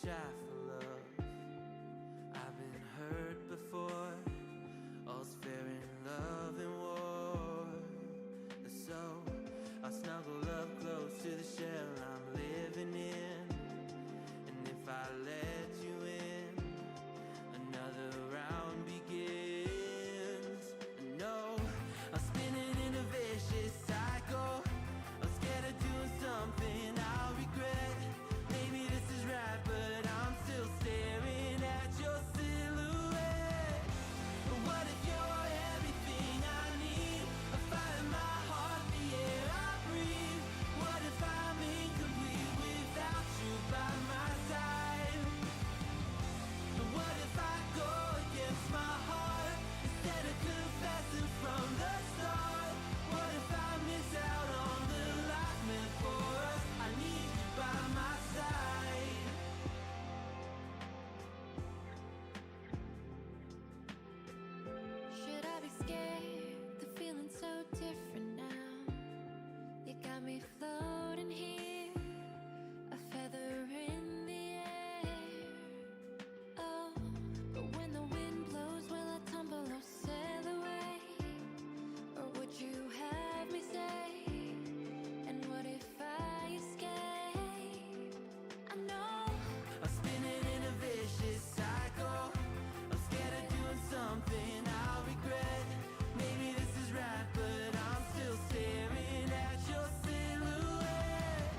shy for love. I've been hurt before. All's fair in love and war. So I'll snuggle up close to the shell I'm living in. And if I let you in, another round begins. No, I'm spinning in a vicious cycle. I'm scared of doing something I'll regret. Maybe this is right, but I'm still staring at your silhouette. What if you're everything I need? A fire in my heart, the air I breathe. What if I'm incomplete without you by my side? What if I go against my heart instead of confessing from the start? What if I miss out on the life meant for us? I need you by my side. Should I be scared? The feeling's so different now. You got me floating here, a feather in the air. Oh, but when the wind blows, will I tumble or sail away? Or would you have me stay? And what if I escape? I know I'm spinning in a vicious cycle. I'm scared of doing something I'll regret. Maybe this is right, but I'm still staring at your silhouette.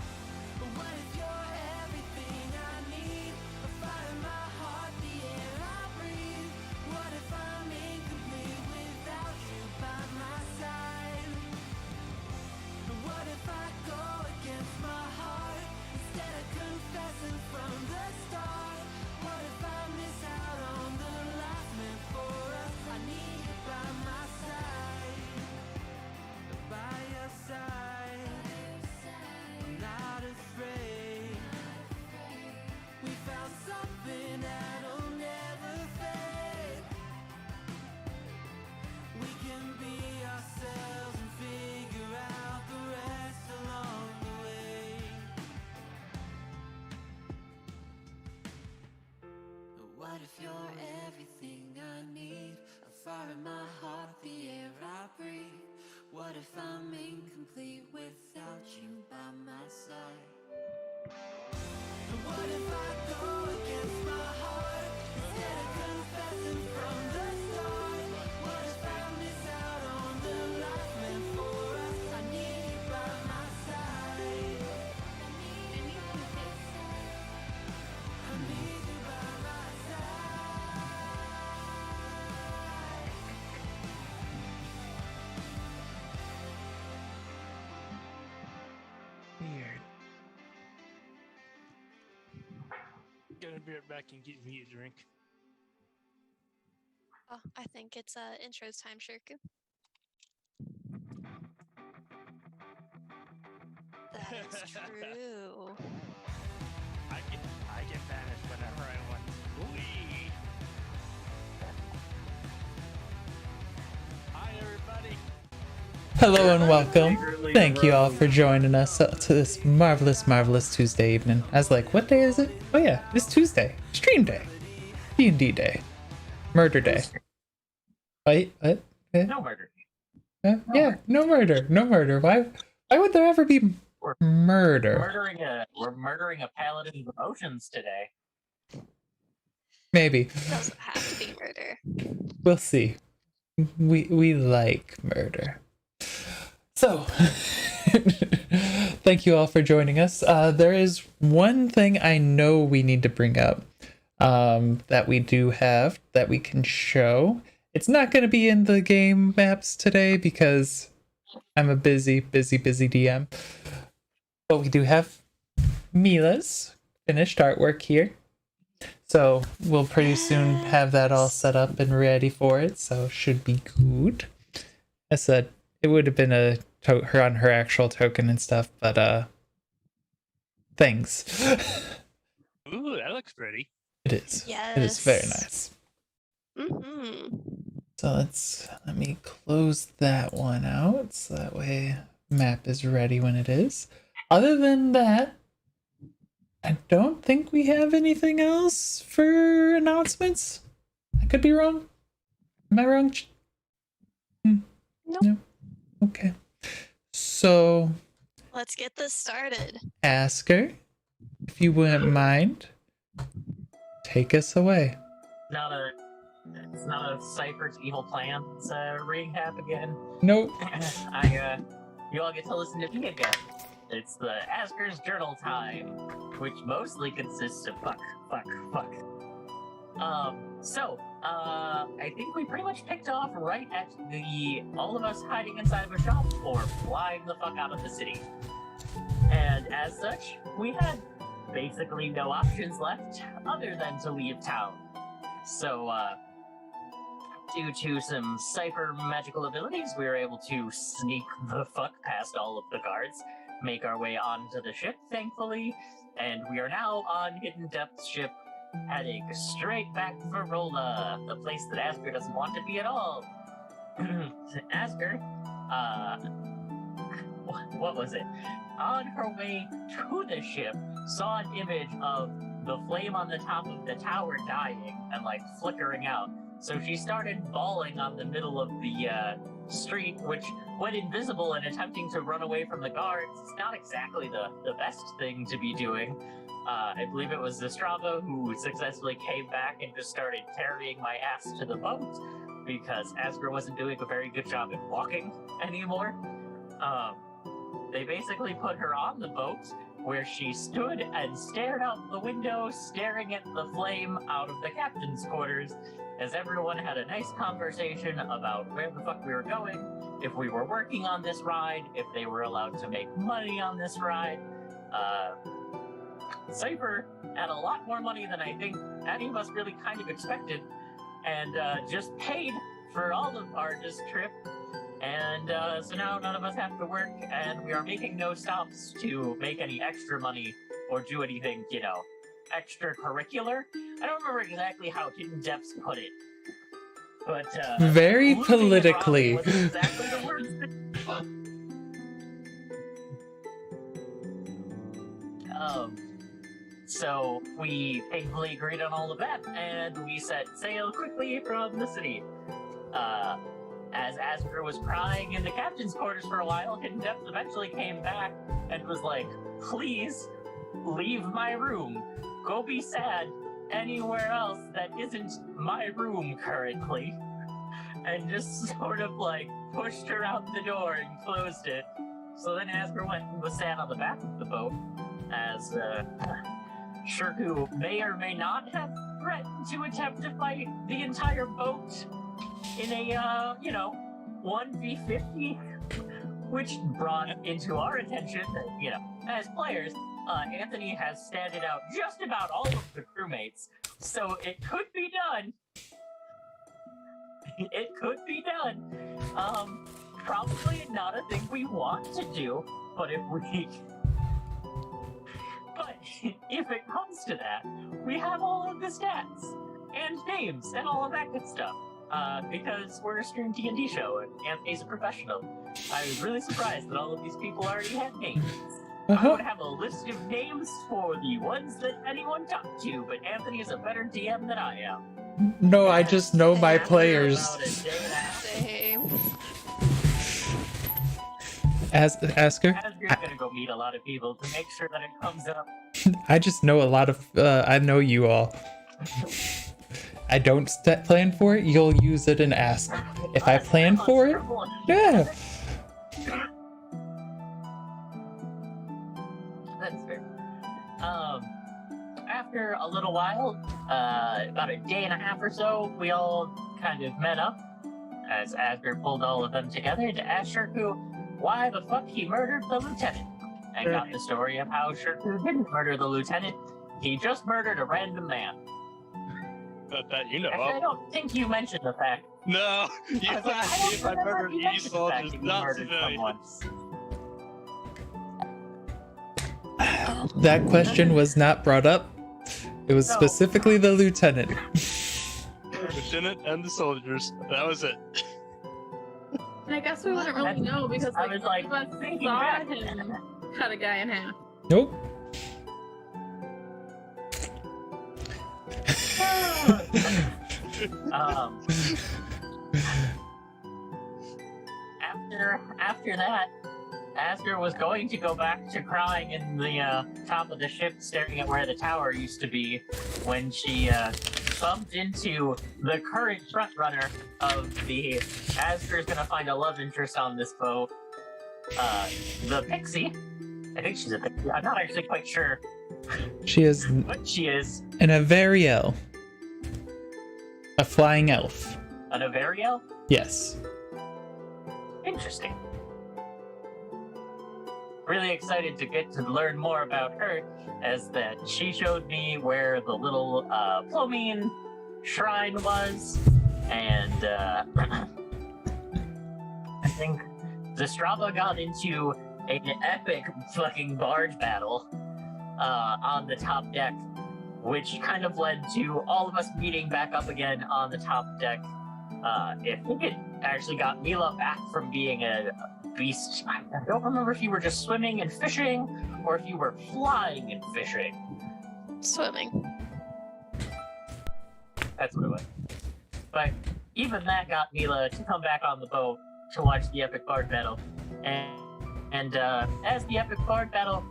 What if you're everything I need? A fire in my heart, the air I breathe. What if I'm incomplete without you by my side? What if I go against my heart instead of confessing from the start? What if I miss out on the life meant for us? I need you by my side, by your side. I'm not afraid. We found something that'll never fade. We can be ourselves and figure out the rest along the way. What if you're everything I need? A fire in my heart, the air I breathe. What if I'm incomplete without you by my side? What if I go against my heart instead of confessing from the start? What if I miss out on the life meant for us? I need you by my side. I need you by my side. I need you by my side. Weird. Gonna be right back and get me a drink. Oh, I think it's intro's time, Shirku. That is true. I get banished whenever I want to leave. Hi everybody. Hello and welcome. Thank you all for joining us to this marvelous Tuesday evening. I was like, what day is it? Oh yeah, it's Tuesday. Stream day. D&D day. Murder day. What? No murder. Yeah, no murder. No murder. Why would there ever be murder? We're murdering a paladin of emotions today. Maybe. It doesn't have to be murder. We'll see. We like murder. So, thank you all for joining us. There is one thing I know we need to bring up that we do have that we can show. It's not going to be in the game maps today because I'm a busy DM. But we do have Mila's finished artwork here. So we'll pretty soon have that all set up and ready for it. So should be good. I said it would have been her on her actual token and stuff, but thanks. Ooh, that looks pretty. It is. Yes. It is very nice. Mm-hmm. So let me close that one out so that way map is ready when it is. Other than that, I don't think we have anything else for announcements. I could be wrong. Am I wrong? Nope. No. Okay. So, Let's get this started. Asger, if you wouldn't mind, take us away. It's not a Syfer's evil plan. It's a recap again. Nope. You all get to listen to me again. It's the Asger's Journal time, which mostly consists of fuck. I think we pretty much picked off right at all of us hiding inside of a shop or flying the fuck out of the city. And as such, we had basically no options left other than to leave town. So, due to some Syfer magical abilities, we were able to sneak the fuck past all of the guards, make our way onto the ship, thankfully, and we are now on Hidden Depths ship, heading straight back for Rola, the place that Asger doesn't want to be at all. Asger, what was it? On her way to the ship, saw an image of the flame on the top of the tower dying and, like, flickering out. So she started bawling on the middle of the street, which, when invisible and attempting to run away from the guards, is not exactly the best thing to be doing. I believe it was Zastrava who successfully came back and just started carrying my ass to the boat, because Asger wasn't doing a very good job at walking anymore. They basically put her on the boat, where she stood and stared out the window, staring at the flame out of the captain's quarters, as everyone had a nice conversation about where the fuck we were going, if we were working on this ride, if they were allowed to make money on this ride. Sifer had a lot more money than I think any of us really kind of expected, and just paid for all of our trip. And so now none of us have to work, and we are making no stops to make any extra money or do anything, extracurricular. I don't remember exactly how Hidden Depths put it, but very losing it politically. probably wasn't exactly the words so we thankfully agreed on all of that, and we set sail quickly from the city. As Asger was crying in the captain's quarters for a while, Hidden Depths eventually came back and was like, please leave my room. Go be sad anywhere else that isn't my room currently. And just sort of like pushed her out the door and closed it. So then Asger went and was sat on the back of the boat, as Shirku may or may not have threatened to attempt to fight the entire boat in a, 1v50, which brought into our attention that, as players, Anthony has standed out just about all of the crewmates, so it could be done. It could be done. Probably not a thing we want to do, but if it comes to that, we have all of the stats and names and all of that good stuff. Because we're a stream D&D show and Anthony's a professional. I was really surprised that all of these people already had names. I would have a list of names for the ones that anyone talked to, but Anthony is a better DM than I am. No, I just know my After players. about a day and a half, Same. Asger, Asger's gonna go meet a lot of people to make sure that it comes up. I just know a lot of. I know you all. I don't plan for it. You'll use it and ask. If I plan for it, yeah. That's fair. After a little while, about a day and a half or so, we all kind of met up, as Asger pulled all of them together to ask Shirku why the fuck he murdered the lieutenant, and got the story of how Shirku didn't murder the lieutenant. He just murdered a random man. That you know Actually, I of. don't think you mentioned the fact. No, you I was like, asked me if I remember murdered you mentioned the evil, fact just that you not murdered civilians. someone. That question was not brought up. It was No. specifically the lieutenant. Lieutenant and the soldiers. That was it. I guess we wouldn't really know because I like, was like, none of us thinking saw back. him cut a guy in half. Nope. After that, Asger was going to go back to crying in the top of the ship, staring at where the tower used to be, when she bumped into the current frontrunner of the Asger's gonna find a love interest on this boat, the Pixie. I think she's a Pixie. I'm not actually quite sure. She is what she is. an Avariel. A flying elf. An Avariel? Yes. Interesting. Really excited to get to learn more about her, as that she showed me where the little Plomine shrine was, and I think Zastrava got into an epic fucking barge battle on the top deck, which kind of led to all of us meeting back up again on the top deck. I think it actually got Mila back from being a beast. I don't remember if you were just swimming and fishing, or if you were flying and fishing. Swimming. That's what it was. But even that got Mila to come back on the boat to watch the epic bard battle. And as the epic bard battle,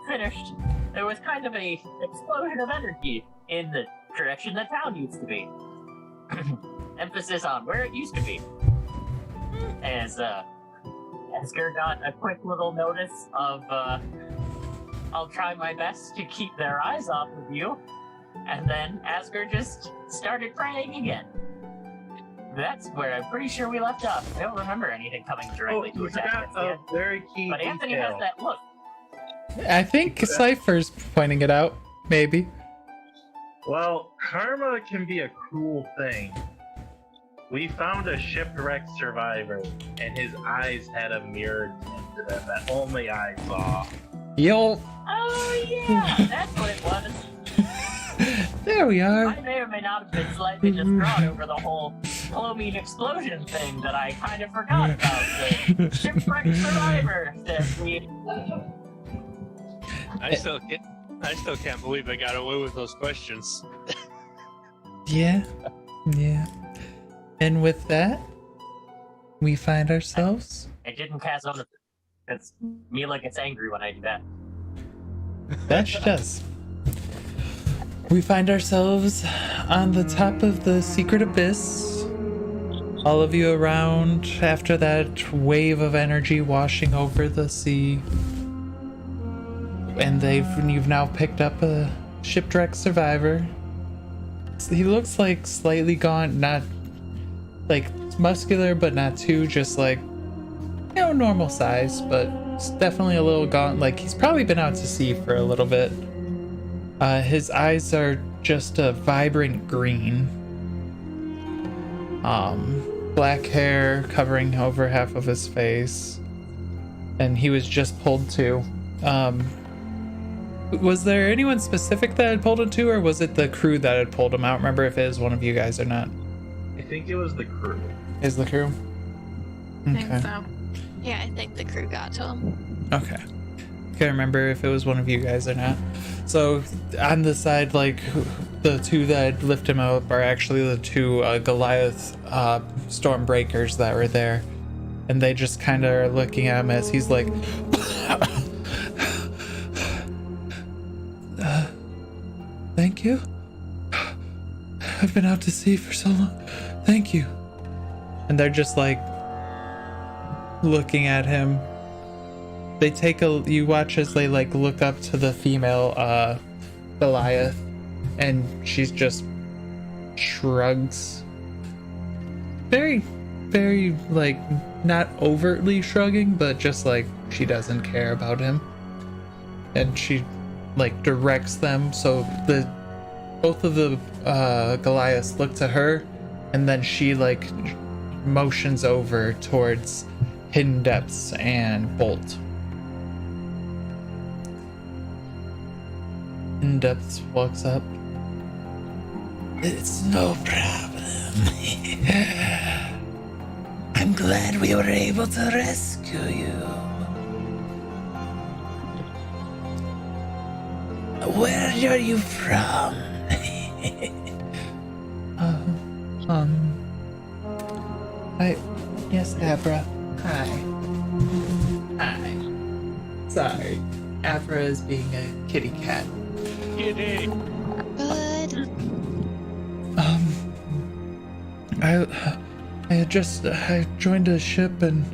finished, there was kind of a explosion of energy in the direction the town used to be. Emphasis on where it used to be. As Asger got a quick little notice of, I'll try my best to keep their eyes off of you. And then Asger just started praying again. That's where I'm pretty sure we left off. I don't remember anything coming directly to attack us yet. Very key But Anthony detail. has that look. I think Sifer's pointing it out, maybe. Well, karma can be a cruel thing. We found a shipwrecked survivor, and his eyes had a mirror tint to them that only I saw. Yo. Oh yeah, that's what it was. There we are. I may or may not have been slightly distraught over the whole Plomine explosion thing that I kind of forgot about. The shipwrecked survivor that we... I still can't believe I got away with those questions. Yeah. And with that, we find ourselves. I didn't cast on it because Mila gets angry when I do that. That she does. We find ourselves on the top of the secret abyss. All of you around after that wave of energy washing over the sea. And you've now picked up a shipwrecked survivor. He looks like slightly gaunt, not like muscular, but not too, just like, normal size, but it's definitely a little gaunt. Like he's probably been out to sea for a little bit. His eyes are just a vibrant green. Black hair covering over half of his face. And he was just pulled to. Was there anyone specific that had pulled him to, or was it the crew that had pulled him out? Remember if it was one of you guys or not? I think it was the crew. Is the crew? I think so. Yeah, I think the crew got to him. Okay. Can't remember if it was one of you guys or not. So on the side, like the two that lift him up are actually the two Goliath Stormbreakers that were there, and they just kind of are looking at him as he's like, "Thank you. I've been out to sea for so long. Thank you." And they're just like looking at him. They you watch as they like look up to the female Goliath, and she's just shrugs. Very, very like not overtly shrugging, but just like she doesn't care about him. And she like directs them, so both of the Goliaths look to her, and then she like motions over towards Hidden Depths and Bolt. Hidden Depths walks up. It's no problem. I'm glad we were able to rescue you. Where are you from? Yes, Abra. Hi. Sorry. Abra is being a kitty cat. Kitty. Good. I joined a ship and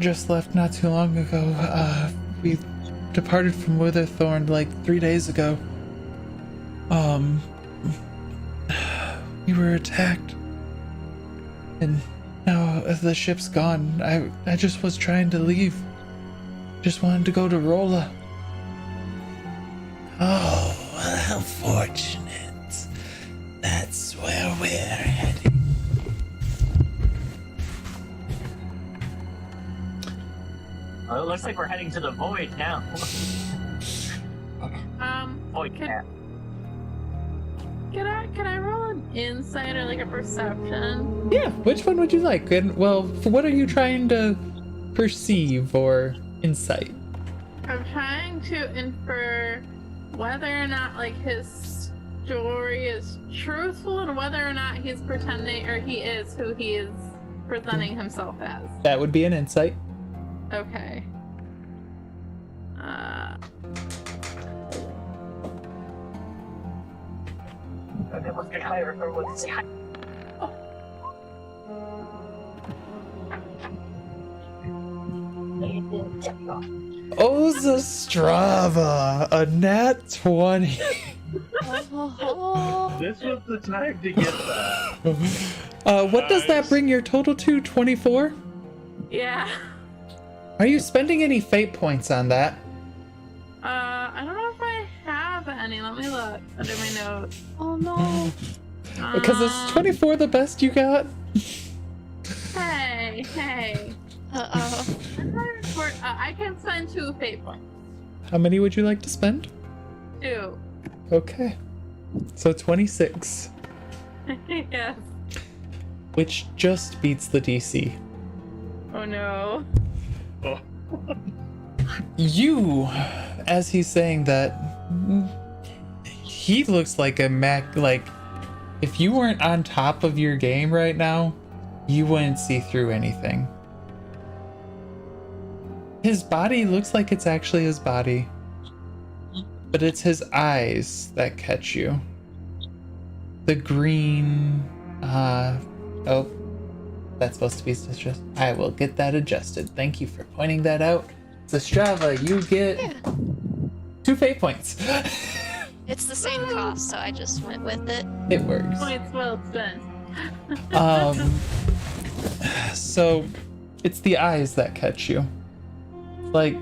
just left not too long ago. We departed from Whitherthorn like 3 days ago. We were attacked. And now the ship's gone. I just was trying to leave. Just wanted to go to Rola. Oh, well, how fortunate. That's where we're heading. Well, it looks like we're heading to the void now. Void cat. Can I roll an insight or like a perception? Yeah, which one would you like? And well, what are you trying to perceive or insight? I'm trying to infer whether or not like his story is truthful and whether or not he's pretending or he is who he is presenting himself as. That would be an insight. Okay. Okay, let's get higher. Or let's say hi. Oh, Zastrava, a nat 20. This was the time to get that. What does that bring your total to? 24? Yeah. Are you spending any fate points on that? I don't know if I have any. Let me look under my notes. Oh no. Because is 24 the best you got? Hey. Uh-oh. I can spend 2 fate points. How many would you like to spend? 2. Okay. So 26. Yes. Which just beats the DC. Oh no. You, as he's saying that, he looks like a Mac. Like, if you weren't on top of your game right now, you wouldn't see through anything. His body looks like it's actually his body, but it's his eyes that catch you. The green, oh, that's supposed to be suspicious. I will get that adjusted. Thank you for pointing that out. Zastrava, you get 2 fate points. It's the same cost, so I just went with it. It works. Points well spent. So it's the eyes that catch you. Like,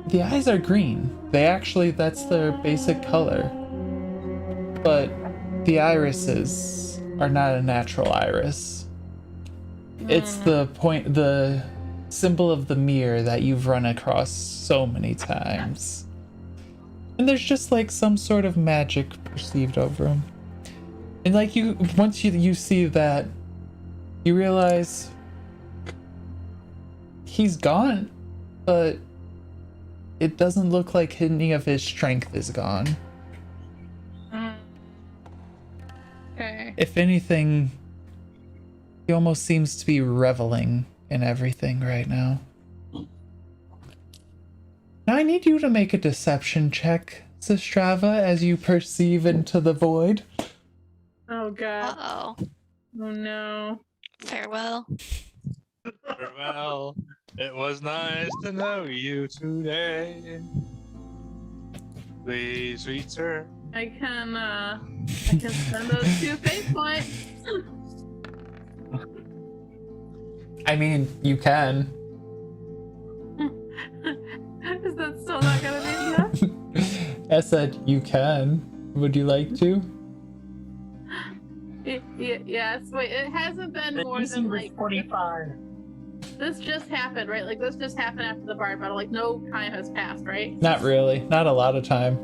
the eyes are green. That's their basic color. But the irises are not a natural iris. It's the symbol of the mirror that you've run across so many times. And there's just like some sort of magic perceived over them. And like once you see that, you realize he's gone, but it doesn't look like any of his strength is gone. Okay. If anything, he almost seems to be reveling in everything right now. Now I need you to make a deception check, Zastrava, as you perceive into the void. Oh god. Uh-oh. Oh no. Farewell. Farewell. It was nice to know you today. Please return. I can spend those 2 fate points. I mean, you can. Is that still not gonna be enough? I said you can. Would you like to? Yes. Wait, it hasn't been more than like 45. This just happened, right? Like this just happened after the bard battle. Like no time has passed, right? Not really. Not a lot of time.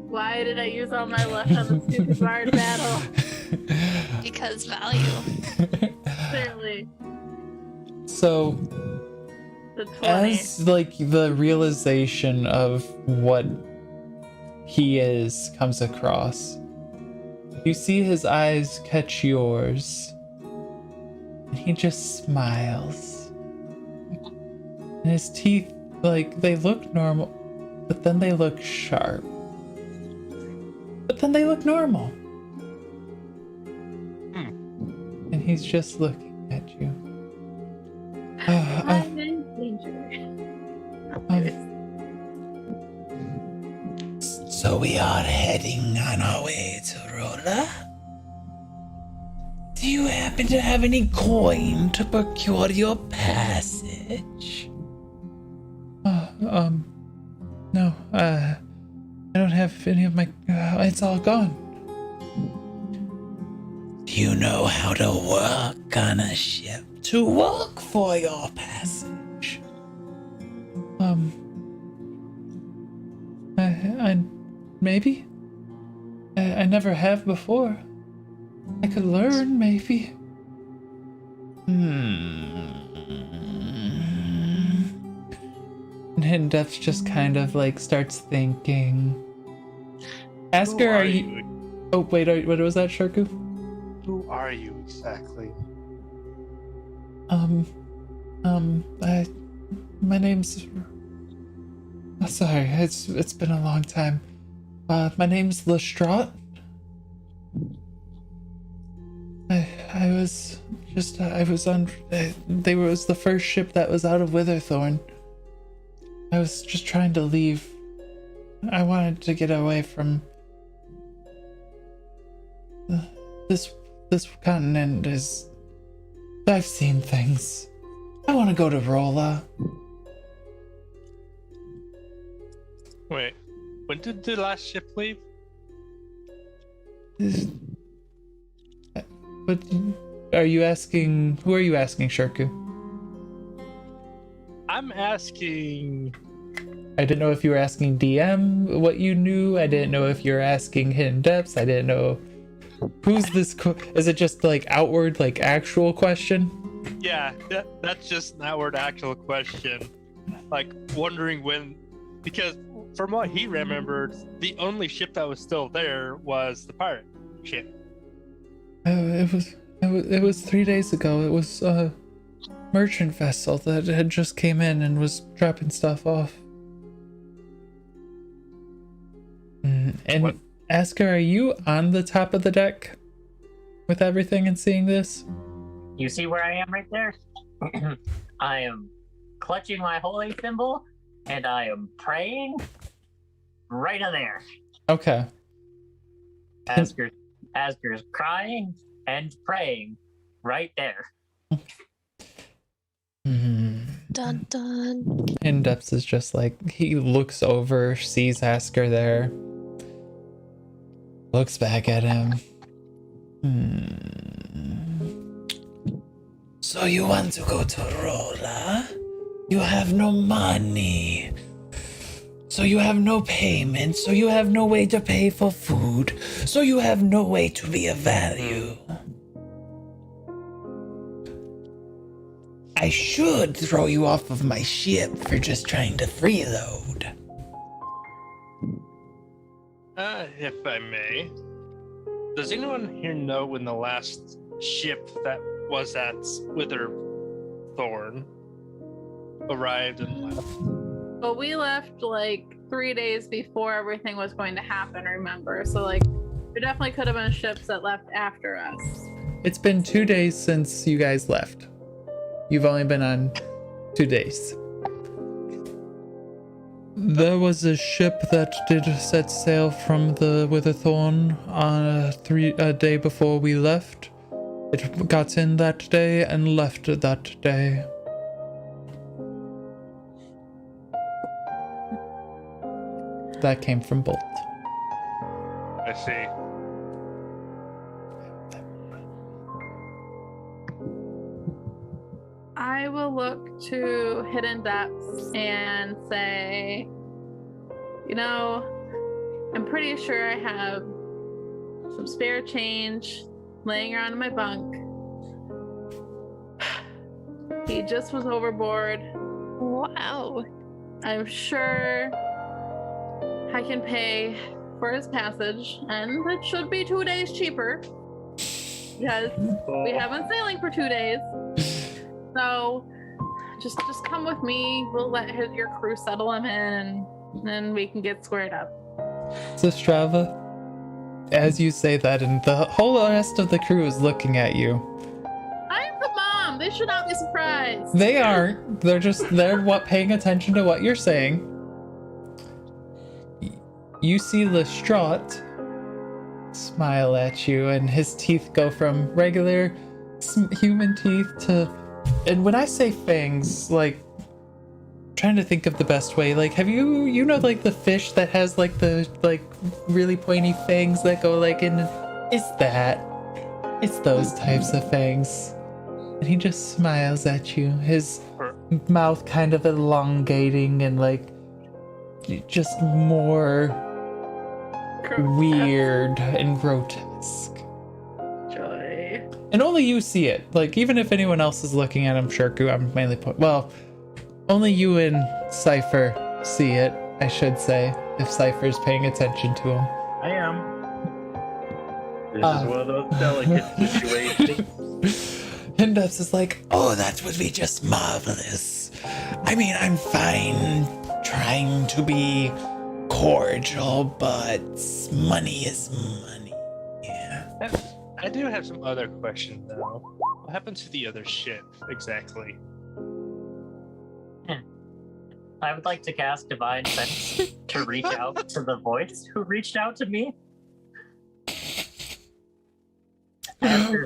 Why did I use all my luck on the stupid bard battle? Because value. Clearly. So, The 20. as like the realization of what he is comes across, You see his eyes catch yours. And he just smiles. And his teeth, like, they look normal, but then they look sharp. But then they look normal. And he's just looking at you. I'm in danger. So we are heading on our way to Rola. Do you happen to have any coin to procure your passage? No, I don't have any of my, it's all gone. Do you know how to work on a ship to work for your passage? I maybe? I never have before. I could learn, maybe. And Death just kind of like starts thinking. Asger, are you? Oh wait, what was that, Sharku? Who are you exactly? My name's. Oh, sorry, it's been a long time. My name's Lestrade. I was on. They was the first ship that was out of Whitherthorn. I was just trying to leave. I wanted to get away from this continent. I've seen things. I want to go to Rola. Wait, when did the last ship leave? But are you asking? Who are you asking, Sharku? I'm asking. I didn't know if you were asking DM what you knew. I didn't know if you were asking Hidden Depths. I didn't know. Who's this? Is it just like outward, like actual question? Yeah, that's just an outward actual question. Like wondering when, because from what he remembered, the only ship that was still there was the pirate ship. It was 3 days ago. It was a merchant vessel that had just came in and was dropping stuff off. And What? Asger, are you on the top of the deck with everything and seeing this? You see where I am right there? I am clutching my holy symbol, and I am praying right in there. Okay. Asger's crying and praying right there. Dun dun. In Depths is just like, he looks over, sees Asger there, looks back at him. So you want to go to Rola? You have no money. So you have no payment. So you have no way to pay for food. So you have no way to be of value. I should throw you off of my ship for just trying to freeload. If I may, does anyone here know when the last ship that was at Whitherthorn arrived and left? Well, we left like 3 days before everything was going to happen, remember? So, like, there definitely could have been ships that left after us. It's been 2 days since you guys left. You've only been on 2 days. There was a ship that did set sail from the Whitherthorn on a day before we left. It got in that day and left that day. That came from Bolt. I see. I will look to Hidden Depths and say, you know, I'm pretty sure I have some spare change laying around in my bunk. He just was overboard. Wow. I'm sure I can pay for his passage, and it should be 2 days cheaper because we haven't sailing for 2 days. So just come with me. We'll let your crew settle him in, and then we can get squared up. So Strava, as you say that, and the whole rest of the crew is looking at you. I'm the mom. They should not be surprised. They aren't. They're paying attention to what you're saying. You see Lestrade smile at you, and his teeth go from regular human teeth to, and when I say fangs, like, trying to think of the best way, like, have you know, like the fish that has like the really pointy fangs that go like in, it's those types of fangs. And he just smiles at you, his mouth kind of elongating and like just more weird and grotesque. Joy. And only you see it. Like, even if anyone else is looking at him, Shirku, I'm mainly only you and Sifer see it, I should say, if Sifer's paying attention to him. I am. This is one of those delicate situations. Hindups is like, Oh, that would be just marvelous. I mean, I'm fine trying to be cordial, but money is money. Yeah. I do have some other questions though. What happened to the other ship exactly? I would like to cast Divine Sense to reach out to the voice who reached out to me.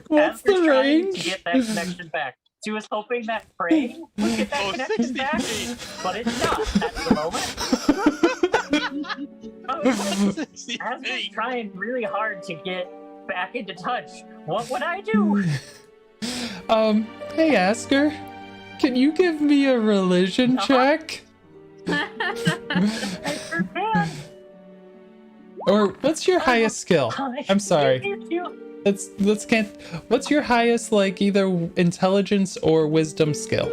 What's the trying range? to get that connection back. She was hoping that praying would get that connection 60 back, feet. but it's not at the moment. Asger's trying really hard to get back into touch. What would I do? Hey Asger, can you give me a religion check? I sure can. Or what's your highest skill? I'm sorry. Let's can't. What's your highest, like, either intelligence or wisdom skill?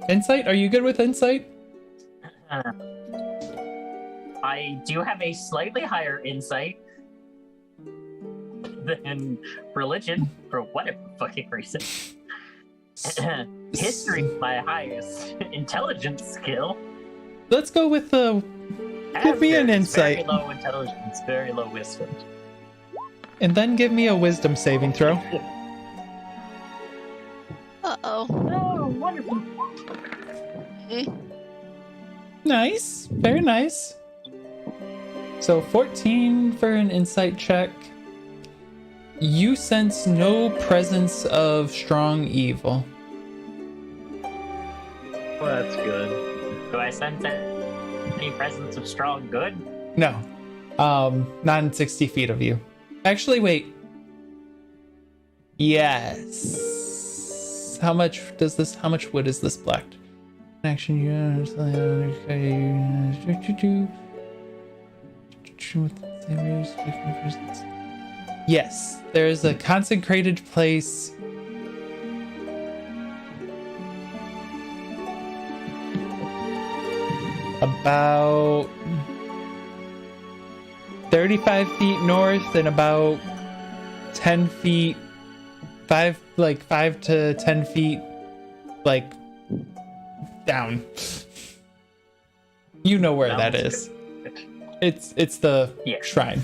Insight? Are you good with insight? I do have a slightly higher insight than religion for whatever fucking reason. History is my highest intelligence skill. Let's go with the. Give me an insight. Very low intelligence, very low wisdom. And then give me a wisdom saving throw. Uh-oh. Oh, wonderful. Nice. Very nice. So 14 for an insight check. You sense no presence of strong evil. Well, that's good. Do I sense any presence of strong good? No. Not in 60 feet of you. Actually, wait. Yes. How much wood is this blacked? Action. Yes, there is a consecrated place. About 35 feet north and about 10 feet, 5 to 10 feet, like, down. You know where that is. It's the shrine.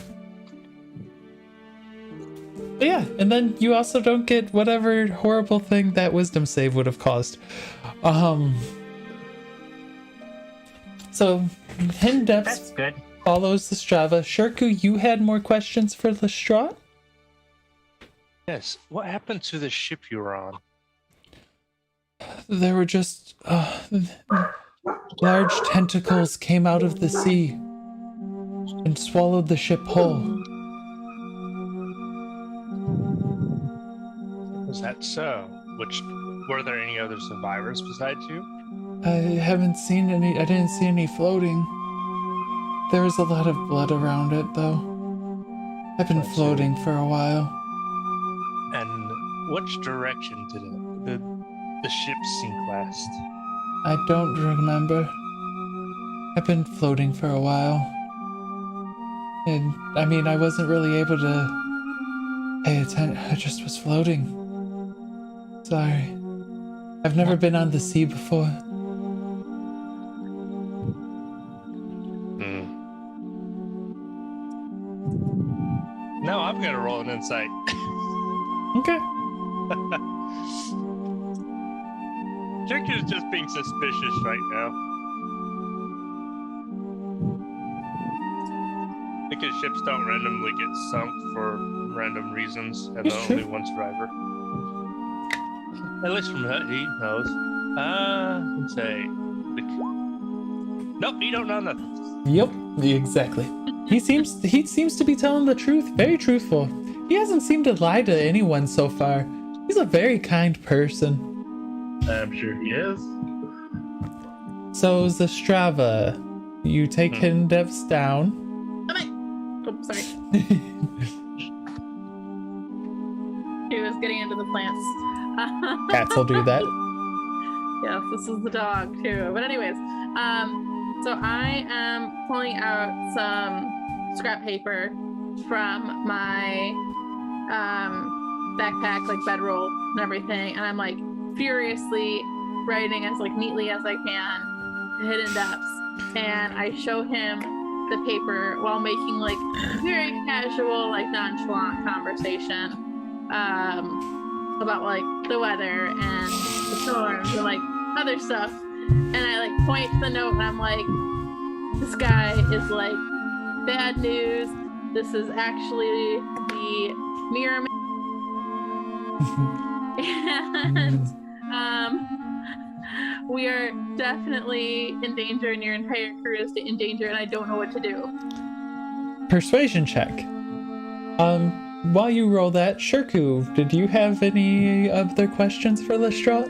But yeah, and then you also don't get whatever horrible thing that wisdom save would have caused. So, Hindepth That's good. follows the Strava. Shirku, you had more questions for Lestrade? Yes. What happened to the ship you were on? There were just large tentacles came out of the sea and swallowed the ship whole. Was that so? Were there any other survivors besides you? I didn't see any floating. There was a lot of blood around it, though. I've been floating for a while. And which direction did the ship sink last? I don't remember. I've been floating for a while. And I mean, I wasn't really able to pay attention. I just was floating. Sorry. I've never been on the sea before. No, I'm gonna roll an insight. Okay. Jack is just being suspicious right now. Because ships don't randomly get sunk for random reasons, and It's there's true. only one survivor. At least from what he knows. Let's say. Nope, you don't know nothing. Yep, exactly. He seems to be telling the truth, very truthful. He hasn't seemed to lie to anyone so far. He's a very kind person. I'm sure he is. So Zastrava, you take hidden depths down. Oh, sorry. He was getting into the plants. Cats will do that. Yes, this is the dog too. But anyways, so I am pulling out some scrap paper from my backpack, like bedroll and everything, and I'm like furiously writing as like neatly as I can, hidden depths, and I show him the paper while making like very casual, like nonchalant conversation about like the weather and the storms and like other stuff. And I like point to the note and I'm like, this guy is like bad news. This is actually the mirror and we are definitely in danger and your entire crew is in danger and I don't know what to do. Persuasion check. While you roll that, Shirku, did you have any other questions for Lestrade?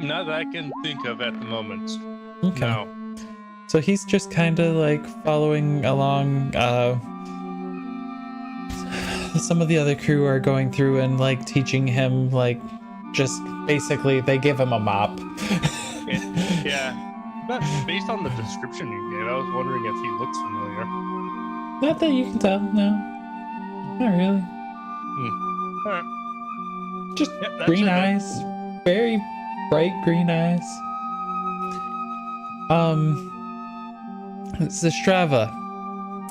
Not that I can think of at the moment. Okay. No. So he's just kind of like following along. Some of the other crew are going through and like teaching him, like, just basically they give him a mop. Yeah. But based on the description you gave, I was wondering if he looks familiar. Not that you can tell, no. Not really. Alright. Just Yep, that's green it, then. eyes. Very bright green eyes. Zastrava,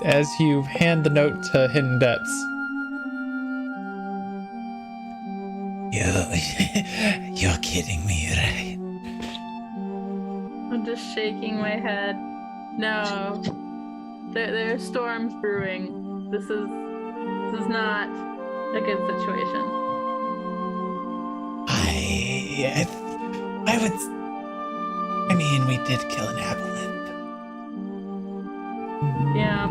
as you hand the note to Hidden Depths. You're kidding me, right? I'm just shaking my head. No. There are storms brewing. This is not a good situation. I mean, we did kill an aboleth. Yeah.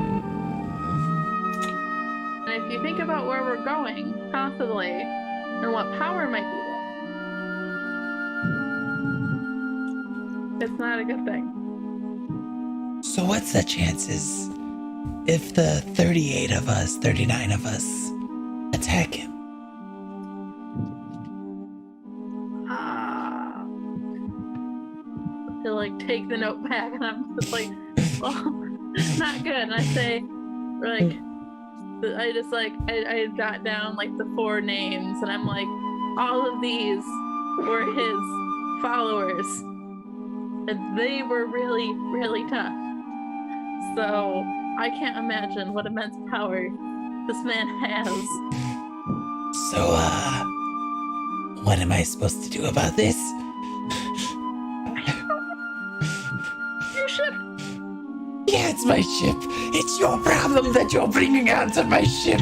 And if you think about where we're going, possibly, and what power might be there, it's not a good thing. So what's the chances if the 38 of us, 39 of us, attack him? To like take the note back, and I'm just like, well, it's not good. And I say, like, I jot down like the 4 names, and I'm like, all of these were his followers, and they were really, really tough. So I can't imagine what immense power this man has. So, what am I supposed to do about this? Your ship. Yeah, it's my ship. It's your problem that you're bringing onto my ship.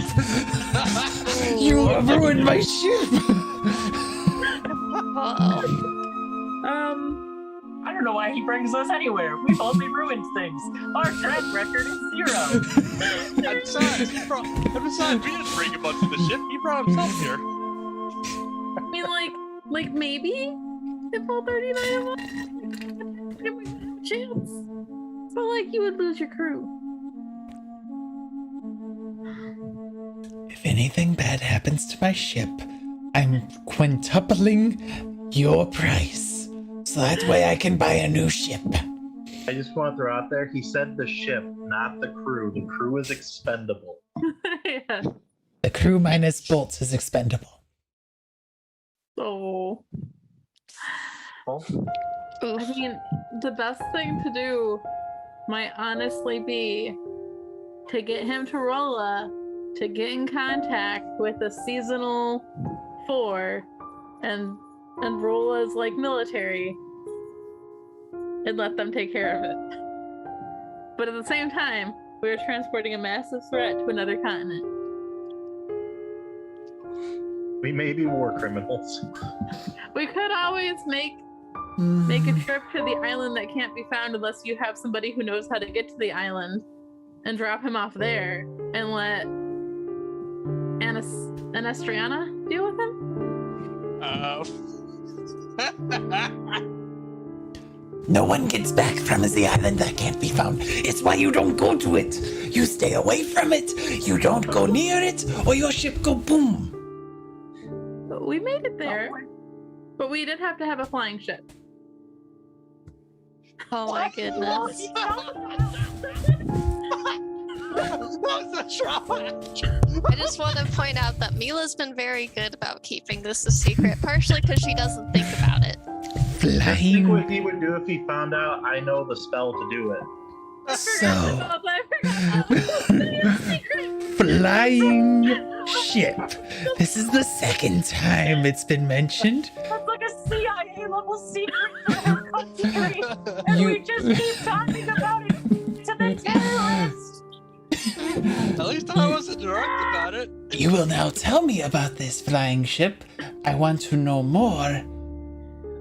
You have ruined my ship. I don't know why he brings us anywhere. We've only ruined things. Our track record is 0. Besides, we didn't bring him onto the ship. He brought himself here. I mean, like maybe if all 39 of us give me a chance, but like you would lose your crew. If anything bad happens to my ship, I'm quintupling your price. So that way I can buy a new ship. I just want to throw out there, he said the ship, not the crew. The crew is expendable. Yeah. The crew minus bolts is expendable. So, Well, I mean, the best thing to do might honestly be to get him to Rola to get in contact with a seasonal 4 and Rola's like military and let them take care of it. But at the same time, we're transporting a massive threat to another continent. We may be war criminals. We could always make a trip to the island that can't be found unless you have somebody who knows how to get to the island and drop him off there and let Anestriana deal with him? No one gets back from the island that can't be found. It's why you don't go to it. You stay away from it. You don't go near it, or your ship go boom. But we made it there. But we did have to have a flying ship. Oh my goodness. I just want to point out that Mila's been very good about keeping this a secret, partially because she doesn't think about it. I think what he would do if he found out I know the spell to do it. Flying ship. This is the second time it's been mentioned. That's like a CIA level secret for our country, and we just keep talking about it to the terrorists. At least I wasn't direct about it. You will now tell me about this flying ship. I want to know more.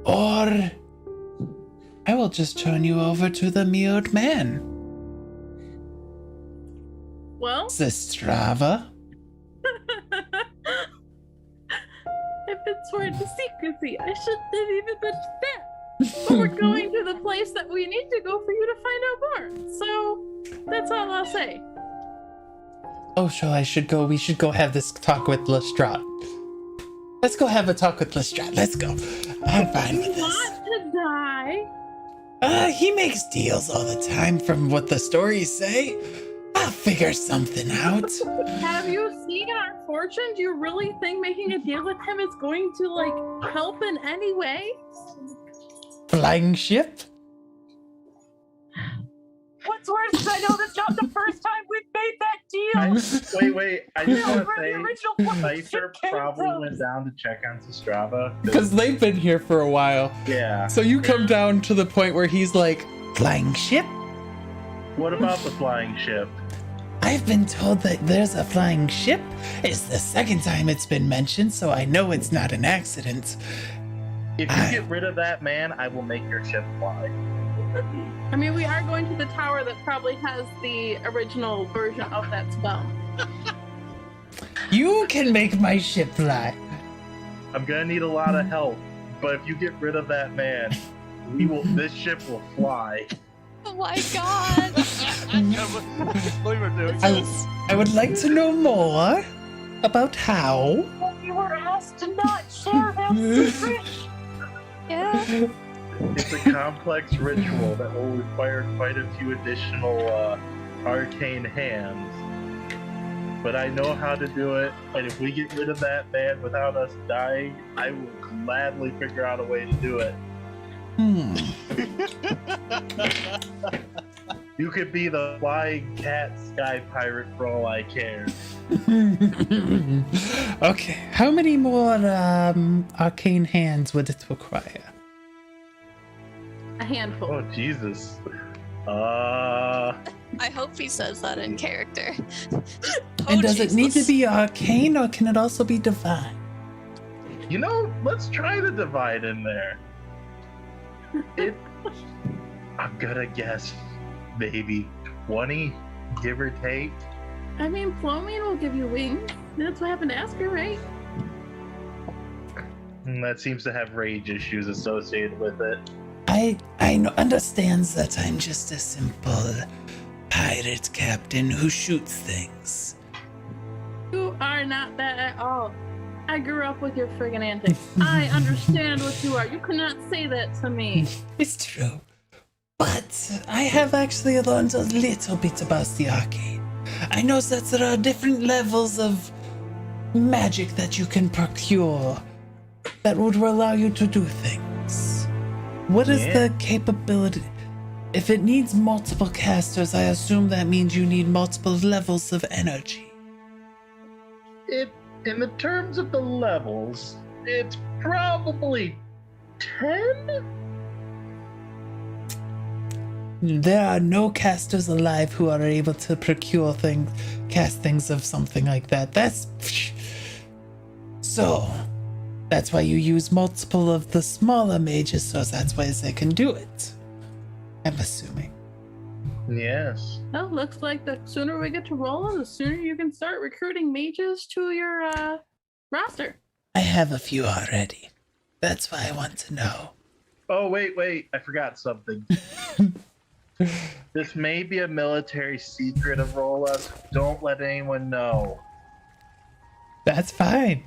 Or I will just turn you over to the mirrored man. Well, Sistrava. if it's for the secrecy, I shouldn't have even mentioned that. But we're going to the place that we need to go for you to find out more. So that's all I'll say. Oh, sure, we should go have this talk with Lestrade. Let's go have a talk with Lestrade. Let's go. I'm fine with this. Want to die? He makes deals all the time from what the stories say. I'll figure something out. Have you seen our fortune? Do you really think making a deal with him is going to, like, help in any way? Flying ship? What's worse is I know that's not the first time we've made that deal. Wait. I just want to Where the say, original fucking Sifer ship came probably from. went down to check on Sistrava. Because they've been here for a while. Yeah. So you come down to the point where he's like, Flying ship? What about the flying ship? I've been told that there's a flying ship. It's the second time it's been mentioned, so I know it's not an accident. If you get rid of that man, I will make your ship fly. I mean, we are going to the tower that probably has the original version of that spell. You can make my ship fly. I'm gonna need a lot of help, but if you get rid of that man, this ship will fly. Oh my god. I would like to know more about how. We were asked to not share that secret. Yeah. It's a complex ritual that will require quite a few additional arcane hands. But I know how to do it, and if we get rid of that man without us dying, I will gladly figure out a way to do it. You could be the flying cat sky pirate for all I care. Okay, how many more arcane hands would it require? A handful. Oh, Jesus. I hope he says that in character. And does it need to be arcane, or can it also be divine? You know, let's try the divide in there. I'm gonna guess maybe 20, give or take. I mean, Flowmane will give you wings. That's what happened to Asger, right? That seems to have rage issues associated with it. I understands that I'm just a simple pirate captain who shoots things. You are not that at all. I grew up with your friggin' antics. I understand what you are. You cannot say that to me. It's true. But I have actually learned a little bit about the Arcane. I know that there are different levels of magic that you can procure that would allow you to do things. What is the capability? If it needs multiple casters, I assume that means you need multiple levels of energy. In the terms of the levels, it's probably 10? There are no casters alive who are able to procure things, cast things of something like that. So, that's why you use multiple of the smaller mages, so that's why they can do it. I'm assuming. Yes. Well, looks like the sooner we get to Rola, the sooner you can start recruiting mages to your roster. I have a few already. That's why I want to know. Oh, wait, I forgot something. This may be a military secret of Rola. Don't let anyone know. That's fine.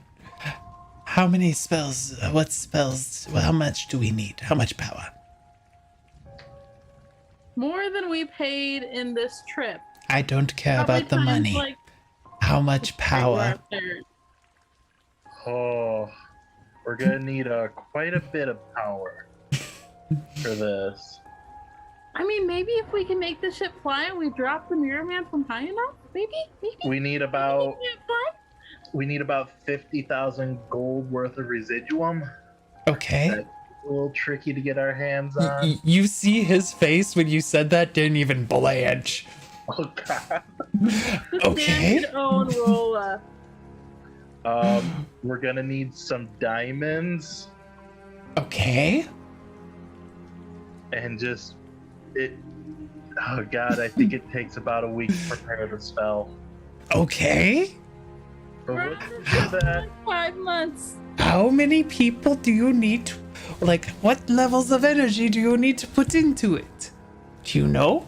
How many spells? What spells? How much do we need? How much power? More than we paid in this trip. I don't care Probably about the times, money. like, How much power? Oh, we're gonna need quite a bit of power for this. I mean, maybe if we can make the ship fly and we drop the Mirror Man from high enough, maybe. We need about 50,000 gold worth of residuum. Okay. That's a little tricky to get our hands on. You see his face when you said that didn't even blanch. Oh god. Okay. Standard own Rola. We're gonna need some diamonds Okay. and just it. Oh god, I think it takes about a week to prepare the spell. Okay. But We're we'll on do that. 5 months. How many people do you need? What levels of energy do you need to put into it? Do you know?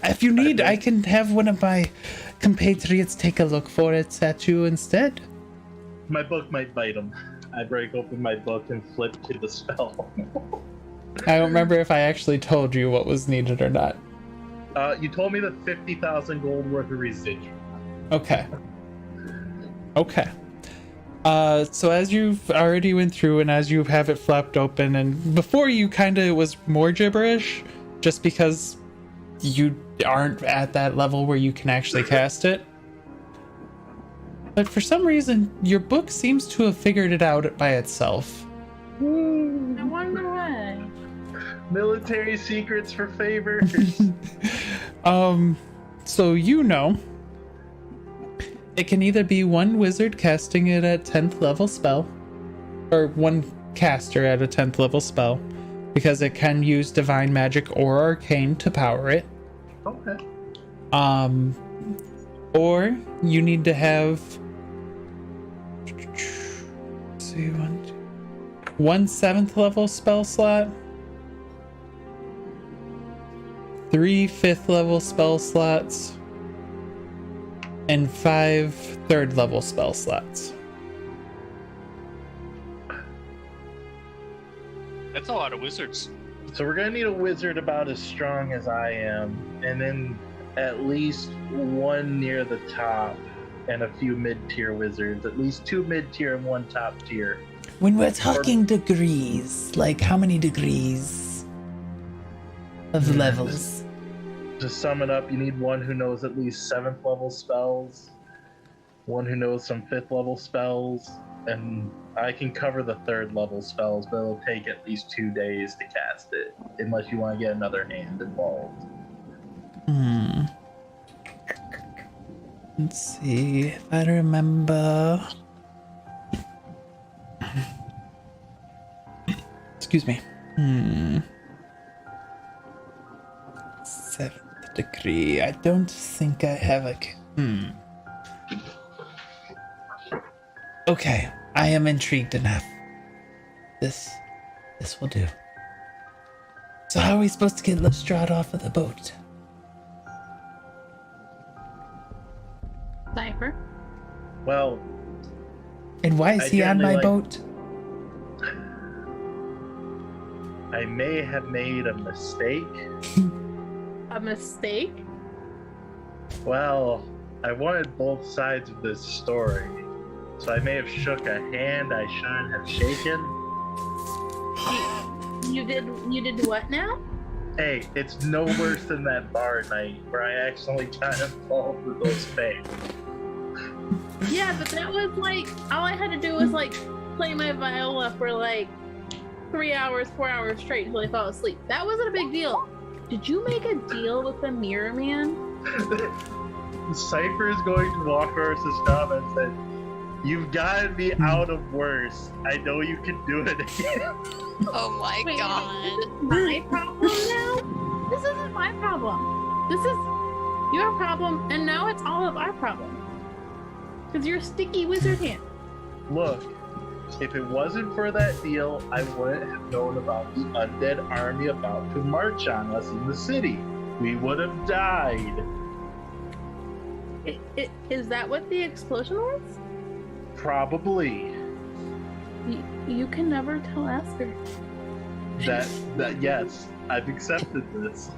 If you need, I can have one of my compatriots take a look for it at you instead. My book might bite him. I break open my book and flip to the spell. I don't remember if I actually told you what was needed or not. You told me the 50,000 gold worth of residuum. Okay. So as you've already went through and as you have it flapped open, and before you kind of was more gibberish, just because you aren't at that level where you can actually cast it. But for some reason, your book seems to have figured it out by itself. I wonder why. Military secrets for favors. So you know, it can either be one wizard casting it at 10th level spell, or one caster at a 10th level spell, because it can use divine magic or arcane to power it. Okay. Or you need to have, let's see, one 7th level spell slot, 3 5th level spell slots, and 5 3rd level spell slots. That's a lot of wizards. So we're gonna need a wizard about as strong as I am, and then at least one near the top, and a few mid-tier wizards. At least 2 mid-tier and 1 top tier. When we're talking degrees, like how many degrees of levels? To sum it up, you need one who knows at least 7th level spells, one who knows some 5th level spells, and I can cover the 3rd level spells, but it'll take at least 2 days to cast it, unless you want to get another hand involved. Let's see if I remember. Excuse me. 7th degree. I don't think I have a. Okay, I am intrigued enough. This will do. So how are we supposed to get Lestrade off of the boat? Sifer. Well, And why is he on Ideally, my like- boat? I may have made a mistake. A mistake? Well, I wanted both sides of this story, so I may have shook a hand I shouldn't have shaken. You did what now? Hey, it's no worse than that bar night where I accidentally got involved with those fans. Yeah, but that was like, all I had to do was like play my viola for like 3 hours, 4 hours straight until I fell asleep. That wasn't a big deal. Did you make a deal with the Mirror Man? Sifer is going to walk over to Stop and say, "You've gotten me out of worse. I know you can do it again." Oh my Wait, god. this is my problem now? This isn't my problem. This is your problem, and now it's all of our problem. Because you're a sticky wizard hand. Look, if it wasn't for that deal, I wouldn't have known about the undead army about to march on us in the city. We would have died. Is that what the explosion was? Probably. You can never tell Asger. That yes, I've accepted this.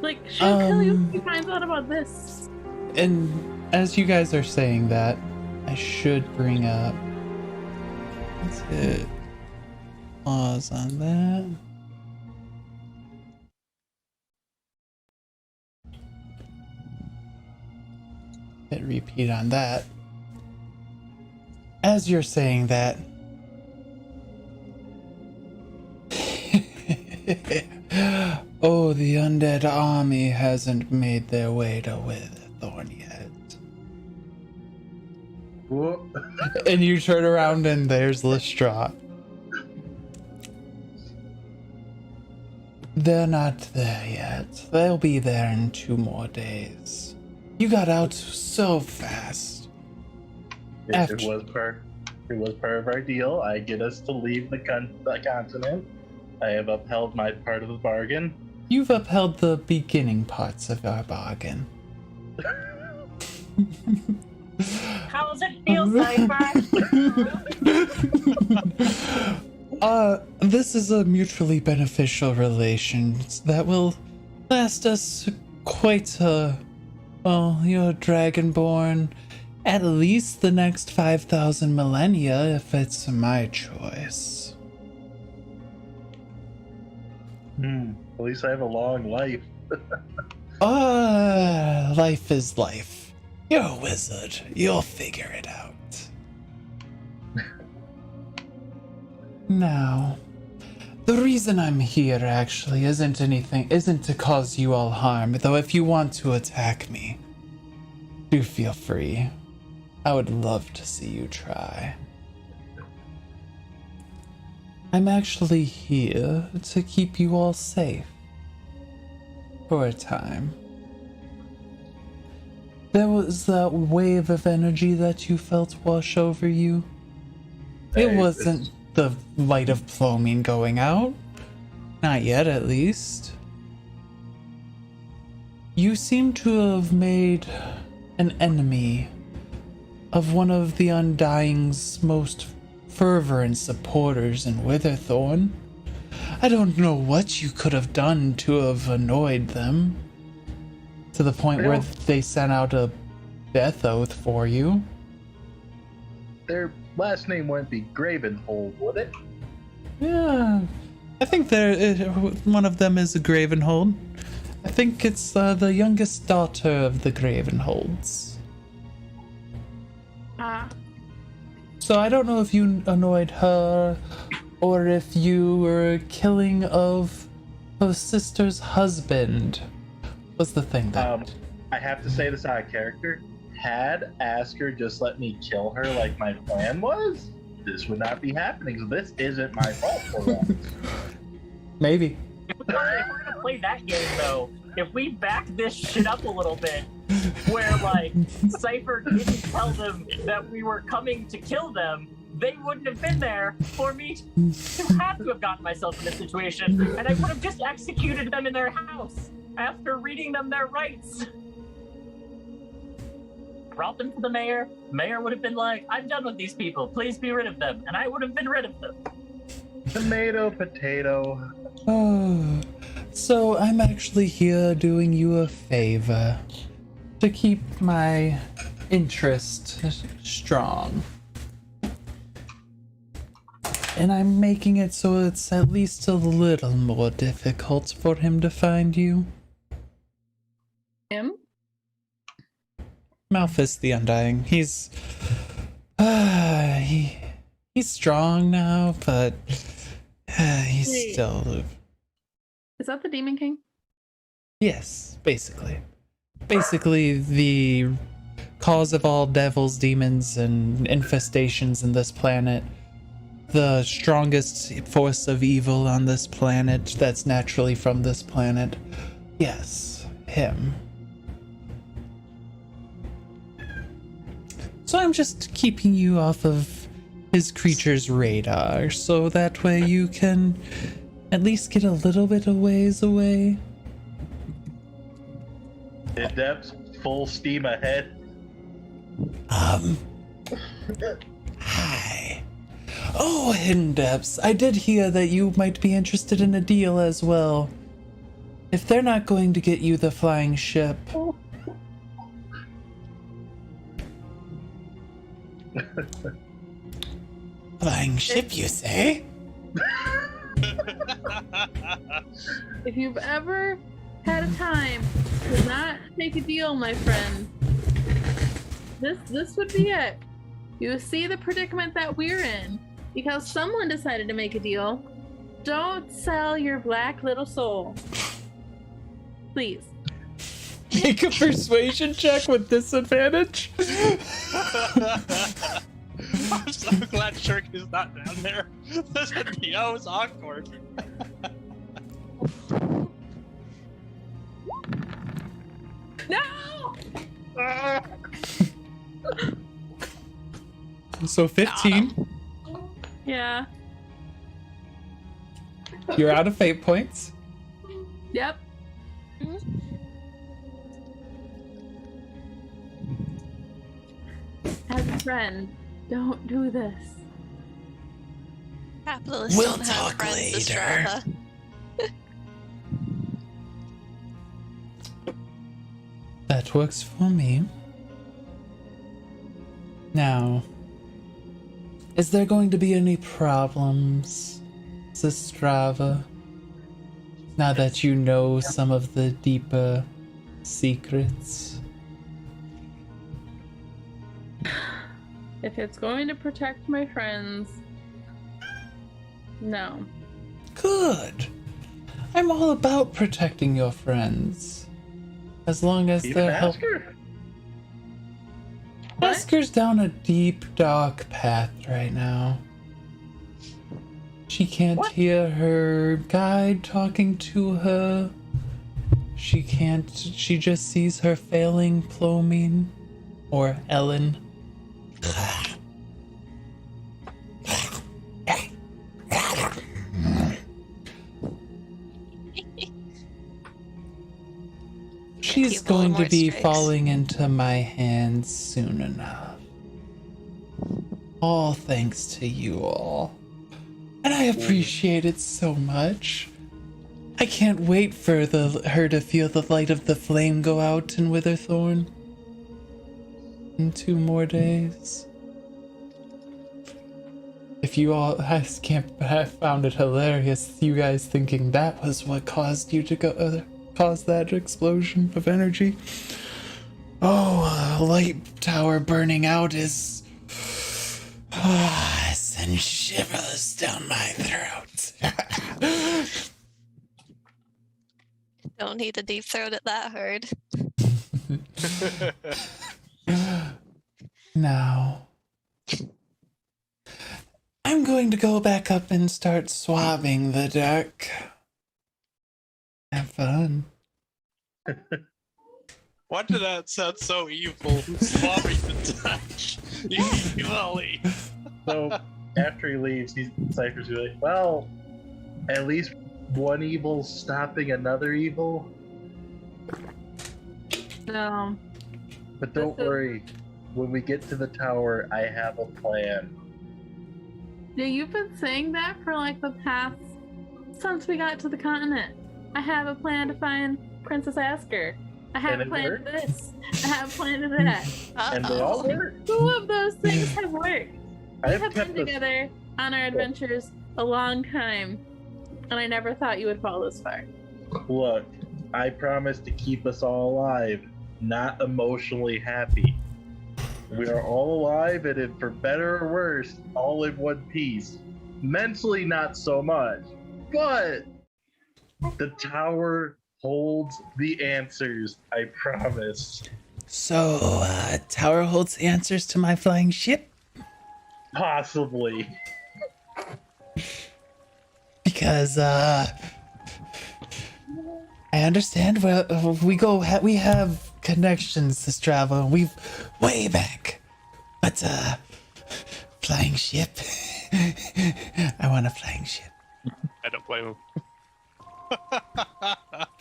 Like, she'll kill you if he finds out about this. And as you guys are saying that, I should bring up. Let's hit pause on that. Hit repeat on that. As you're saying that, oh, the undead army hasn't made their way to Whitherthorn yet. Whoop. And you turn around and there's Lestrade. They're not there yet. They'll be there in 2 more days. You got out so fast. It was part of our deal. I get us to leave the continent. I have upheld my part of the bargain. You've upheld the beginning parts of our bargain. How does it feel, Sifer? This is a mutually beneficial relation that will last us quite well, you're Dragonborn, at least the next 5,000 millennia if it's my choice. At least I have a long life. Life is life. You're a wizard. You'll figure it out. Now, the reason I'm here actually isn't to cause you all harm, though if you want to attack me, do feel free. I would love to see you try. I'm actually here to keep you all safe. For a time. There was that wave of energy that you felt wash over you. It wasn't the light of Plomine going out. Not yet, at least. You seem to have made an enemy of one of the Undying's most fervent supporters in Whitherthorn. I don't know what you could have done to have annoyed them. To the point where they sent out a death oath for you. Their last name wouldn't be Gravenhold, would it? Yeah, I think one of them is a Gravenhold. I think it's the youngest daughter of the Gravenholds. So I don't know if you annoyed her, or if you were killing of her sister's husband. Was the thing that... I have to say this out of character. Had Asger just let me kill her like my plan was, this would not be happening. So this isn't my fault for that. Maybe. If we're gonna play that game, though, if we back this shit up a little bit, where, like, Sifer didn't tell them that we were coming to kill them, they wouldn't have been there for me to have to have gotten myself in this situation, and I would have just executed them in their house after reading them their rights. Brought them to the mayor. The mayor would have been like, "I'm done with these people. Please be rid of them." And I would have been rid of them. Tomato, potato. Oh, so I'm actually here doing you a favor to keep my interest strong. And I'm making it so it's at least a little more difficult for him to find you. Him? Malphus the Undying. He's strong now, but he's Wait. still. Is that the Demon King? Yes, basically. Basically, the cause of all devils, demons, and infestations in this planet. The strongest force of evil on this planet that's naturally from this planet. Yes, him. So I'm just keeping you off of his creature's radar, so that way you can at least get a little bit of ways away. Depths full steam ahead. Hi. Oh, Hidden Depths, I did hear that you might be interested in a deal as well. If they're not going to get you the flying ship... Flying ship, you say? If you've ever had a time to not take a deal, my friend, this would be it. You see the predicament that we're in because someone decided to make a deal. Don't sell your black little soul. Please. Make a persuasion check with disadvantage. I'm so glad Shirk is not down there. This would be always awkward. No! So 15. Yeah. You're out of fate points. Yep. As a friend, don't do this. Capitalists We'll don't have talk friends, later. Estrada. That works for me. Now, is there going to be any problems, Sistrava? Now that you know some of the deeper secrets? If it's going to protect my friends, no. Good. I'm all about protecting your friends. As long as Even they're helping. Asger? Asker's down a deep, dark path right now. She can't hear her guide talking to her. She can't. She just sees her failing Plomine. Or Ellen. She's Give a little going to more be strikes. falling into my hands soon enough. All thanks to you all. And I appreciate it so much. I can't wait for her to feel the light of the flame go out in Whitherthorn. In 2 more days. If you all, I found it hilarious, you guys thinking that was what caused you to go, caused that explosion of energy. Oh, a light tower burning out is, Send shivers down my throat. Don't need to deep throat it that hard. Now, I'm going to go back up and start swabbing the deck. Have fun. Why did that sound so evil? Swabbing the touch. Evilly. So after he leaves, Syfer's like, well, at least one evil's stopping another evil. No. But don't This is- worry, when we get to the tower, I have a plan. Yeah, you've been saying that for like the past since we got to the continent. I have a plan to find Princess Asger. I have a And it plan to worked? this. I have a plan to that. And they all work. Two of those things have worked. We I've have kept been this. together on our adventures a long time, and I never thought you would fall this far. Look, I promise to keep us all alive, not emotionally happy. We are all alive, and if for better or worse, all in one piece. Mentally, not so much, but the tower holds the answers. I promise. So, tower holds the answers to my flying ship? Possibly. Because, I understand. Well, we have connections to travel. We've way back. But, flying ship. I want a flying ship. I don't blame him.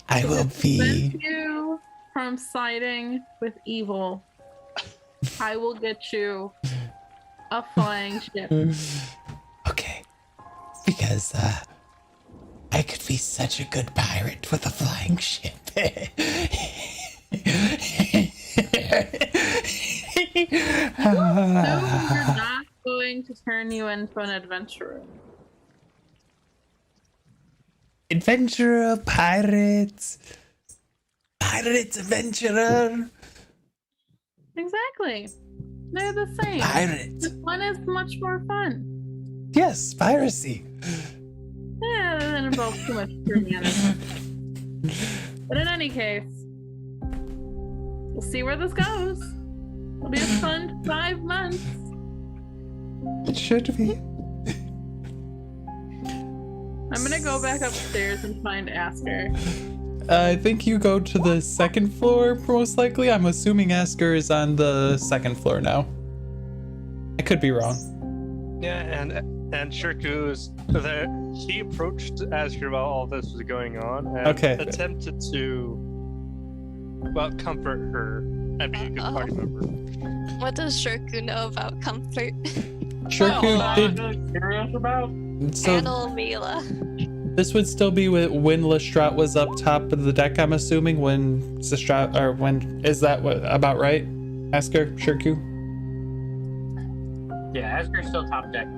I will be. Prevent you from siding with evil. I will get you a flying ship. Okay. Because, I could be such a good pirate with a flying ship. No, we're not going to turn you into an adventurer. Adventurer, pirates. Pirates, adventurer. Exactly. They're the same. Pirates. This one is much more fun. Yes, piracy. Yeah, that involves too much screwing on it. But in any case, we'll see where this goes. It'll be a fun 5 months. It should be. I'm gonna go back upstairs and find Asger. I think you go to the second floor, most likely. I'm assuming Asger is on the second floor now. I could be wrong. Yeah, and Shirku's there. He approached Asger while all this was going on and Okay. attempted to, well, comfort her and be a good party member. What does Shirku know about comfort? Shirku did. Curious about? So Anil Mila. this would still be when Lestrade was up top of the deck, I'm assuming. When Lestrade, or when, is that what, about right? Asger, Shirku? Yeah, Asger's still top deck.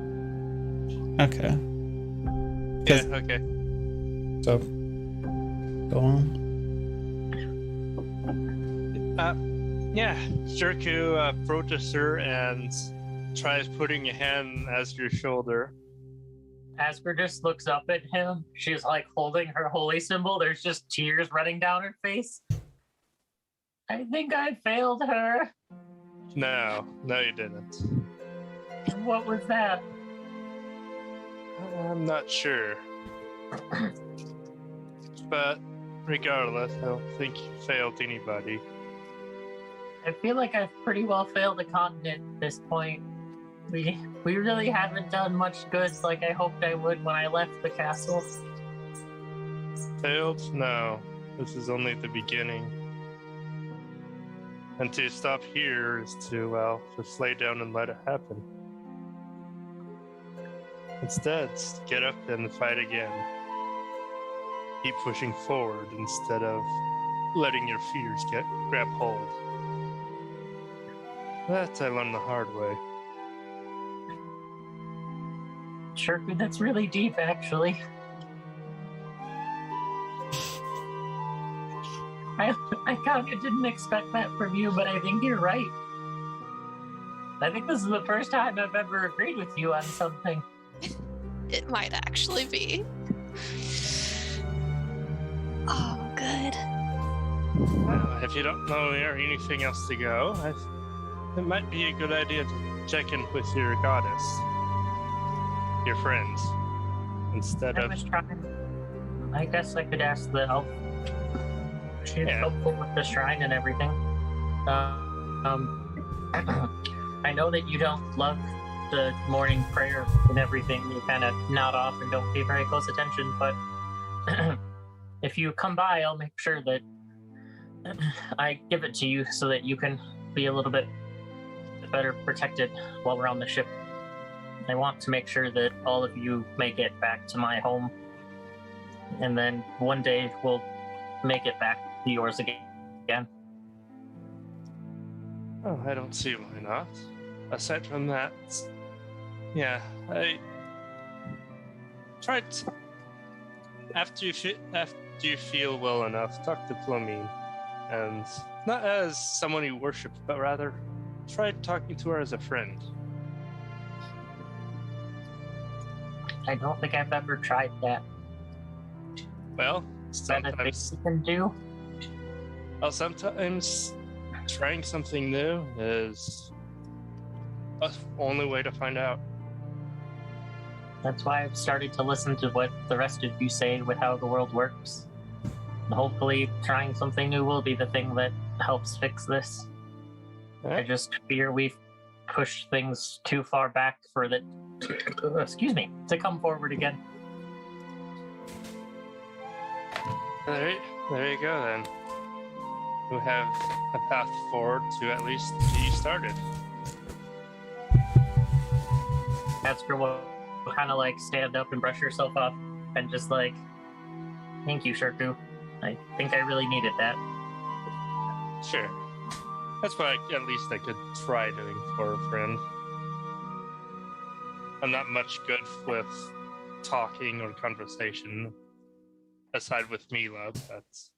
Okay. Yeah, okay. So, go on. Yeah, Shirku approaches her and tries putting a hand on Asger's shoulder. Asger just looks up at him. She's like holding her holy symbol. There's just tears running down her face. I think I failed her. No, you didn't. What was that? I'm not sure. But regardless, I don't think you failed anybody. I feel like I've pretty well failed the continent at this point. We really haven't done much good like I hoped I would when I left the castle. Failed? No. This is only the beginning. And to stop here is to, well, just lay down and let it happen. Instead, get up and fight again. Keep pushing forward instead of letting your fears grab hold. That I learned the hard way. Sure, that's really deep, actually. I kind of didn't expect that from you, but I think you're right. I think this is the first time I've ever agreed with you on something. It might actually be. Oh, good. Well, if you don't know or anything else to go, it might be a good idea to check in with your goddess, your friends, instead I of... was trying. I guess I could ask the elf. She's helpful with the shrine and everything. I know that you don't love the morning prayer and everything. You kind of nod off and don't pay very close attention, but if you come by, I'll make sure that I give it to you so that you can be a little bit better protected while we're on the ship. I want to make sure that all of you make it back to my home. And then one day we'll make it back to yours again. Oh, I don't see why not. Aside from that, yeah, I tried to, after you feel well enough, talk to Plumine, and not as someone you worship, but rather try talking to her as a friend. I don't think I've ever tried that. Well, Is that a thing sometimes, you can do? well, sometimes trying something new is the only way to find out. That's why I've started to listen to what the rest of you say with how the world works. And hopefully trying something new will be the thing that helps fix this. I just fear we've pushed things too far back for that to come forward again. There you go then. We have a path forward to at least get you started. Asger will kind of like stand up and brush herself off and just like, thank you, Shirku. I think I really needed that. Sure. That's what at least I could try doing for a friend. I'm not much good with talking or conversation, aside with Mila. That's.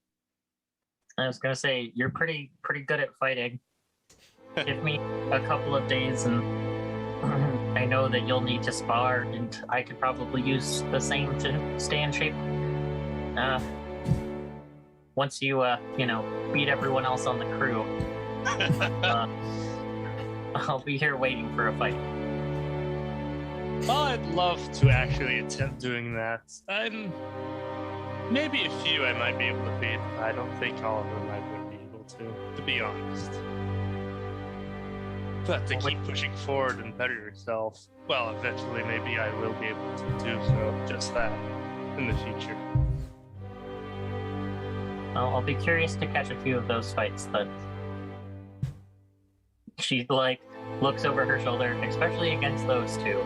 I was gonna say you're pretty good at fighting. Give me a couple of days, and I know that you'll need to spar, and I could probably use the same to stay in shape. Once you beat everyone else on the crew, I'll be here waiting for a fight. Well, I'd love to actually attempt doing that. Maybe a few I might be able to beat. I don't think all of them I would be able to be honest. But to keep pushing forward and better yourself, well, eventually maybe I will be able to do so, just that, in the future. I'll be curious to catch a few of those fights, but she looks over her shoulder, especially against those two.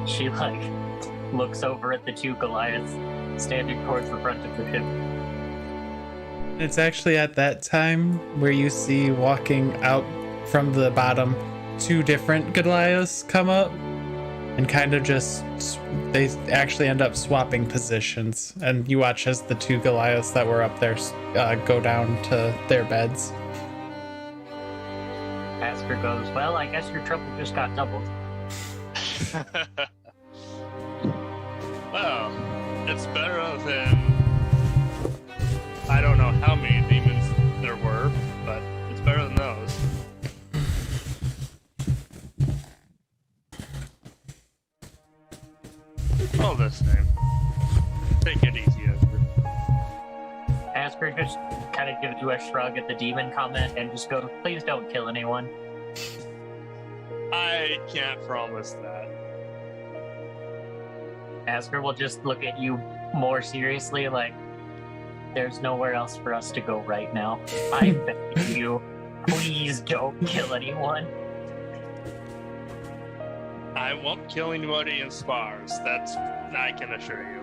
She looks over at the two Goliaths standing towards the front of the ship. It's actually at that time where you see walking out from the bottom 2 different Goliaths come up and kind of they actually end up swapping positions, and you watch as the 2 Goliaths that were up there go down to their beds. Asger goes, well, I guess your trouble just got doubled. Well, it's better than I don't know how many demons there were, but it's better than those. All the same. Take it easy, Asger. Asger just kind of gives you a shrug at the demon comment and just goes, please don't kill anyone. I can't promise that. Asger will just look at you more seriously, like, there's nowhere else for us to go right now. I beg you, please don't kill anyone. I won't kill anybody in spars. That's I can assure you.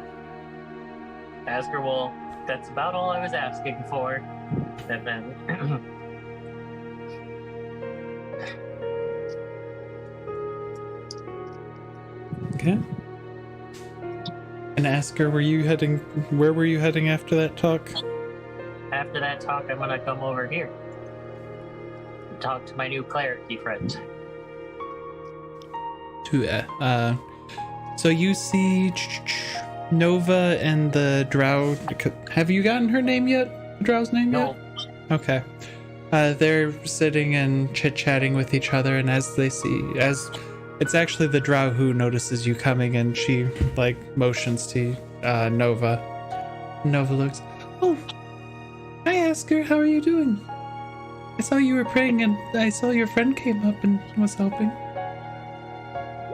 Asger will, that's about all I was asking for. And then Okay. And Asger, where were you heading after that talk? after that talk, I'm gonna come over here and talk to my new cleric friend. So you see Nova and the Drow. Have you gotten her name yet? The Drow's name No. yet? Okay. They're sitting and chit-chatting with each other, and as it's actually the Drow who notices you coming, and she motions to Nova. Nova looks, oh, hi Asger, how are you doing? I saw you were praying, and I saw your friend came up and was helping.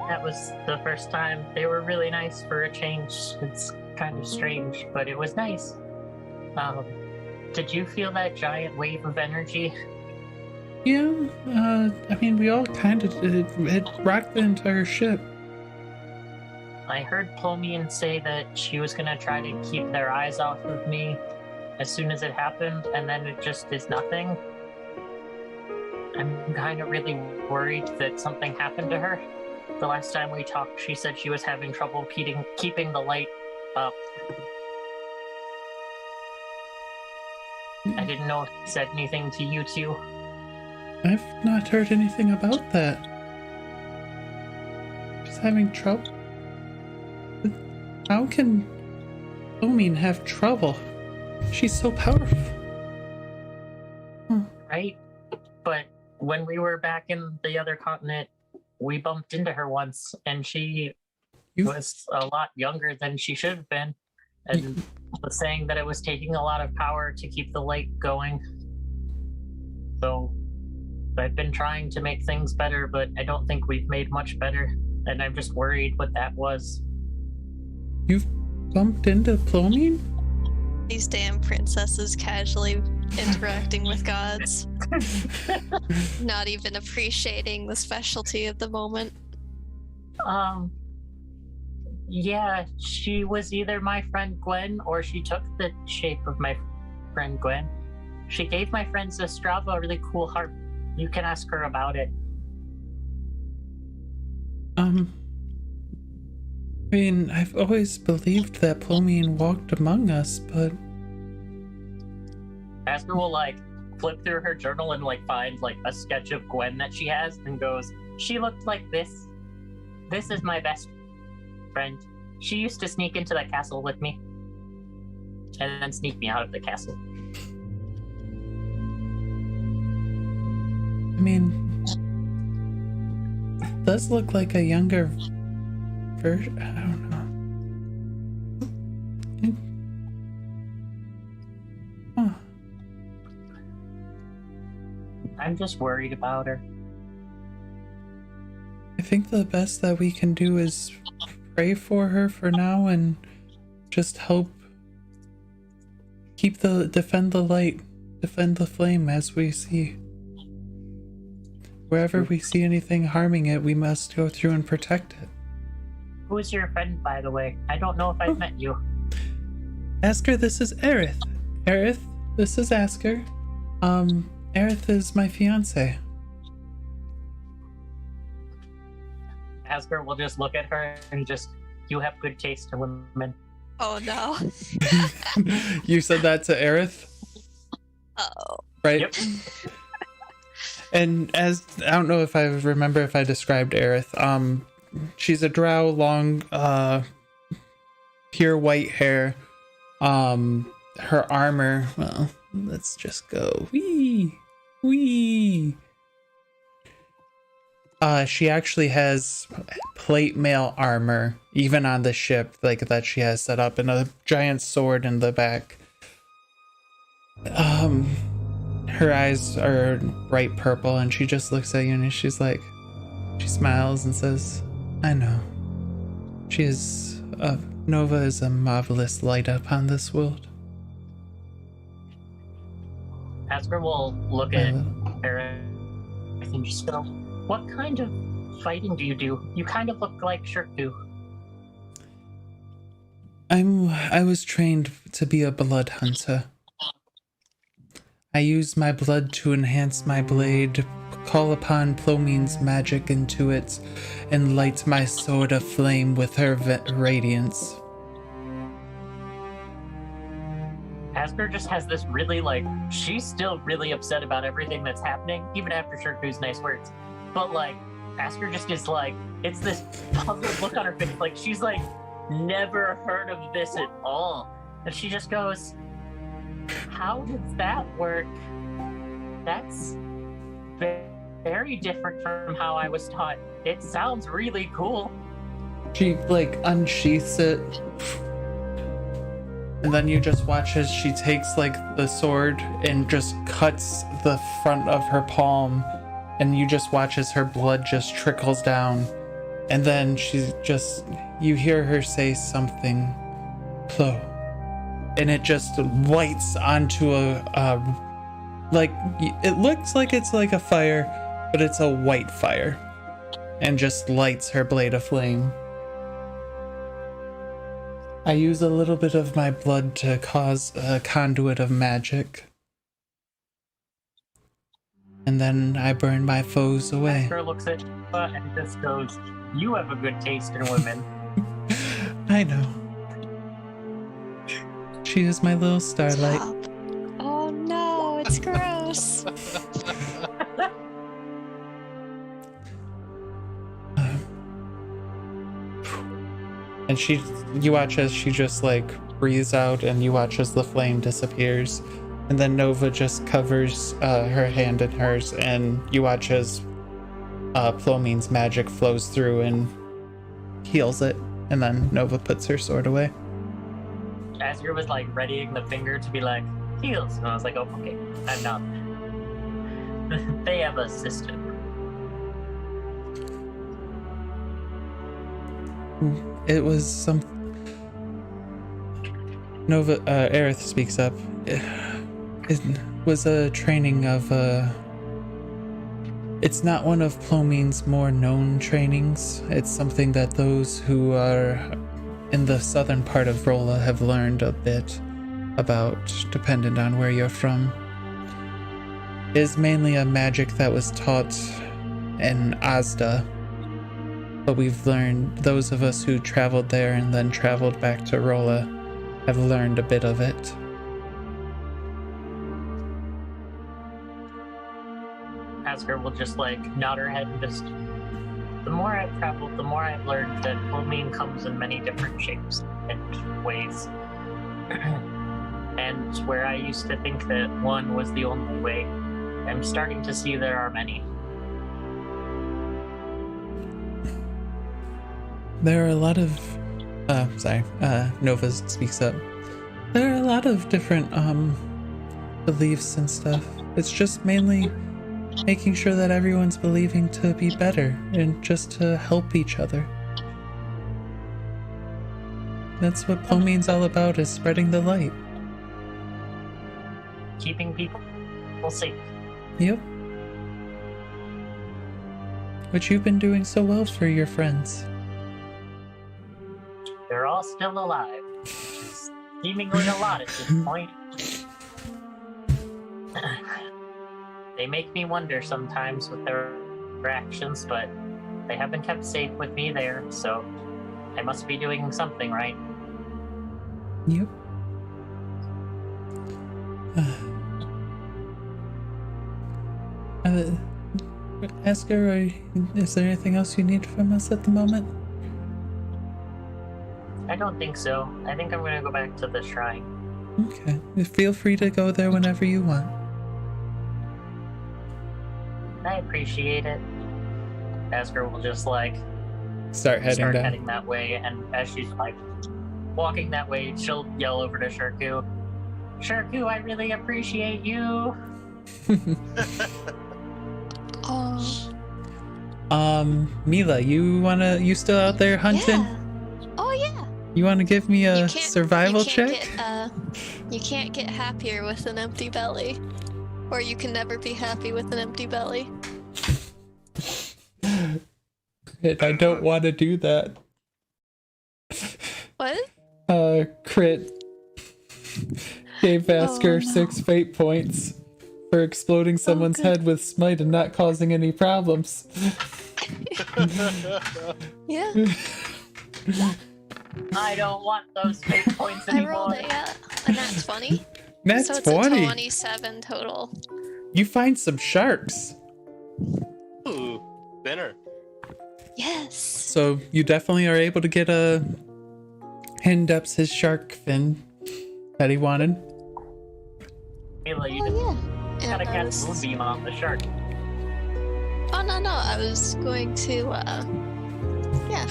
That was the first time. They were really nice for a change. It's kind of strange, but it was nice. Did you feel that giant wave of energy? Yeah, I mean, we all kind of did. It rocked the entire ship. I heard Plomian say that she was gonna try to keep their eyes off of me as soon as it happened, and then it just is nothing. I'm kind of really worried that something happened to her. The last time we talked, she said she was having trouble keeping the light up. I didn't know if he said anything to you two. I've not heard anything about that. She's having trouble. How can Omin have trouble? She's so powerful. Right? But when we were back in the other continent, we bumped into her once, and she was a lot younger than she should have been, and was saying that it was taking a lot of power to keep the light going. So I've been trying to make things better, but I don't think we've made much better, and I'm just worried what that was. You've bumped into Plomin? These damn princesses casually interacting with gods. Not even appreciating the specialty of the moment. Yeah, she was either my friend Gwen or she took the shape of my friend Gwen. She gave my friend Zestrava a really cool harp. You can ask her about it. I mean, I've always believed that Plomian walked among us, but... Asger will, flip through her journal and, find, a sketch of Gwen that she has and goes, she looked like this. This is my best friend. She used to sneak into the castle with me. And then sneak me out of the castle. I mean... It does look like a younger... version. I don't know. Huh. I'm just worried about her. I think the best that we can do is pray for her for now and just help defend the light, defend the flame as we see. Wherever we see anything harming it, we must go through and protect it. Who is your friend, by the way? I don't know if I've met you. Asger, this is Aerith. Aerith, this is Asger. Aerith is my fiance. Asger will just look at her and just, you have good taste in women. Oh no. You said that to Aerith? Oh. Right? Yep. And I don't know if I remember if I described Aerith. She's a drow, long, pure white hair. Her armor, well, let's just go. Wee! She actually has plate mail armor, even on the ship, that she has set up, and a giant sword in the back. Her eyes are bright purple, and she just looks at you, and she smiles and says, I know. Nova is a marvelous light upon this world. Asger will look at Eric and just go, what kind of fighting do you do? You kind of look like Shirk do. I was trained to be a blood hunter. I use my blood to enhance my blade, call upon Plomian's magic into it, and light my sword aflame with her radiance. Asger just has this really, she's still really upset about everything that's happening, even after Shirku's nice words. But, Asger just is, it's this puzzled look on her face, she's, never heard of this at all. And she just goes, how does that work? That's very different from how I was taught. It sounds really cool. She, unsheaths it. And then you just watch as she takes, the sword and just cuts the front of her palm. And you just watch as her blood just trickles down. And then you hear her say something, Plo. And it just lights onto it looks like it's like a fire, but it's a white fire. And just lights her blade aflame. I use a little bit of my blood to cause a conduit of magic. And then I burn my foes away. Asger looks at and just goes, "You have a good taste in women." I know. She is my little starlight. Stop. Oh no, it's gross. And you watch as she just like breathes out, and you watch as the flame disappears. And then Nova just covers her hand in hers, and you watch as Plomine's magic flows through and heals it. And then Nova puts her sword away. Asger was like readying the finger to be like, "Heals," and I was like, "Oh, okay, I'm not." They have a system. It was some. Nova, Aerith speaks up. It was a training of, it's not one of Plomine's more known trainings. It's something that those who are in the southern part of Rola have learned a bit about, dependent on where you're from. It is mainly a magic that was taught in Asda, but we've learned, those of us who traveled there and then traveled back to Rola have learned a bit of it. Asger will just like nod her head and just. The more I've traveled, the more I've learned that Plomine comes in many different shapes and ways. And where I used to think that one was the only way, I'm starting to see there are many. There are a lot of, Nova speaks up. There are a lot of different, beliefs and stuff. It's just mainly making sure that everyone's believing to be better and just to help each other. That's what Plomine's all about, is spreading the light. Keeping people safe. Yep. Which you've been doing so well for your friends. They're all still alive. Seemingly a lot at this point. They make me wonder sometimes with their actions, but they have been kept safe with me there, so I must be doing something right. Yep. Asger, is there anything else you need from us at the moment? I don't think so. I think I'm gonna go back to the shrine. Okay. Feel free to go there whenever you want. I appreciate it. Asger will just like Start heading that way, and as she's like walking that way, she'll yell over to Shirku, "Shirku, I really appreciate you." Mila, you still out there hunting? Yeah. Oh yeah. You wanna give me a You can't- survival you can't check? You can't get happier with an empty belly. Or you can never be happy with an empty belly. I don't want to do that. What? Crit gave Asger no. 6 fate points for exploding someone's good. head with smite and not causing any problems. Yeah. I don't want those fate points I anymore. rolled a nat 20. That's So it's 20. a 27 total. You find some sharks. Ooh, dinner. Yes. So you definitely are able to get a Hindep's his shark fin that he wanted. Mila, you Oh just yeah. gotta And I cast was... Moonbeam on the shark. Oh no, I was going to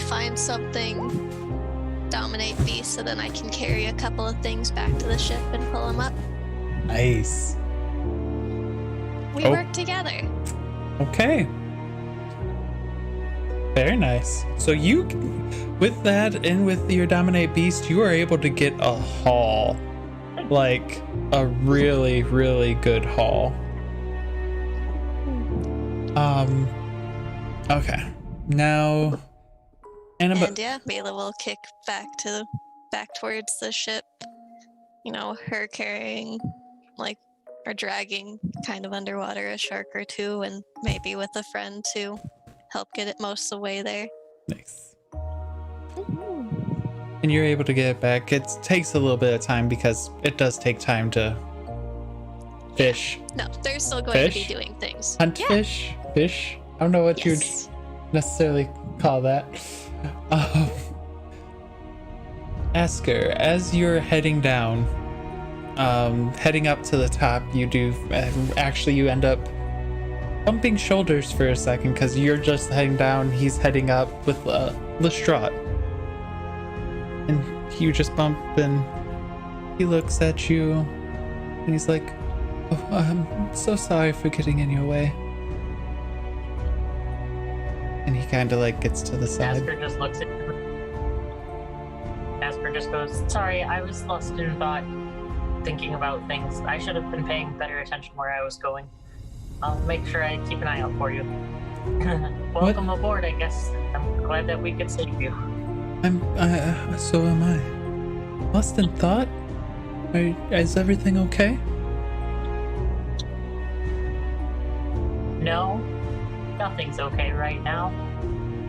find something, dominate beast, so then I can carry a couple of things back to the ship and pull them up. Nice. We Oh. work together. Okay. Very nice. So you, with that and with your dominate beast, you are able to get a haul. Like a really, really good haul. Okay. Now And yeah, Mila will kick back to back towards the ship. You know, her carrying, like, or dragging kind of underwater a shark or two, and maybe with a friend to help get it most of the way there. Nice. And you're able to get it back. It takes a little bit of time because it does take time to fish. No, they're still going to be doing things. Hunt fish? Fish? I don't know what you'd necessarily call that. Asger, as you're heading down, heading up to the top, you end up bumping shoulders for a second because you're just heading down, he's heading up with Lestrade. And you just bump and he looks at you and he's like, "Oh, I'm so sorry for getting in your way." And he kind of like gets to the side. Asger just looks at him. Asger just goes, "Sorry, I was lost in thought, thinking about things. I should have been paying better attention where I was going. I'll make sure I keep an eye out for you." Welcome aboard, I guess. I'm glad that we could save you. So am I. Lost in thought? Is everything okay? No, nothing's okay right now.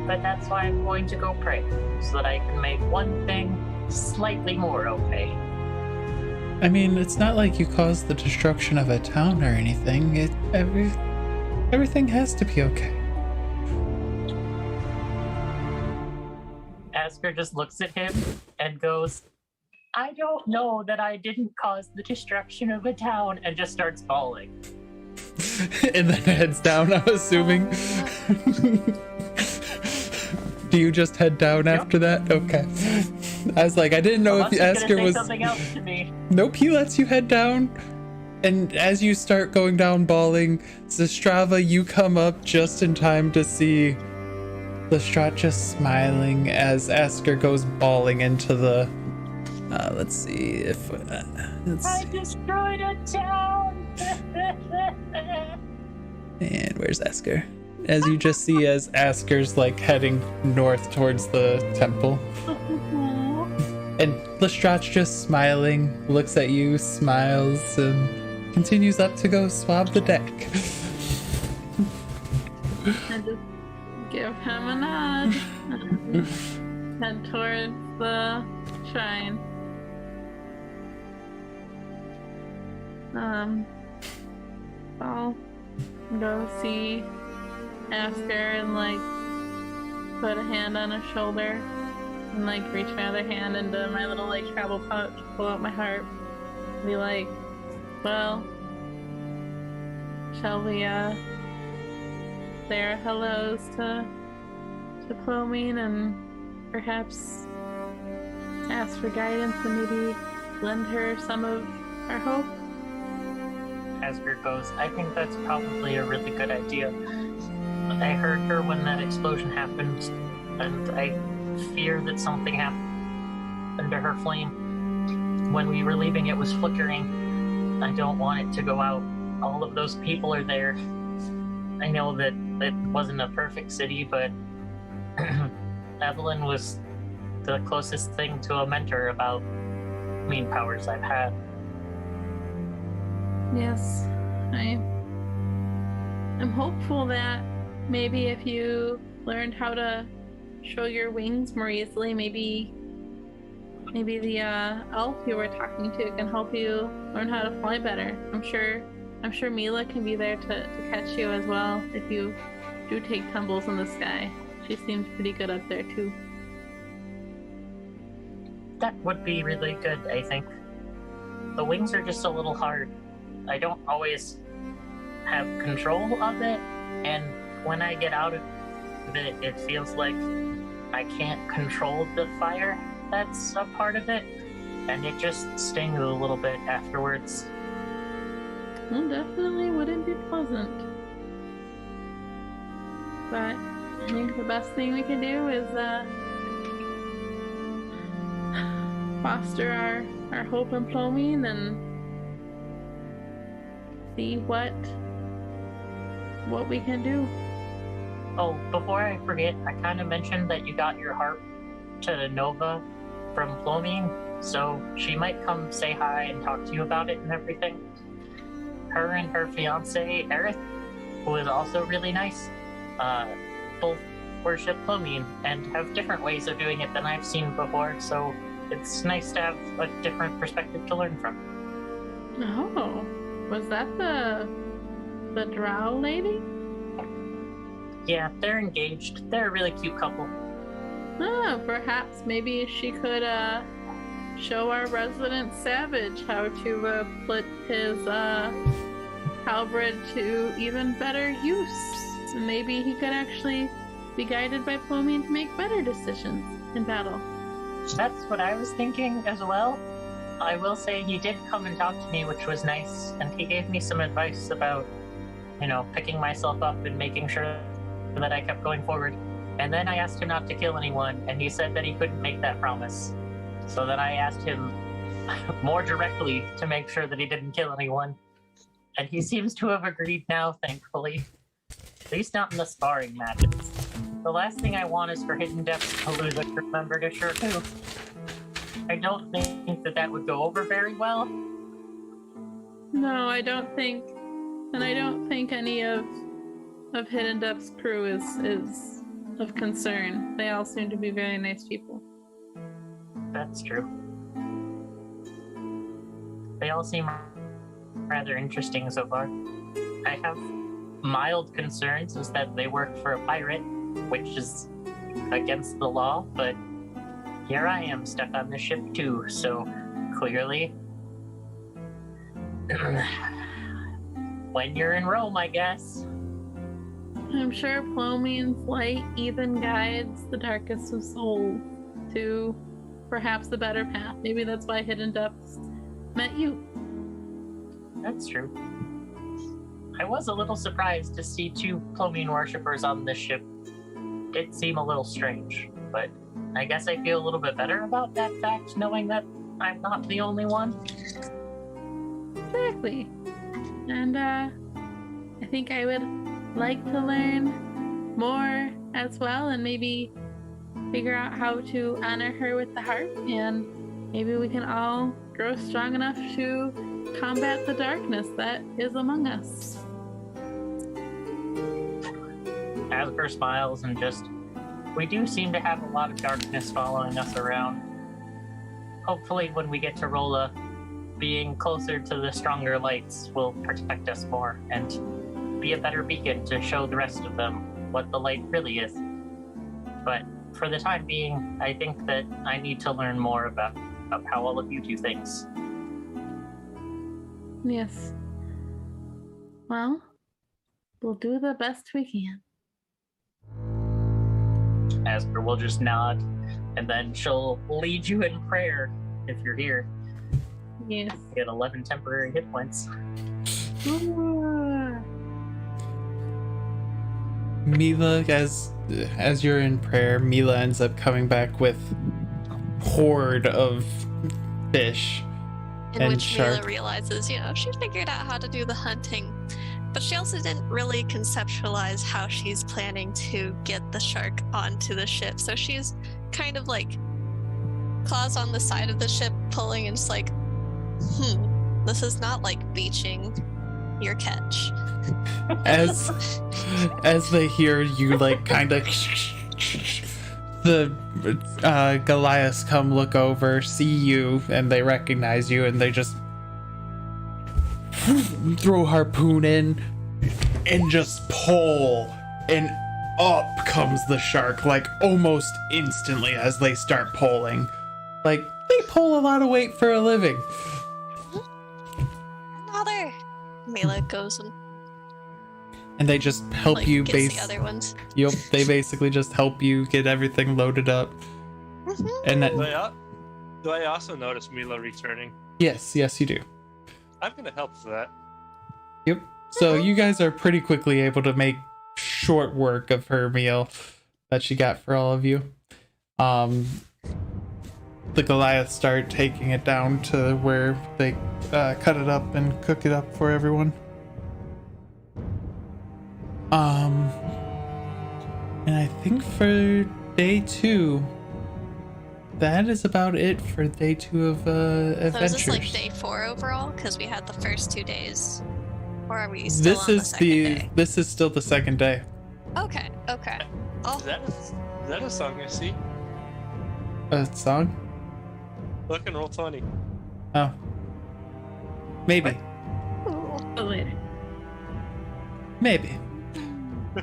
But that's why I'm going to go pray, so that I can make one thing slightly more okay. I mean, it's not like you caused the destruction of a town or anything. Everything has to be okay. Asger just looks at him and goes, "I don't know that I didn't cause the destruction of a town," and just starts bawling. And then heads down, I'm assuming. Do you just head down after that? Okay. I was like, I didn't know if Asger was... something else to me. Nope, he lets you head down. And as you start going down bawling, Zestrava, you come up just in time to see Lestrade just smiling as Asger goes bawling into the... let's see if... I destroyed a town! And where's Asger? As you just see as Asger's like heading north towards the temple. And Lestrade's just smiling, looks at you, smiles, and continues up to go swab the deck. I just give him a nod. Head towards the shrine. I'll go see Asger and like put a hand on his shoulder and like reach my other hand into my little like travel pouch, pull out my harp, and be like, "Well, shall we say our hellos to Plomine and perhaps ask for guidance and maybe lend her some of our hope?" Asger goes, "I think that's probably a really good idea. I heard her when that explosion happened, and I fear that something happened to her flame. When we were leaving, it was flickering. I don't want it to go out. All of those people are there. I know that it wasn't a perfect city, but Evelyn was the closest thing to a mentor about mean powers I've had." Yes, I'm hopeful that maybe if you learned how to show your wings more easily, maybe the elf you were talking to can help you learn how to fly better. I'm sure Mila can be there to catch you as well if you do take tumbles in the sky. She seems pretty good up there too. That would be really good, I think. The wings are just a little hard. I don't always have control of it, and when I get out of it, it feels like I can't control the fire that's a part of it, and it just stings a little bit afterwards. Well, definitely wouldn't be pleasant. But I think the best thing we can do is foster our hope in Plomine and see what we can do. Oh, before I forget, I kind of mentioned that you got your harp to Nova from Plomine, so she might come say hi and talk to you about it and everything. Her and her fiance, Aerith, who is also really nice, both worship Plomine and have different ways of doing it than I've seen before, so it's nice to have a different perspective to learn from. Oh, was that the drow lady? Yeah, they're engaged. They're a really cute couple. Oh, perhaps maybe she could show our resident savage how to put his halberd to even better use. Maybe he could actually be guided by Plomine to make better decisions in battle. That's what I was thinking as well. I will say he did come and talk to me, which was nice, and he gave me some advice about, picking myself up and making sure that I kept going forward. And then I asked him not to kill anyone, and he said that he couldn't make that promise. So then I asked him more directly to make sure that he didn't kill anyone. And he seems to have agreed now, thankfully. At least not in the sparring matches. The last thing I want is for Hidden Depths to lose a crew member to Shirku. I don't think that would go over very well. No, I don't think, and I don't think any of Hidden Depths' crew is of concern. They all seem to be very nice people. That's true. They all seem rather interesting so far. I have mild concerns is that they work for a pirate, which is against the law, but here I am stuck on the ship too, so clearly when you're in Rome, I guess. I'm sure Plomine's light even guides the darkest of souls to perhaps the better path. Maybe that's why Hidden Depths met you. That's true. I was a little surprised to see 2 Plomine worshippers on this ship. Did seem a little strange, but I guess I feel a little bit better about that fact, knowing that I'm not the only one. Exactly. And I think I would like to learn more as well, and maybe figure out how to honor her with the harp, and maybe we can all grow strong enough to combat the darkness that is among us. Asger smiles and we do seem to have a lot of darkness following us around. Hopefully when we get to Rola, being closer to the stronger lights will protect us more and be a better beacon to show the rest of them what the light really is. But for the time being, I think that I need to learn more about how all of you do things. Yes. Well, we'll do the best we can. Asger will just nod, and then she'll lead you in prayer if you're here. Yes. You get 11 temporary hit points. Mila, as you're in prayer, Mila ends up coming back with horde of fish In which shark. Mila realizes, she figured out how to do the hunting, but she also didn't really conceptualize how she's planning to get the shark onto the ship. So she's kind of like claws on the side of the ship pulling, and it's like, this is not like beaching your catch. As they hear you, like, kind of the Goliaths come look over, see you, and they recognize you, and they just throw harpoon in and just pull, and up comes the shark, like, almost instantly as they start pulling. Like, they pull a lot of weight for a living. Another. Mila goes and they just help you gets the other ones. Yep, they basically just help you get everything loaded up. And that, Do I also notice Mila returning? yes, you do. I'm gonna help with that. Yep. So you guys are pretty quickly able to make short work of her meal that she got for all of you. The Goliaths start taking it down to where they cut it up and cook it up for everyone. And I think for day 2, that is about it for day 2 of So adventures. is this like day 4 overall? Because we had the first 2 days. Or are we still on the second day? This is still the second day. Okay, okay. Oh, Is that a song I see? A song? Look and roll 20. Oh. Maybe. cool. Later. Maybe.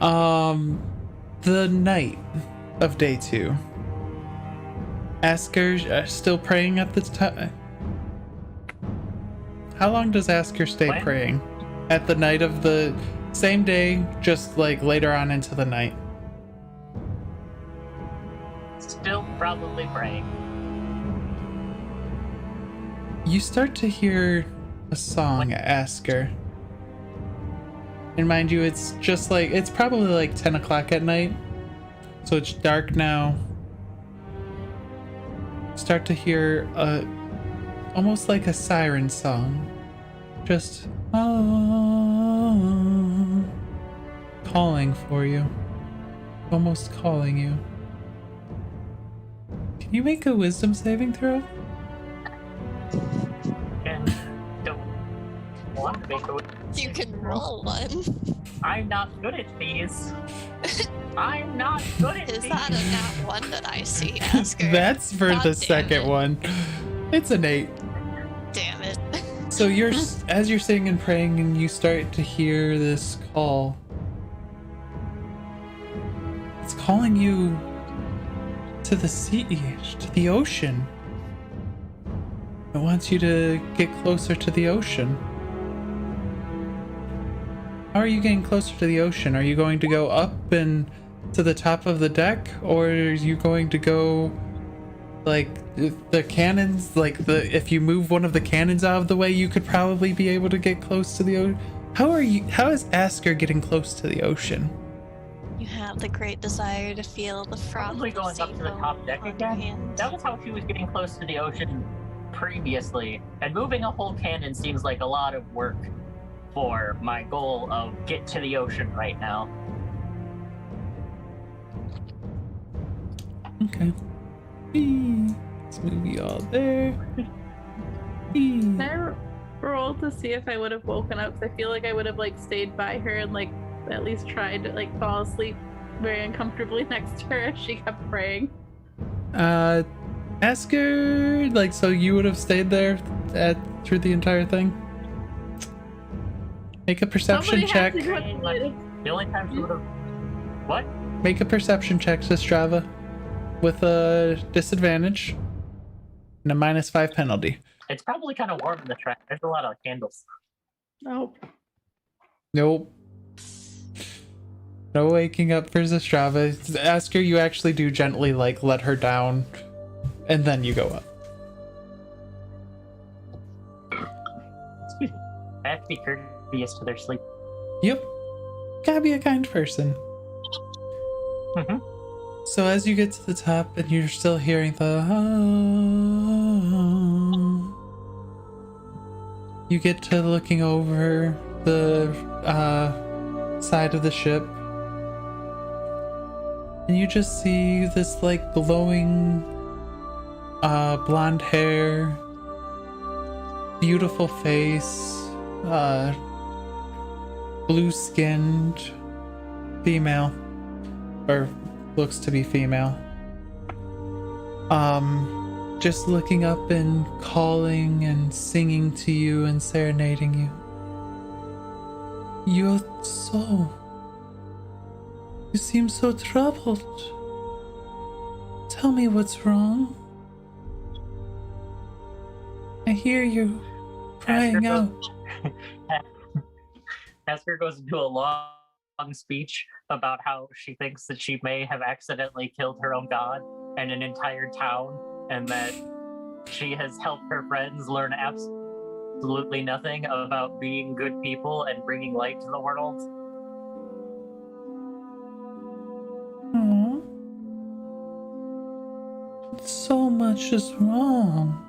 The night of day 2. Asger still praying at this time. How long does Asger stay When? praying? At the night of the same day, just like later on into the night. Still probably praying. You start to hear a song, Asger. And mind you, it's just like, it's probably like 10 o'clock at night. So it's dark now. Start to hear almost like a siren song. Just calling for you. Almost calling you. Can you make a wisdom saving throw? And don't want to make a You can roll one. I'm not good at these. I'm not good at Is these. that a nat 1 that I see, Asger? That's for God the damn second it. one. It's an 8. Damn it. So you're as you're sitting and praying, and you start to hear this call. It's calling you to the sea, to the ocean. It wants you to get closer to the ocean. How are you getting closer to the ocean? Are you going to go up and to the top of the deck, or are you going to go like the cannons? Like if you move one of the cannons out of the way, you could probably be able to get close to the ocean. How is Asger getting close to the ocean? You have the great desire to feel the froth. Probably of the going up sea to the foam top deck on your again. hand. That was how she was getting close to the ocean previously. And moving a whole cannon seems like a lot of work for my goal of get to the ocean right now. Okay. Let's move you all there. Can I roll to see if I would have woken up? Because I feel like I would have like stayed by her and like at least tried to like fall asleep very uncomfortably next to her as she kept praying. Asger, like, so you would have stayed there through the entire thing? Make a perception Somebody check. has to do it. The only time she would have... What? Make a perception check to Strava with a disadvantage and a -5 penalty. It's probably kind of warm in the track. There's a lot of candles. Nope. Nope. No waking up for Zastrava. Asger, you actually do gently like let her down, and then you go up. I have to be courteous to their sleep. Yep. Gotta be a kind person. Mhm. So as you get to the top and you're still hearing the you get to looking over the side of the ship, and you just see this like glowing blonde hair, beautiful face, blue skinned female, or looks to be female, just looking up and calling and singing to you and serenading you. You seem so troubled. Tell me what's wrong. I hear you crying out. Asger goes into a long speech about how she thinks that she may have accidentally killed her own god and an entire town, and that she has helped her friends learn absolutely nothing about being good people and bringing light to the world. Aww. So much is wrong.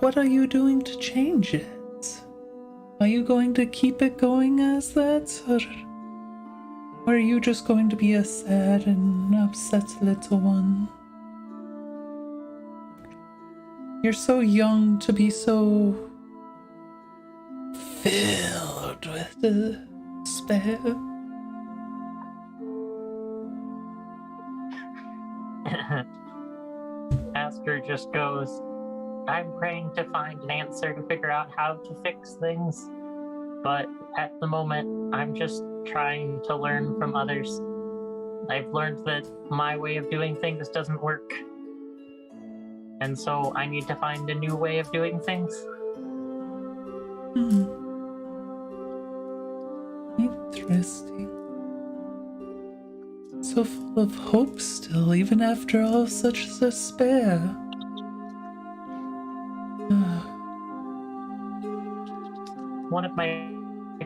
What are you doing to change it? Are you going to keep it going as that, or Or are you just going to be a sad and upset little one? You're so young to be so filled with despair. Asger just goes, I'm praying to find an answer to figure out how to fix things, but at the moment, I'm just trying to learn from others. I've learned that my way of doing things doesn't work, and so I need to find a new way of doing things. Interesting. So full of hope still, even after all such despair. One of my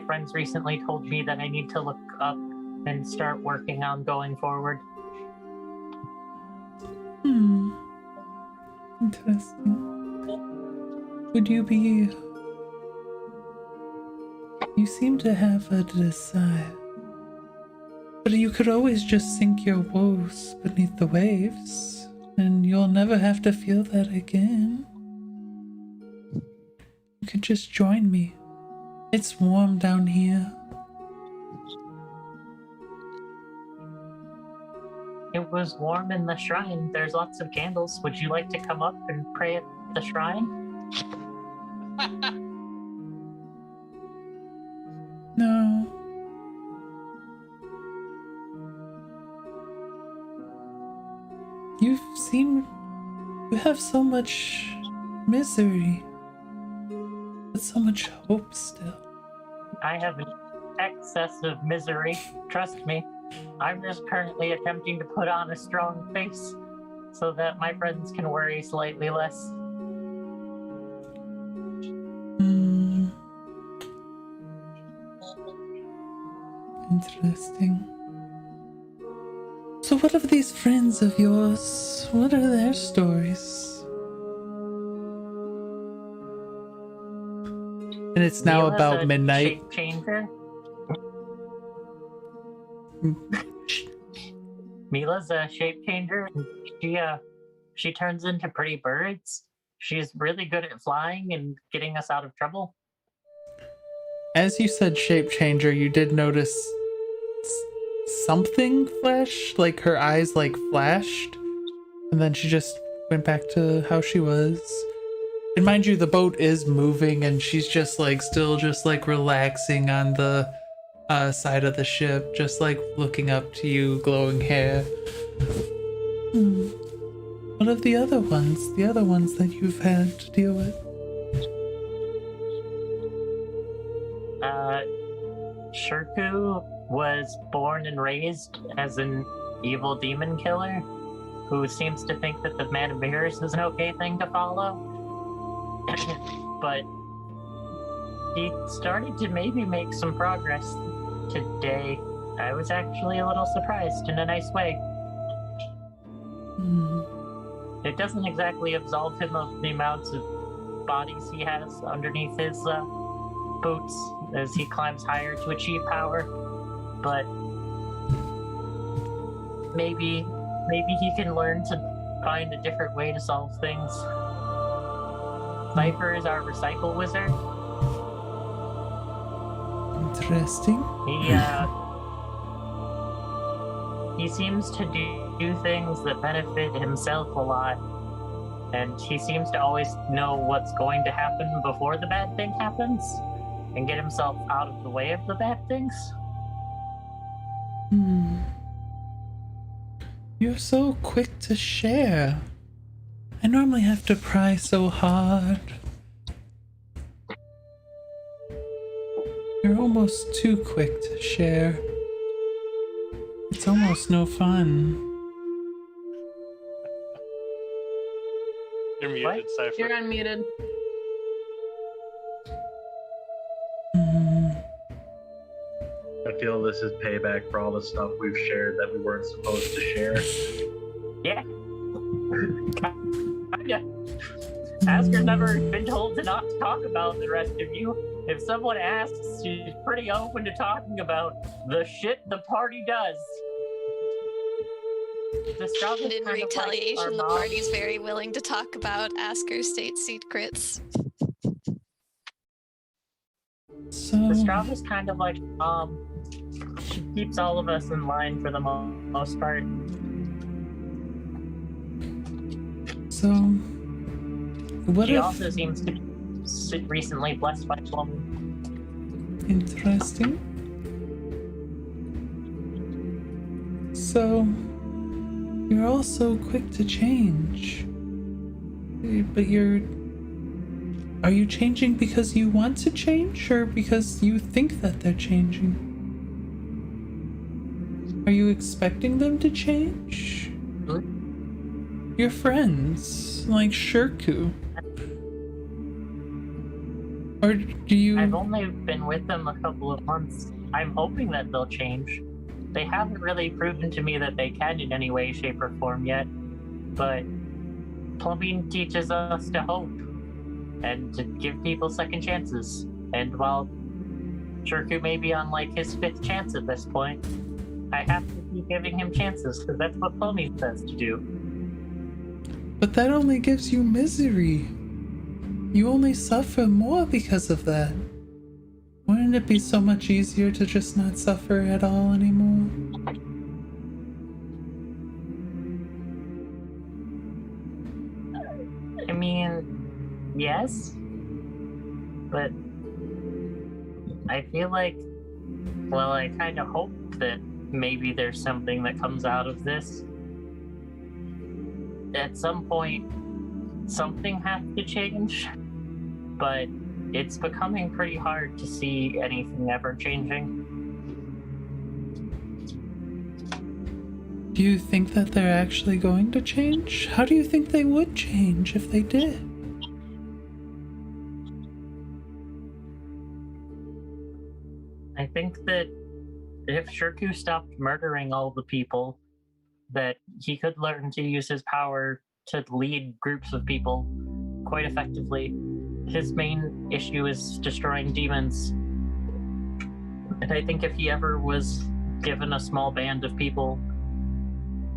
friends recently told me that I need to look up and start working on going forward. Interesting. Would you be... You seem to have a desire. But you could always just sink your woes beneath the waves, and you'll never have to feel that again. You could just join me. It's warm down here. It was warm in the shrine. There's lots of candles. Would you like to come up and pray at the shrine? No. You have so much misery, but so much hope still. I have an excess of misery. Trust me. I'm just currently attempting to put on a strong face so that my friends can worry slightly less. Interesting. So what of these friends of yours? What are their stories? And it's now Mila's about a midnight. Shape changer. Mila's a shape changer. She turns into pretty birds. She's really good at flying and getting us out of trouble. As you said shape changer, you did notice something flash, like her eyes like flashed, and then she just went back to how she was. And mind you, the boat is moving and she's just like still just like relaxing on the side of the ship, just like looking up to you, glowing hair. What of the other ones? The other ones that you've had to deal with? Shirku was born and raised as an evil demon killer who seems to think that the Man of Mirrors is an okay thing to follow. But he started to maybe make some progress today. I was actually a little surprised in a nice way. It doesn't exactly absolve him of the amounts of bodies he has underneath his boots as he climbs higher to achieve power, but maybe he can learn to find a different way to solve things. Sifer is our recycle wizard. Interesting. He seems to do things that benefit himself a lot, and he seems to always know what's going to happen before the bad thing happens and get himself out of the way of the bad things. You're so quick to share. I normally have to pry so hard. You're almost too quick to share. It's almost no fun. You're muted, What? Sifer. You're unmuted. I feel this is payback for all the stuff we've shared that we weren't supposed to share. Yeah. Kinda. Asger's never been told to not talk about the rest of you. If someone asks, she's pretty open to talking about the shit the party does. And in retaliation, the party's very willing to talk about Asker's state secrets. So, Strava's kind of like she keeps all of us in line for the most part. so what She if also seems to be recently blessed by Plum. interesting? So you're all so quick to change, but are you changing because you want to change, or because you think that they're changing? Are you expecting them to change? Your friends, like Shirku. Or do you... I've only been with them a couple of months. I'm hoping that they'll change. They haven't really proven to me that they can in any way, shape, or form yet. But plumbing teaches us to hope and to give people second chances. And while Shirku may be on like his 5th chance at this point, I have to keep giving him chances because that's what plumbing says to do. But that only gives you misery. You only suffer more because of that. Wouldn't it be so much easier to just not suffer at all anymore? I mean, yes, but I feel like, well, I kind of hope that maybe there's something that comes out of this. At some point, something has to change, but it's becoming pretty hard to see anything ever changing. Do you think that they're actually going to change? How do you think they would change if they did? I think that if Shirku stopped murdering all the people, that he could learn to use his power to lead groups of people quite effectively. His main issue is destroying demons. And I think if he ever was given a small band of people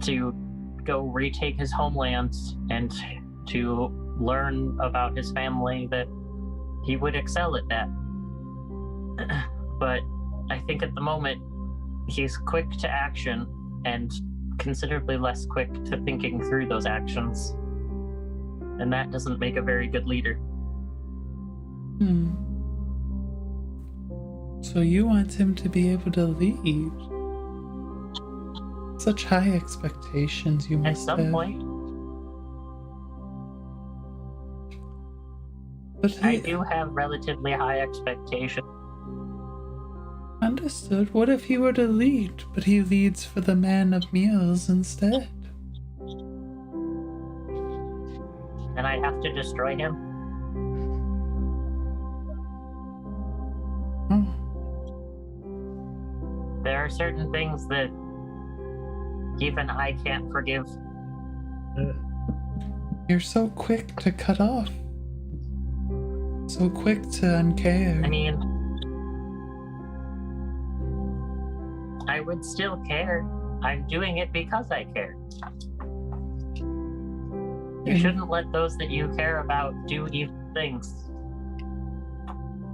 to go retake his homeland and to learn about his family, that he would excel at that. But I think at the moment, he's quick to action and considerably less quick to thinking through those actions. And that doesn't make a very good leader. So you want him to be able to lead? Such high expectations you must have. At some point. But I do have relatively high expectations. Understood. What if he were to lead, but he leads for the man of meals instead? And I have to destroy him. Oh. There are certain things that even I can't forgive. You're so quick to cut off. So quick to uncare. I mean, I would still care. I'm doing it because I care. You shouldn't let those that you care about do evil things.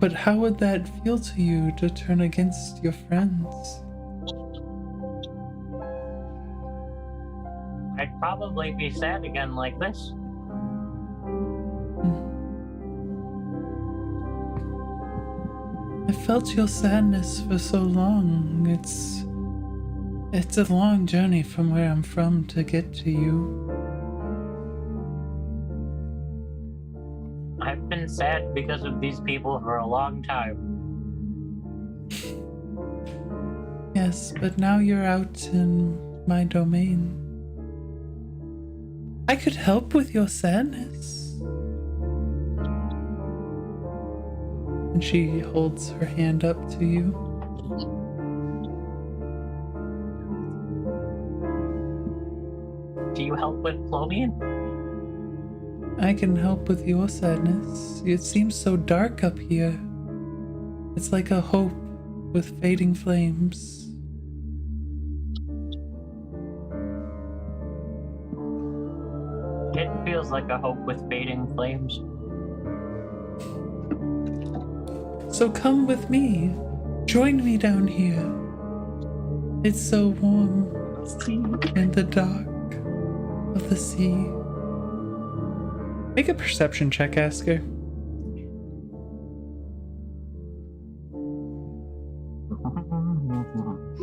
But how would that feel to you to turn against your friends? I'd probably be sad again like this. I felt your sadness for so long. It's a long journey from where I'm from to get to you. I've been sad because of these people for a long time. Yes, but now you're out in my domain. I could help with your sadness. And she holds her hand up to you. Do you help with Plomian? I can help with your sadness. It seems so dark up here. It's like a hope with fading flames. It feels like a hope with fading flames. So come with me. Join me down here. It's so warm in the dark of the sea. Make a perception check, Asger.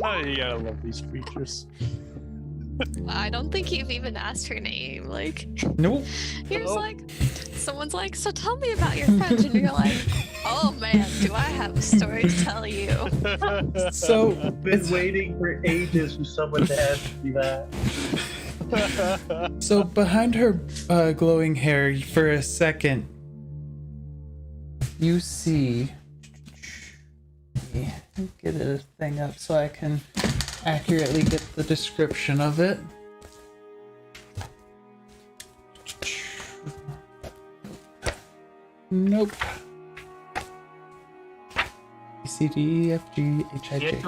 Oh, you gotta love these creatures. I don't think you've even asked her name. Like, Nope. you're just like, someone's like, so tell me about your friends, and you're like, oh man, do I have a story to tell you? So I've been waiting for ages for someone to ask me that. So behind her glowing hair, for a second, you see. Get a thing up so I can accurately get the description of it. Nope. B, C, D, E, F, G, H, I, J.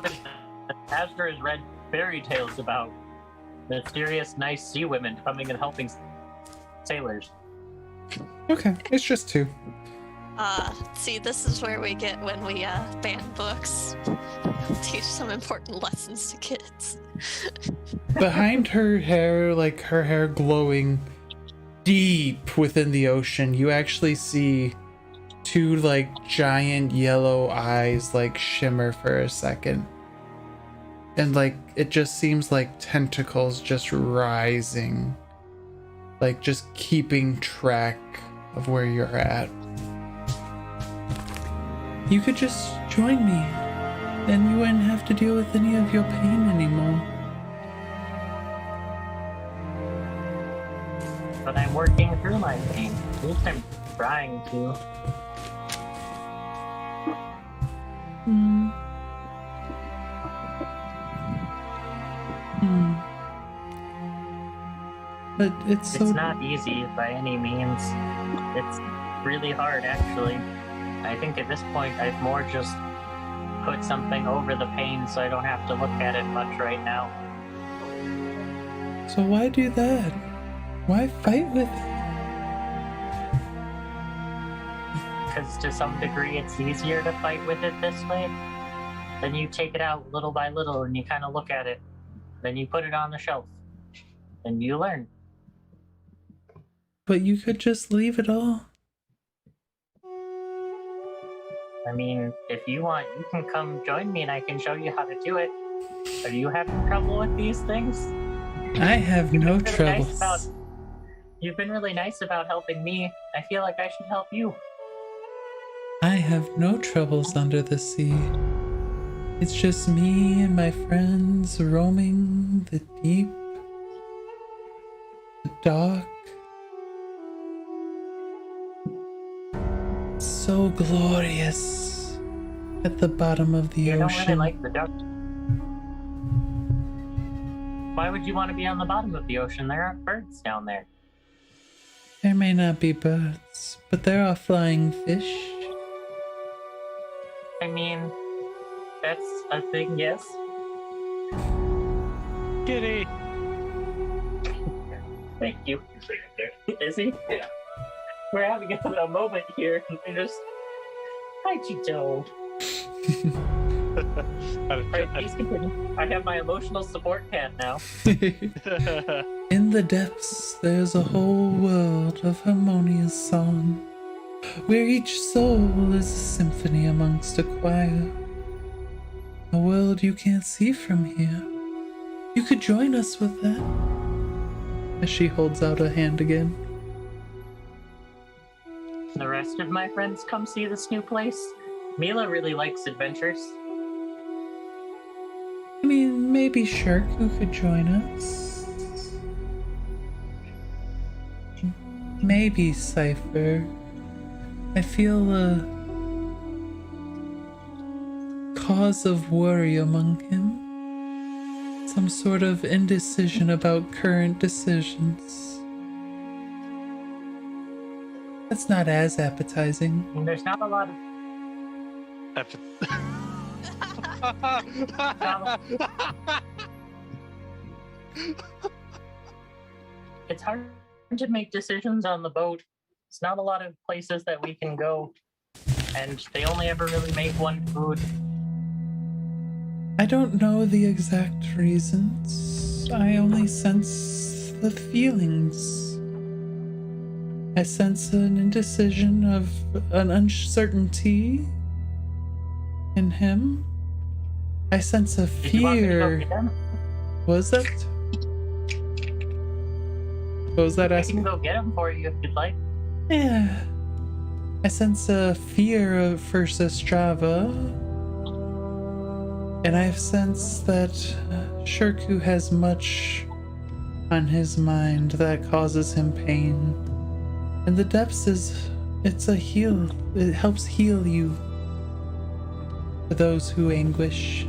Asger has read fairy tales about mysterious, nice sea women coming and helping sailors. Okay, it's just two. See, this is where we get when we ban books. Teach some important lessons to kids. Behind her hair, like her hair glowing deep within the ocean, you actually see two like giant yellow eyes like shimmer for a second. And like it just seems like tentacles just rising, like just keeping track of where you're at. You could just join me, then you wouldn't have to deal with any of your pain anymore. But I'm working through my pain. At least I'm trying to. Hmm. But it's so... It's not easy by any means. It's really hard, actually. I think at this point I've more just put something over the pain so I don't have to look at it much right now. So why do that? Why fight with it? Because to some degree it's easier to fight with it this way. Then you take it out little by little and you kind of look at it. Then you put it on the shelf. And you learn. But you could just leave it all. I mean, if you want, you can come join me and I can show you how to do it. Are you having trouble with these things? I have no troubles. You've been really nice about helping me. I feel like I should help you. I have no troubles under the sea. It's just me and my friends roaming the deep, the dark. So glorious at the bottom of the ocean. ocean. I don't really like the dark. Why would you want to be on the bottom of the ocean? There aren't birds down there. There may not be birds, but there are flying fish. I mean, that's a thing, yes. Kitty! Thank you. Is he? Yeah. We're having a moment here. We just... Hi, Chito. Right, please continue. I have my emotional support cat now. In the depths, there's a whole world of harmonious song, where each soul is a symphony amongst a choir. A world you can't see from here. You could join us with that. As she holds out a hand again. The rest of my friends come see this new place. Mila really likes adventures. I mean, maybe Shirk who could join us. Maybe Sifer. I feel a cause of worry among him. Some sort of indecision about current decisions. That's not as appetizing. And there's not a lot of it's hard to make decisions on the boat. It's not a lot of places that we can go, and they only ever really make one food. I don't know the exact reasons. I only sense the feelings. I sense an indecision of an uncertainty in him. I sense a Did you want me to go fear. get them? What was that? What was that I asking? can go get them for you if you'd like. Yeah. I sense a fear for Strava. And I sense that Shirku has much on his mind that causes him pain. And the depths it's a heal. It helps heal you. For those who anguish.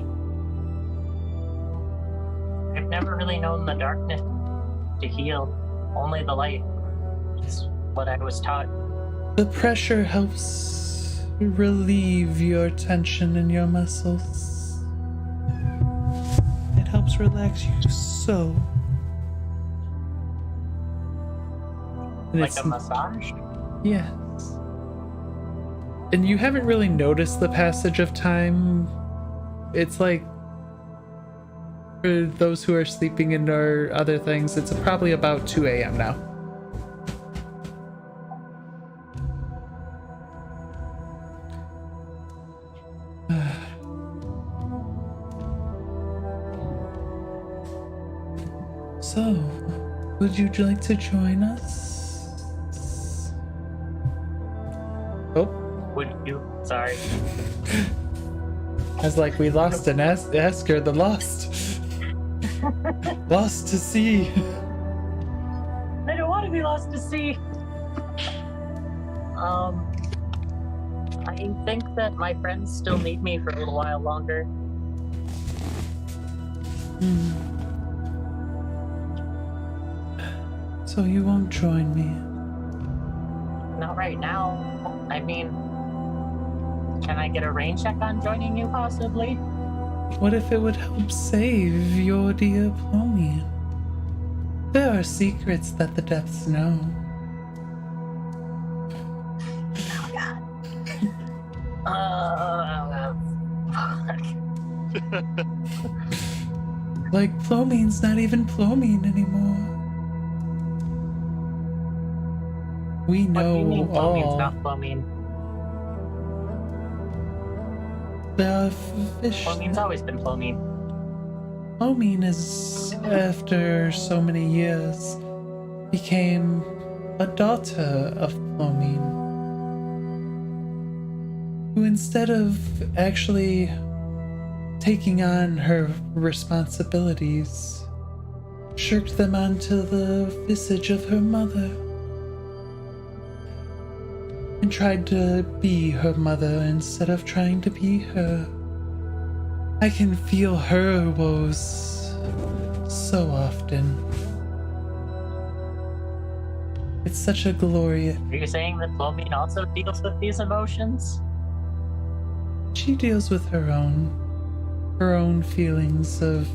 I've never really known the darkness to heal. Only the light. It's what I was taught. The pressure helps relieve your tension in your muscles. It helps relax you so. And Like a massage? Yes. And you haven't really noticed the passage of time. It's like, for those who are sleeping in our other things, it's probably about 2 a.m. now. So, would you like to join us? Oh, Would you? Sorry. I was like, we lost an Asger the Lost. Lost to sea. I don't want to be lost to sea. I think that my friends still need me for a little while longer. So you won't join me? Not right now. I mean, can I get a rain check on joining you, possibly? What if it would help save your dear Plomian? There are secrets that the depths know. Oh, God. Like, Plomian's not even Plomian anymore. We What do you mean know Plomian's all. not Plomine? The fish. Plomine's always been Plomine. Plomian is, after so many years, became a daughter of Plomian, who instead of actually taking on her responsibilities, shirked them onto the visage of her mother, and tried to be her mother instead of trying to be her. I can feel her woes so often. It's such a glorious. Are you saying that Plomine also deals with these emotions? She deals with her own feelings of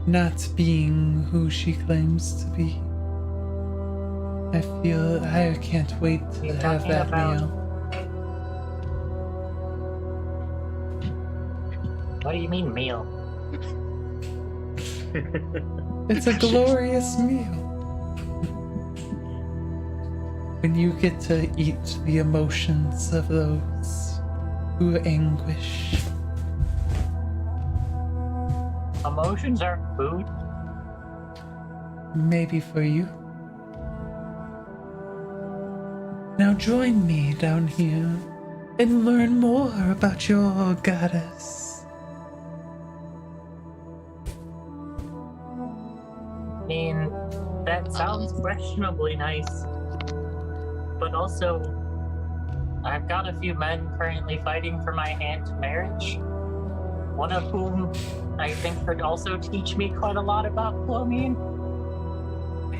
not being who she claims to be. I can't wait to You're have talking that about- meal. What do you mean meal? It's a glorious meal. When you get to eat the emotions of those who anguish. Emotions aren't food. Maybe for you. Now join me down here and learn more about your goddess. I mean, that sounds questionably nice. But also, I've got a few men currently fighting for my hand in marriage. One of whom I think could also teach me quite a lot about Plomine.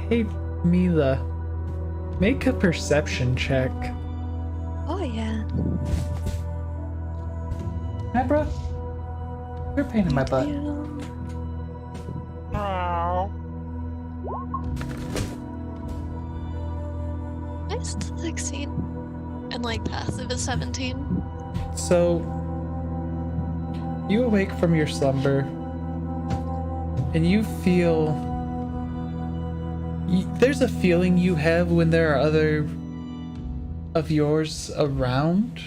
Hey, Mila. Make a perception check. Oh yeah. Hi, bro. You're a pain in my butt. Nice 16. And like passive is 17. So, you awake from your slumber, and you feel. There's a feeling you have when there are other of yours around.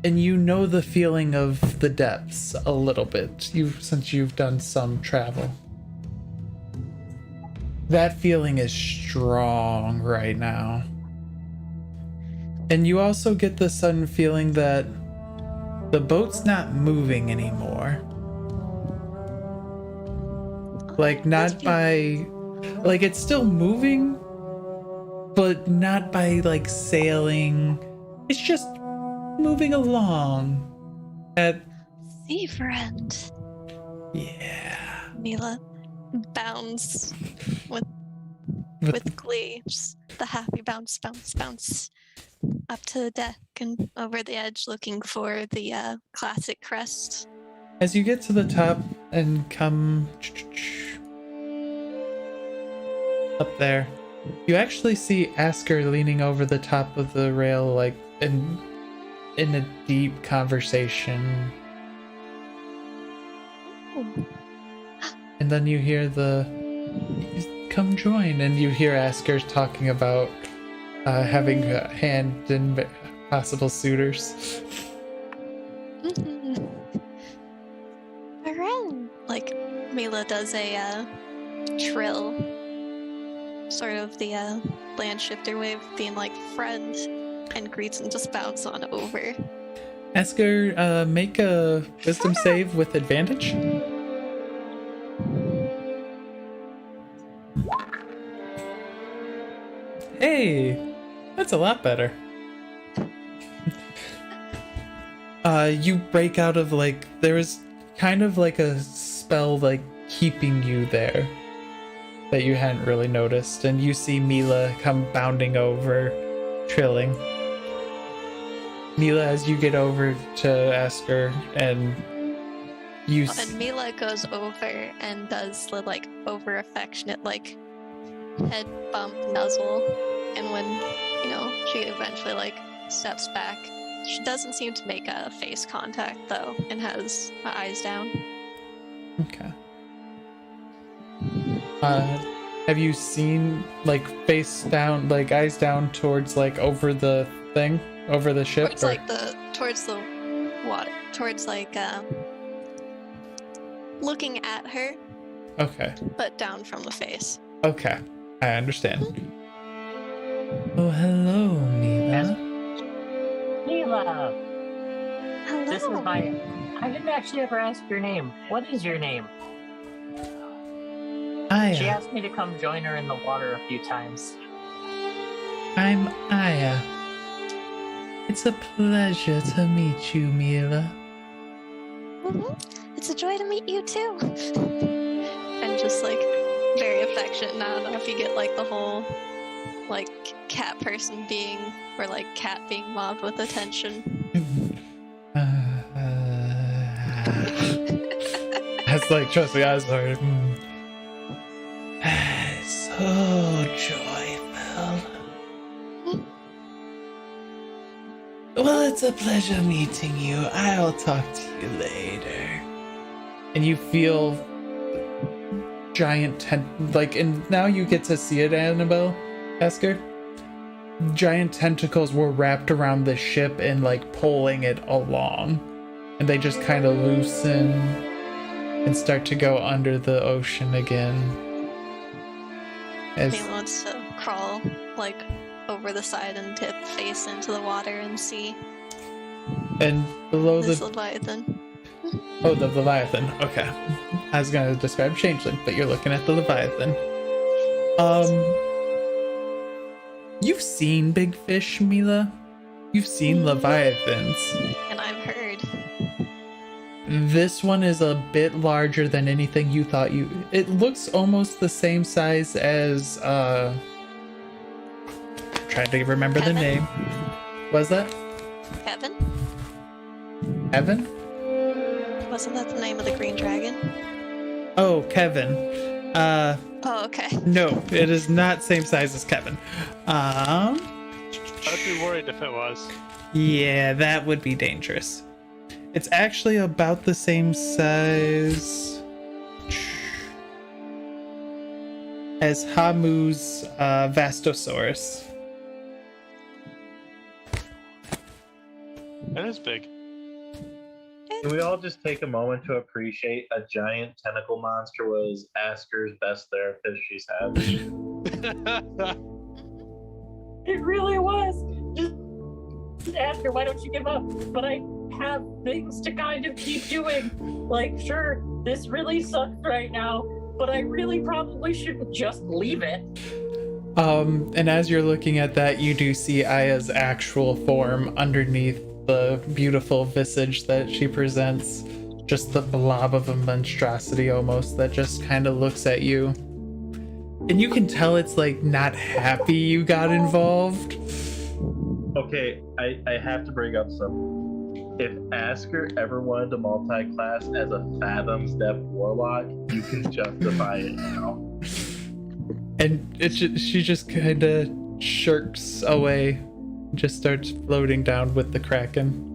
And you know the feeling of the depths a little bit, since you've done some travel. That feeling is strong right now. And you also get the sudden feeling that the boat's not moving anymore. Like, not by... Like, it's still moving, but not by, like, sailing. It's just moving along at... Sea friend. Yeah. Mila bounds with glee. Just the happy bounce, bounce, bounce. Up to the deck and over the edge looking for the classic crest. As you get to the top and come up there, you actually see Asger leaning over the top of the rail, like in a deep conversation. Ooh. And then you hear come join, and you hear Asger talking about having a hand in possible suitors. Around. Like, Mila does a trill, sort of the land shifter wave, being like, friend, and greets and just bounce on over. Asger, make a wisdom save with advantage. Hey, that's a lot better. You break out of, like, there was kind of like a spell, like, keeping you there that you hadn't really noticed, and you see Mila come bounding over, trilling. Mila, as you get over to Asger, and you And Mila goes over and does the, like, over affectionate, like, head bump nuzzle, and when, you know, she eventually, like, steps back, she doesn't seem to make a face contact, though, and has her eyes down. Okay. Have you seen, like, face down, like, eyes down towards, like, over the thing? Over the ship? Towards, like, towards the water. Towards, like, looking at her. Okay. But down from the face. Okay. I understand. Oh, hello, Mila. Mila! Hello. This is my... I didn't actually ever ask your name. What is your name? She Aya. asked me to come join her in the water a few times. I'm Aya. It's a pleasure to meet you, Mila. It's a joy to meet you too. And just like very affectionate. Now I don't know if you get like the whole like cat person being or like cat being mobbed with attention. It's like, trust me, I was sorry. So joyful. Well, it's a pleasure meeting you. I'll talk to you later. And you feel giant and now you get to see it, Annabelle, Asger. Giant tentacles were wrapped around the ship and like pulling it along. And they just kind of loosen and start to go under the ocean again. He wants to crawl like over the side and dip face into the water and see. And below this the Leviathan. Oh, the Leviathan. Okay. I was gonna describe Changeling, but you're looking at the Leviathan. You've seen big fish, Mila. You've seen Leviathans. And I've heard. This one is a bit larger than anything you thought you. It looks almost the same size as trying to remember the Kevin? name. Was that Kevin? Evan? Wasn't that the name of the green dragon? Oh, Kevin. Oh, okay. No, it is not same size as Kevin. I'd be worried if it was. Yeah, that would be dangerous. It's actually about the same size as Hamu's Vastosaurus. That is big. Can we all just take a moment to appreciate a giant tentacle monster was Asker's best therapist she's had? It really was. Just Asger, why don't you give up? But I have things to kind of keep doing. Like, sure, this really sucks right now, but I really probably shouldn't just leave it. And as you're looking at that, you do see Aya's actual form underneath the beautiful visage that she presents. Just the blob of a monstrosity almost that just kind of looks at you. And you can tell it's like not happy you got involved. Okay, I have to bring up something. If Asger ever wanted to multi-class as a Fathom's Depth Warlock, you can justify it now. And she just kind of shirks away, just starts floating down with the Kraken.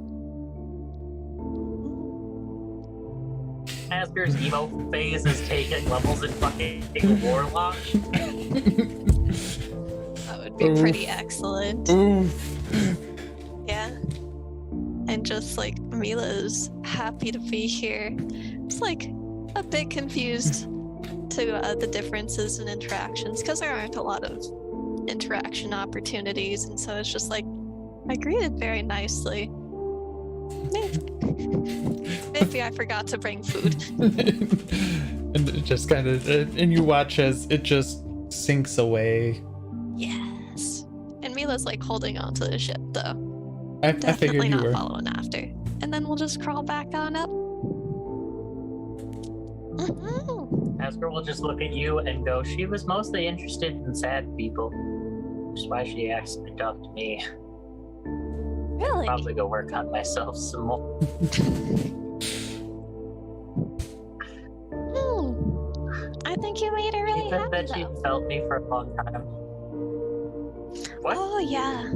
Asger's emo phase is taking levels in fucking Warlock. That would be pretty excellent. Yeah. And just like Mila's happy to be here. It's like a bit confused to the differences in interactions because there aren't a lot of interaction opportunities, and so it's just like I greeted very nicely. Maybe I forgot to bring food. And it just kind of, and you watch as it just sinks away. Yes. And Mila's like holding on to the ship though. I Definitely figured you not were. following after. And then we'll just crawl back on up. Mhm. Asger will just look at you and go, she was mostly interested in sad people. Which is why she asked to talk to me. Really? Probably go work on myself some more. I think you made her really She said happy that she though. felt me for a long time. What? Oh yeah.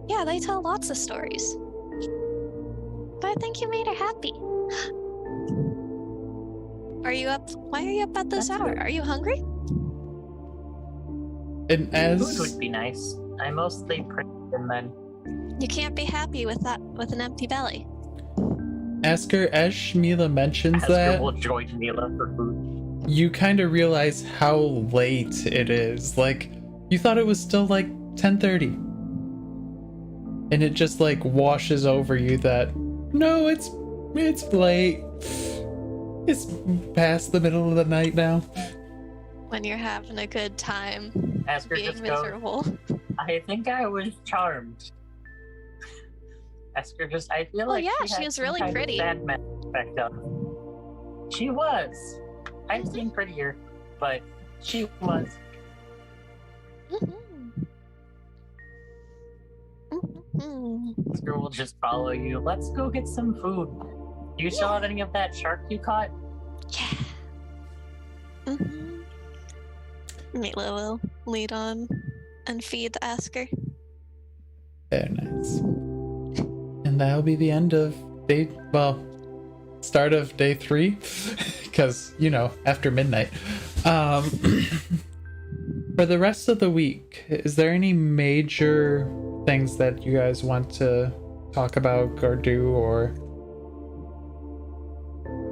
Yeah, they tell lots of stories. But I think you made her happy. Are you up? Why are you up at this That's hour? good. Are you hungry? And Food as would be nice. I mostly pray and then You can't be happy with that with an empty belly. Asger, as Shmila mentions Asger that, will join Mila for food. you kind of realize how late it is. Like, you thought it was still like 10:30. And it just like washes over you that, no, it's late. It's past the middle of the night now. When you're having a good time, Asger being just goes, miserable. I think I was charmed. Asger just, I feel like yeah, she she had was some really kind of pretty. sad aspect of her. She was. I've seen prettier, but she was. This girl will just follow you. Let's go get some food. Do you still have any of that shark you caught? Yeah. Mila will lead on and feed Asger. Very nice. And that'll be the end of start of day 3. Because, after midnight. For the rest of the week, is there any major things that you guys want to talk about or do, or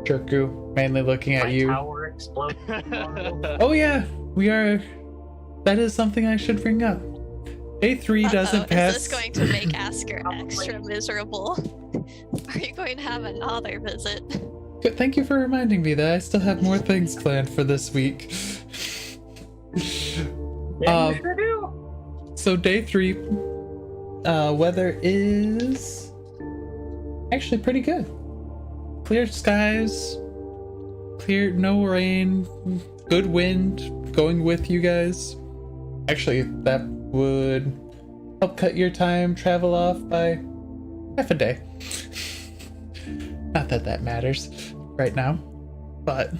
Jerku, mainly looking at My you? tower exploded. Oh yeah, that is something I should bring up. Day 3 doesn't pass. Is this going to make Asger extra miserable? Are you going to have another visit? Good, thank you for reminding me that I still have more things planned for this week. Yeah, you sure do. So day 3, weather is actually pretty good. clear skies, clear, no rain, good wind going with you guys. Actually, that would help cut your time travel off by half a day. Not that that matters right now, but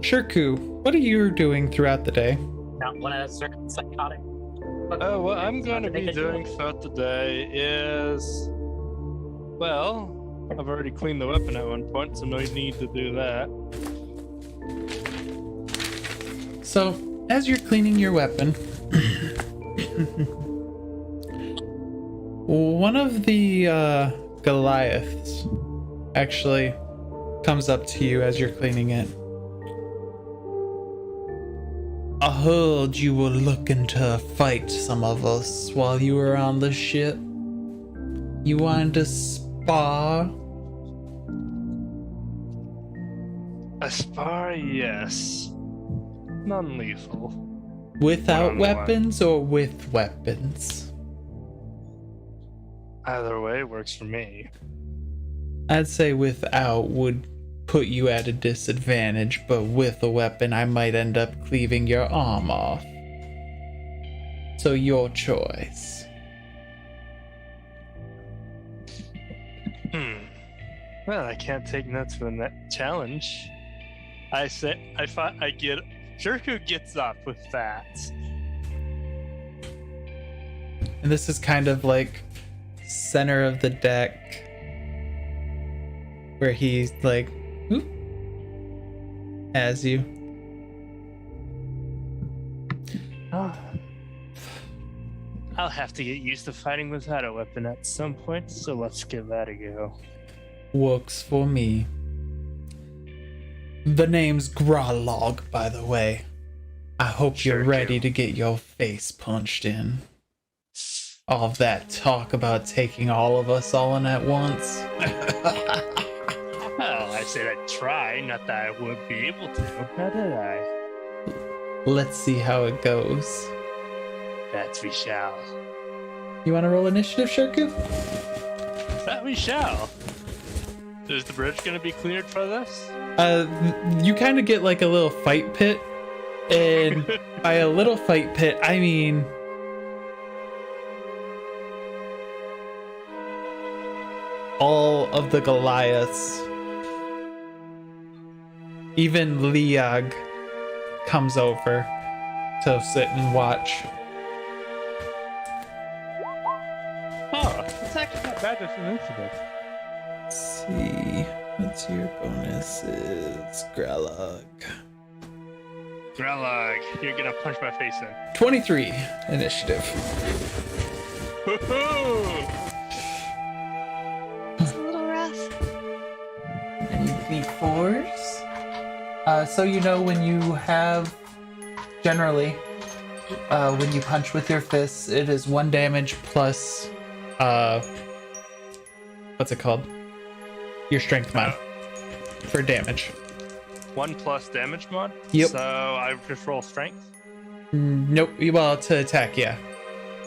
Shirku, what are you doing throughout the day? Not one of certain psychotic. Oh, what I'm going to be doing throughout the day is, well, I've already cleaned the weapon at one point, so no need to do that. So, as you're cleaning your weapon, one of the Goliaths actually comes up to you as you're cleaning it. I heard you were looking to fight some of us while you were on the ship. You wanted to spar? A spar, yes. Non-lethal. Without One-on-one. weapons or with weapons? Either way works for me. I'd say without would put you at a disadvantage, but with a weapon I might end up cleaving your arm off. So your choice. Well, I can't take notes from that challenge. I get Shirku gets up with that. And this is kind of like center of the deck where he's like, "Oop," as you. I'll have to get used to fighting without a weapon at some point, so let's give that a go. Works for me. The name's Gralog, by the way. I hope you're Sure ready do. to get your face punched in. All of that talk about taking all of us all in at once. Well, I said I'd try, not that I would be able to. How did I? Let's see how it goes. That we shall. You want to roll initiative, Shirku? That we shall. Is the bridge going to be cleared for this? You kind of get like a little fight pit. And by a little fight pit, I mean... all of the Goliaths, even Liag, comes over to sit and watch. Oh, it's actually not bad as an incident. Let's see, what's your bonuses? Gralog. Grelog, you're gonna punch my face in. 23 initiative. Woohoo! It's a little rough. And you beat fours. So you know when you have, generally, when you punch with your fists, it is 1 damage plus, what's it called? Your strength mod for damage. 1 plus damage mod? Yep. So I just roll strength? Nope. Well, to attack, yeah.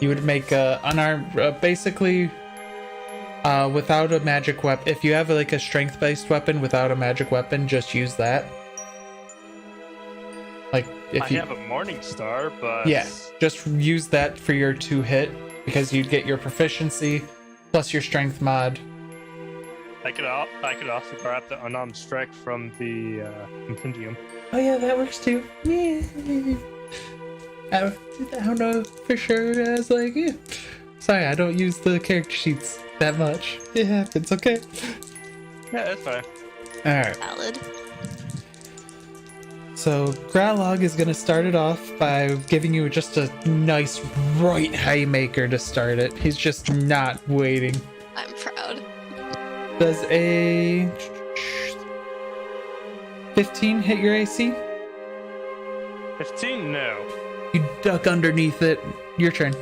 You would make unarmed, basically, without a magic weapon. If you have like a strength-based weapon without a magic weapon, just use that. Like if I you have a Morning Star, but yeah, just use that for your 2-hit because you'd get your proficiency plus your strength mod. I could also grab the unarmed strike from the compendium. Oh yeah, that works too. Yeah. I don't know for sure. I was like, yeah. Sorry, I don't use the character sheets that much. It happens, okay? Yeah, that's fine. Alright, Valid. so Gralog is gonna start it off by giving you just a nice right haymaker to start it. He's just not waiting. I'm proud. Does a 15 hit your AC? 15? No. You duck underneath it. Your turn.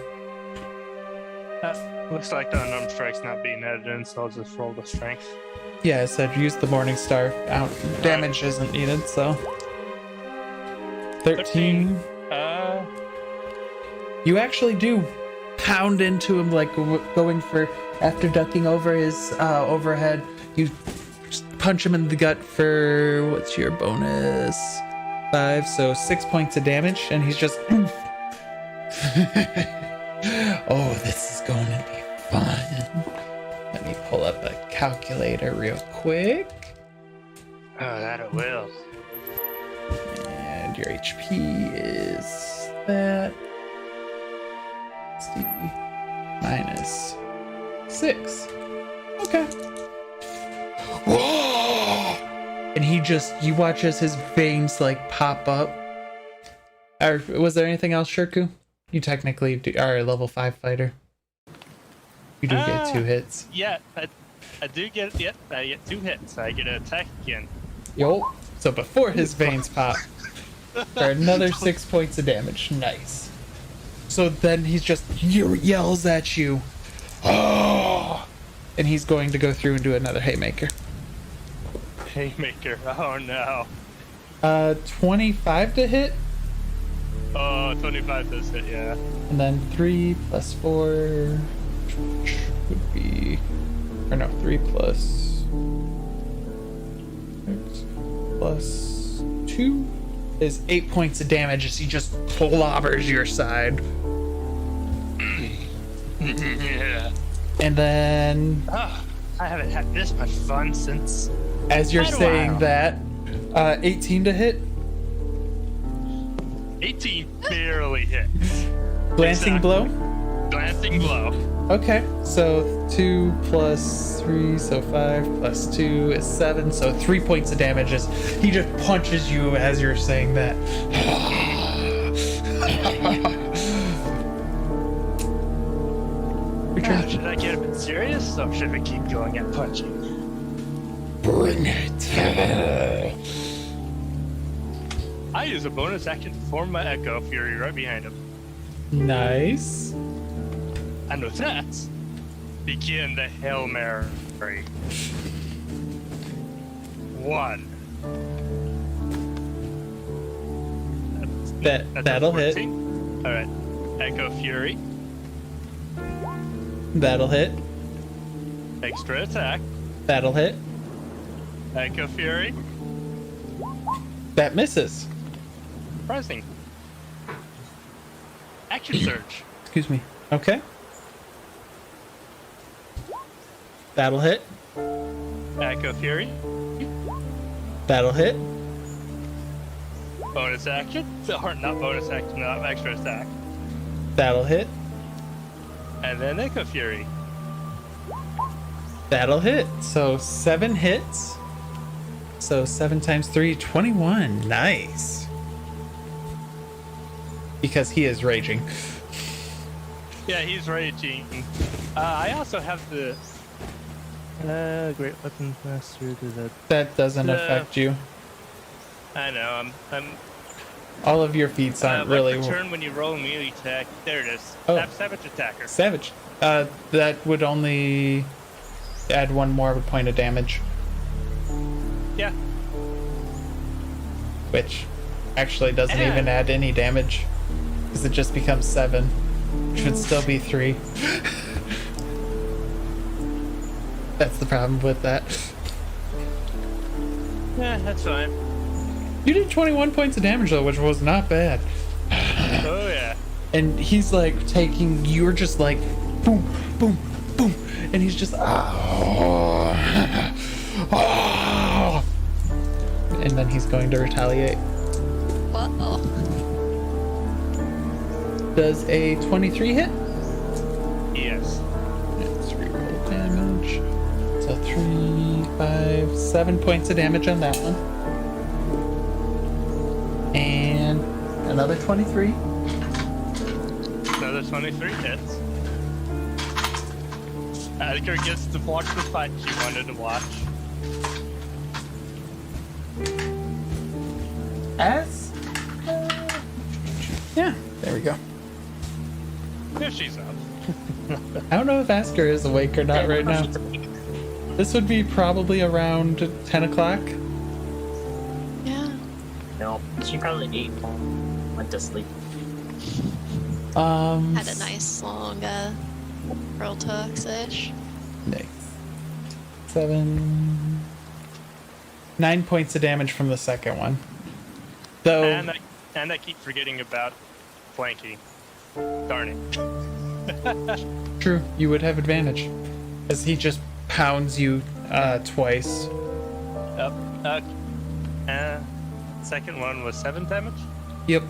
Looks like the unarmed strike's not being added in, so I'll just roll the strength. Yeah, I said use the Morning Star. Damage isn't needed, so. 13. You actually do pound into him, like going for, after ducking over his overhead, You just punch him in the gut for, what's your bonus? 5, so 6 points of damage, and he's just oh, this is going to be fun. Let me pull up a calculator real quick. Oh, that it will. And your HP is that. Let's see. Minus 6. Okay. Whoa! And you watch as his veins like pop up. Or was there anything else, Shirku? You technically are a level 5 fighter. You do get 2 hits. Yeah, I do get, I get 2 hits. I get an attack again. Yo. So before his veins pop, for another 6 points of damage. Nice. So then he just yells at you. Oh! And he's going to go through and do another haymaker. Haymaker, oh no. 25 to hit. Oh, 25 does hit, yeah. And then 3 plus 4 would be, or no, 3 plus 6 plus 2 is 8 points of damage as he just clobbers your side. Yeah. And then, I haven't had this much fun since. as you're quite a saying while. that, 18 to hit. 18 barely hits. Glancing Exactly. blow. Glancing blow. Okay, so 2 plus 3, so 5 plus 2 is 7, so 3 points of damage as he just punches you as you're saying that. Your turn. Should I get a bit serious or should we keep going at punching? Bring it. I use a bonus action to form my Echo Fury right behind him. Nice. And with that, begin the Hail Mary. 1. That'll hit. Alright. Echo Fury. That'll hit. Extra attack. That'll hit. Echo Fury. That misses. Pressing. Action Surge. Excuse me. Okay. That'll hit. Echo Fury. That'll hit. Bonus action. Or not bonus action, not extra attack. That'll hit. And then Echo Fury. That'll hit. So 7 hits. So 7 times 3, 21. Nice. Because he is raging. Yeah, he's raging. I also have the Great Weapons Master to the. That doesn't affect you. I know. I'm. All of your feats aren't really Turn when you roll a melee attack. There it is. Oh. Savage attacker. savage. That would only add 1 more point of damage, Yeah. which actually doesn't Yeah. even add any damage, because it just becomes 7, which would still be 3. That's the problem with that. Yeah, that's fine. You did 21 points of damage though, which was not bad. Oh yeah. And he's like you're just like boom, boom, boom, and he's just and then he's going to retaliate. Uh-oh. Does a 23 hit? Yes. Let's reroll damage. So 3, 5, 7 points of damage on that one. And another 23. Another 23 hits. Asger gets to watch the fight she wanted to watch. Yeah, there we go. There she's up. I don't know if Asger is awake or not right now. This would be probably around 10 o'clock. Yeah. No, she probably ate. Went to sleep. Had a nice long real talk-ish. Nice. 7, 9 points of damage from the second one. Though, And I keep forgetting about flanking. Darn it. true, you would have advantage. As he just pounds you twice. Yep. Second one was 7 damage? Yep.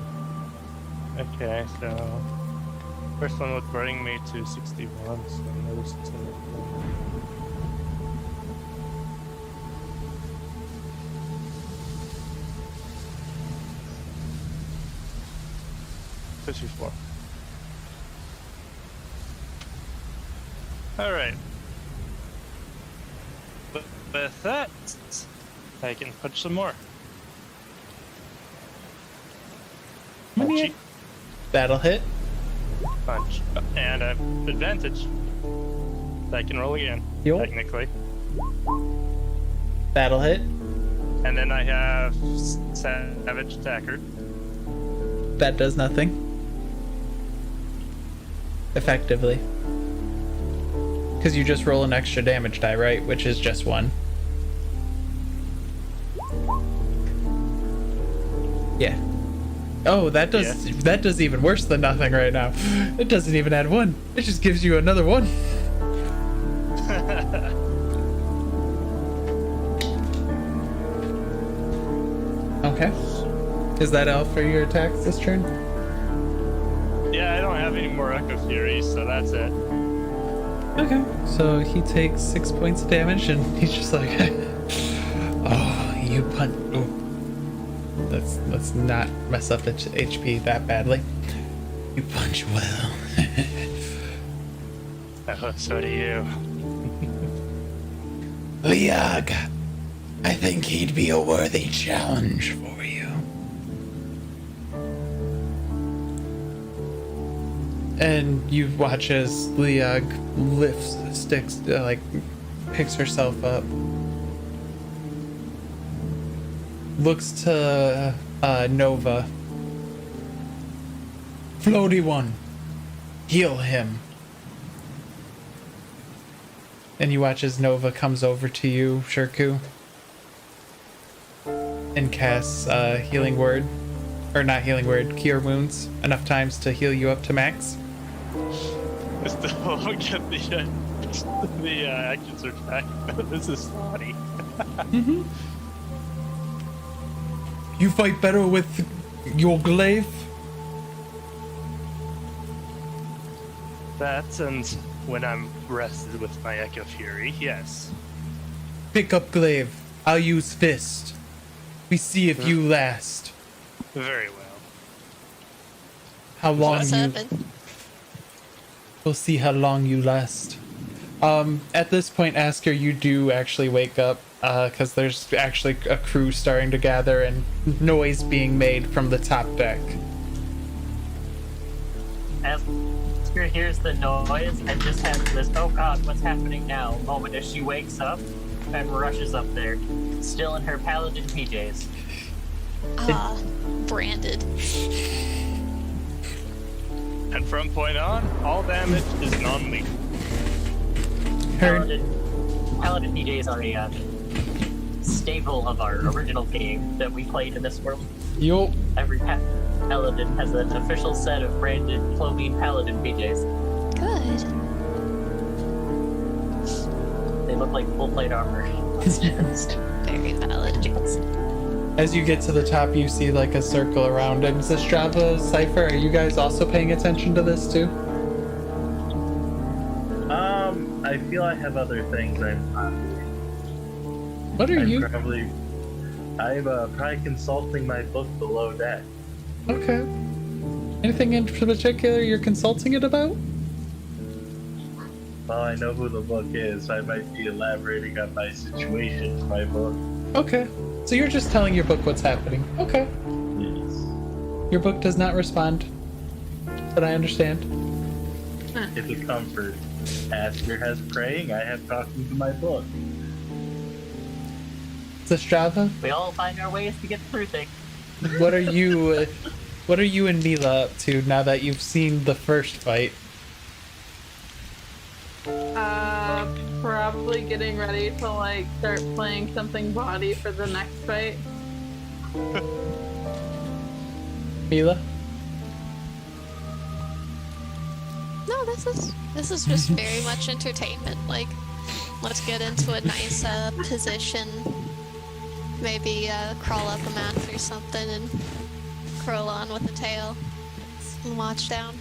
Okay, so first one would bring me to 61, so another 6. Four. All right. With that, I can punch some more. Punchy. That'll hit. Punch. And advantage. I can roll again, Yup. technically. That'll hit. And then I have Savage Attacker. That does nothing. Effectively. Because you just roll an extra damage die, right? Which is just 1. Yeah. Oh, that does even worse than nothing right now. It doesn't even add 1. It just gives you another 1. Okay. Is that all for your attacks this turn? Yeah, I don't have any more Echo Fury, so that's it. Okay. So he takes 6 points of damage, and he's just like, "Oh, you punch! Oh, let's not mess up its HP that badly. You punch well." Oh, so do you. Liag, I think he'd be a worthy challenge for you. And you watch as Liag picks herself up, looks to Nova. Floaty one, heal him. And you watch as Nova comes over to you, Shirku, and casts healing word, or not healing word, cure wounds, enough times to heal you up to max. I still don't get the action search back. This is funny. Mm-hmm. You fight better with your glaive? That and when I'm rested with my Echo Fury, yes. Pick up glaive. I'll use fist. We see if you last. Very well. How long What's you... happened? We'll see how long you last. At this point, Asger, you do actually wake up, because there's actually a crew starting to gather and noise being made from the top deck. Asger hears the noise and just has this, "Oh god, what's happening now?" moment as she wakes up and rushes up there, still in her paladin PJs. Branded. And from point on, all damage is non-lethal. Paladin PJs are a staple of our original game that we played in this world. Yup. Every paladin has an official set of branded Clovine Paladin PJs. Good. They look like full plate armor. Very valid. As you get to the top, you see like a circle around him. Strava, Sifer, are you guys also paying attention to this too? I feel I have other things I'm not doing. What are you? I'm probably consulting my book below deck. Okay. Anything in particular you're consulting it about? Well, I know who the book is, so I might be elaborating on my situation in my book. Okay. So you're just telling your book what's happening. Okay. Yes. Your book does not respond, but I understand. It's a comfort. Asger has praying, I have talking to my book. Strava, We all find our ways to get through things. what are you and Mila up to now that you've seen the first fight? probably getting ready to like start playing something body for the next fight. Mila? No, this is just very much entertainment. Like, let's get into a nice position. Maybe crawl up a mat or something and curl on with a tail and watch down.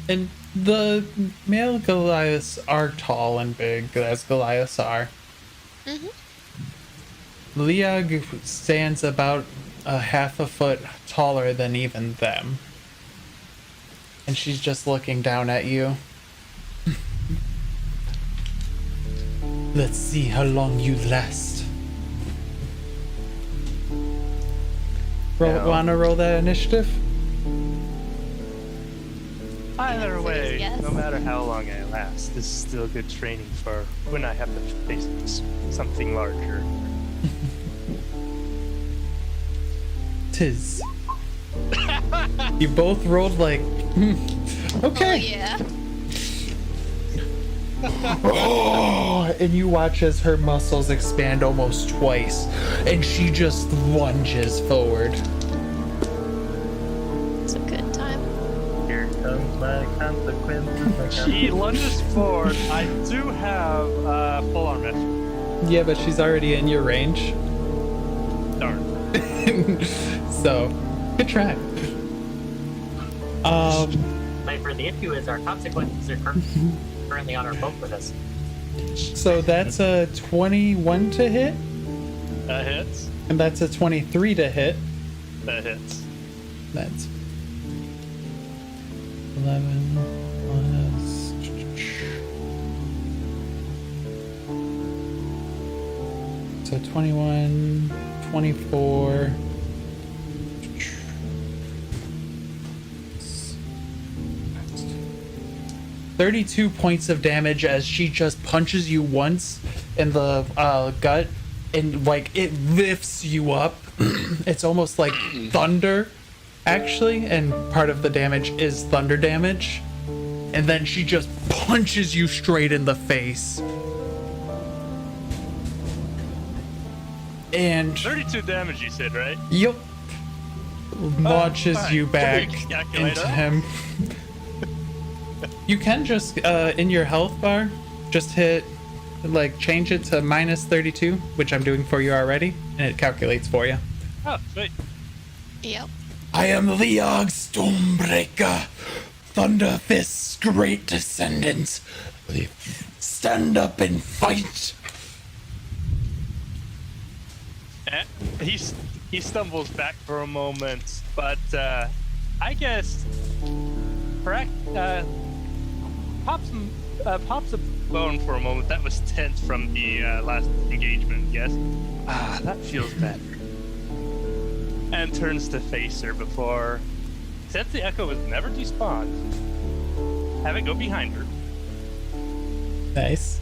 And the male Goliaths are tall and big, as Goliaths are. Liag stands about a half a foot taller than even them. And she's just looking down at you. Let's see how long you last. Wanna roll that initiative? Either way, Yes. no matter how long I last, this is still good training for when I have to face something larger. Tis. You both rolled like, okay. Oh yeah. Oh, and you watch as her muscles expand almost twice, and she just lunges forward. It's a good time. Here comes my consequences. She lunges forward. I do have full arm measure. Yeah, but she's already in your range. Darn. So, good try. But for the issue is our consequences are currently on our boat with us. So that's a 21 to hit, That hits. and that's a 23 to hit. That hits. That's 11 plus. So 21, 24. 32 points of damage as she just punches you once in the gut, and like it lifts you up. It's almost like thunder, actually, and part of the damage is thunder damage. And then she just punches you straight in the face. And 32 damage, you said, right? yep, launches fine. you back Calculate into that. him. You can just in your health bar just hit, like, change it to minus 32, which I'm doing for you already, and it calculates for you. Oh, sweet. Yep. I am Liog Stormbreaker, Thunderfist's great descendant. Stand up and fight. He stumbles back for a moment, but I guess pops a bone for a moment. That was tense from the last engagement. Yes. That feels better. And turns to face her before, since the echo was never despawned, have it go behind her. Nice.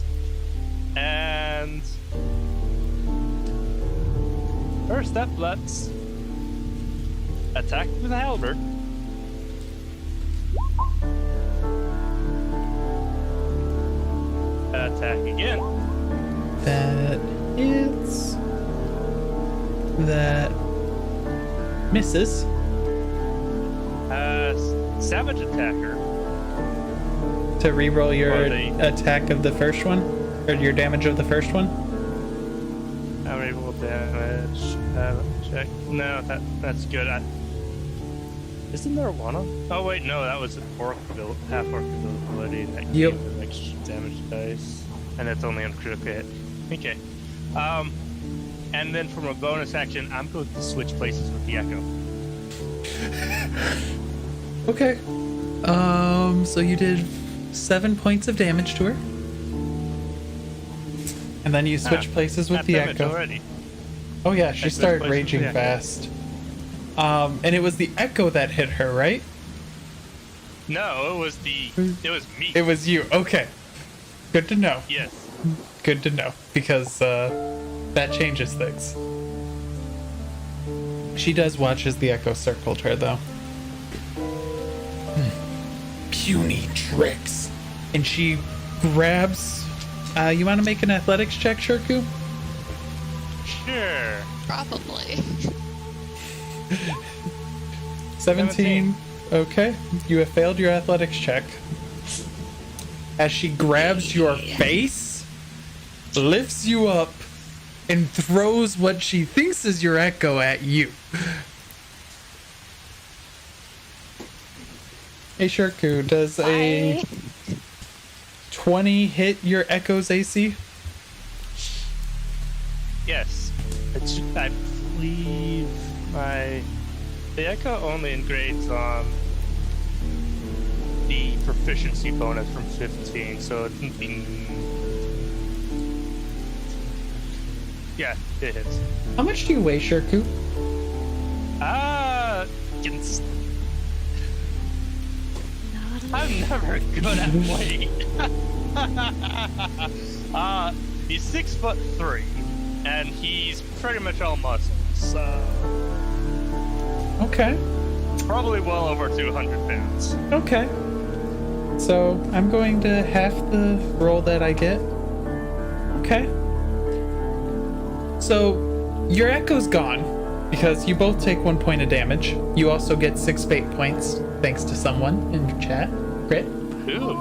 And first up, let's attack with a halberd. Attack again. That hits. That misses. Savage attacker. To reroll your Or the- attack of the first one, or your damage of the first one. How many will damage? Check. No, that's good. Isn't there one on? Oh wait, no, that was half orc ability. That Yep. gave the extra damage dice, and it's only on critical hit. Okay. And then from a bonus action, I'm going to switch places with the echo. Okay. So you did 7 points of damage to her. And then you switch places with Half the damage echo. already. Oh yeah, she switched started places with raging the echo. fast. And it was the echo that hit her, right? No, it was me. It was you. Okay. Good to know. Yes. Good to know, because that changes things. She does watch as the echo circled her, though. Puny tricks. And she grabs You want to make an athletics check, Shirku? Sure. Probably. 17. Okay. You have failed your athletics check. As she grabs your face, lifts you up, and throws what she thinks is your echo at you. Hey Shirku, does a 20 hit your echo's AC? Yes. I believe the echo only engrades on the proficiency bonus from 15, so it can be. Yeah, it hits. How much do you weigh, Shirku? I'm never good at weight. He's 6'3", and he's pretty much all muscle, so Okay. probably well over 200 pounds. Okay. So I'm going to half the roll that I get. Okay. So your echo's gone because you both take 1 point of damage. You also get 6 fate points thanks to someone in the chat. Crit. Ooh,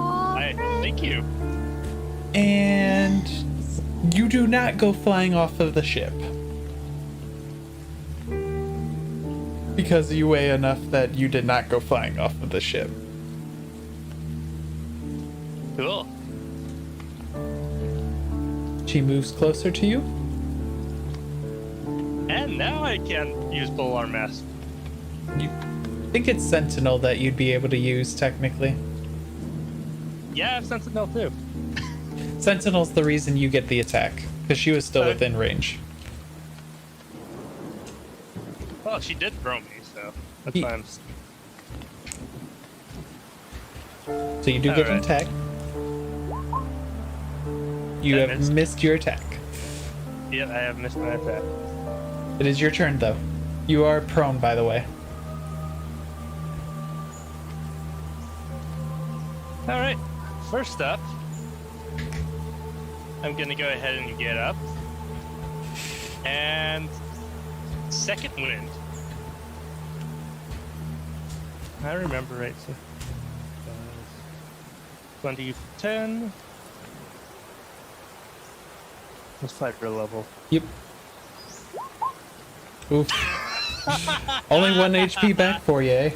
thank you. And you do not go flying off of the ship. Because you weigh enough that you did not go flying off of the ship. Cool. She moves closer to you. And now I can use Polar Mask. You think it's Sentinel that you'd be able to use technically. Yeah, I have Sentinel too. Sentinel's the reason you get the attack, because she was still within range. Well, she did throw me, so that's Ye- why I'm. So you do get an Alright. attack. You I have missed. missed your attack. Yeah, I have missed my attack. It is your turn though. You are prone, by the way. Alright, first up, I'm gonna go ahead and get up. And second wind. I remember right, so 2010. Let's fight for a level. Yep. Oof. Only 1 HP back for you, eh?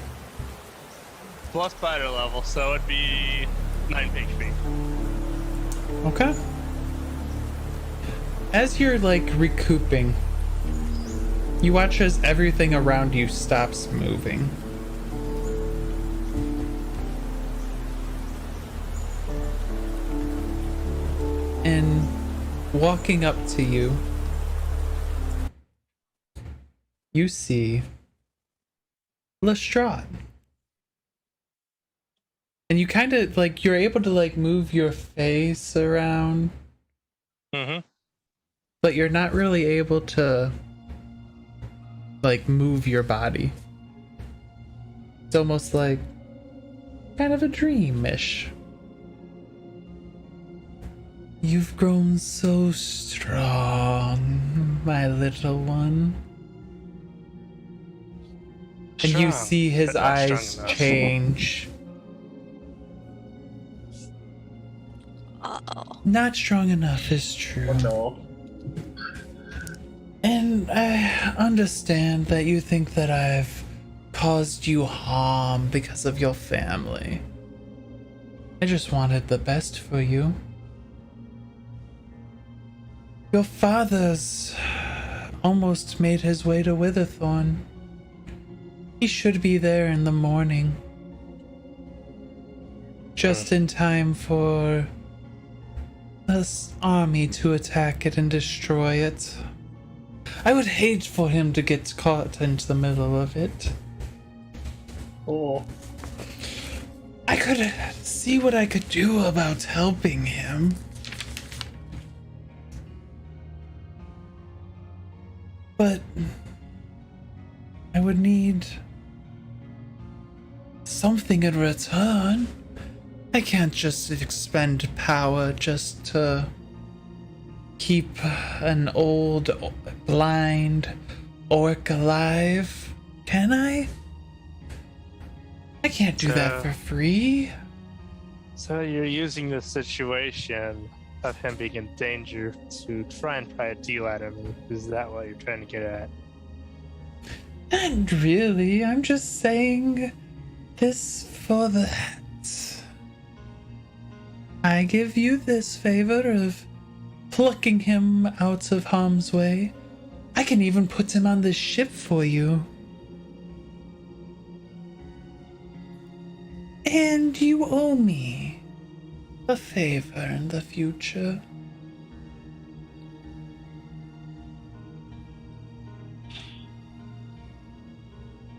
Plus fighter level, so it'd be 9 HP. Okay. As you're like recouping, you watch as everything around you stops moving. And walking up to you, you see Lestrade. And you kind of like, you're able to like move your face around, Mm-hmm. but you're not really able to like move your body. It's almost like kind of a dreamish. You've grown so strong, my little one. And you Strong, see his but not strong eyes enough. change. Uh-oh. Not strong enough is true. No. And I understand that you think that I've caused you harm because of your family. I just wanted the best for you. Your father's almost made his way to Whitherthorn. He should be there in the morning. Just in time for this army to attack it and destroy it. I would hate for him to get caught into the middle of it. Oh. I could see what I could do about helping him. But I would need something in return. I can't just expend power just to keep an old, blind orc alive, can I? I can't do that for free. So you're using the situation of him being in danger to try a deal out of me. Is that what you're trying to get at? Not really. I'm just saying this for that. I give you this favor of plucking him out of harm's way. I can even put him on this ship for you. And you owe me a favor in the future.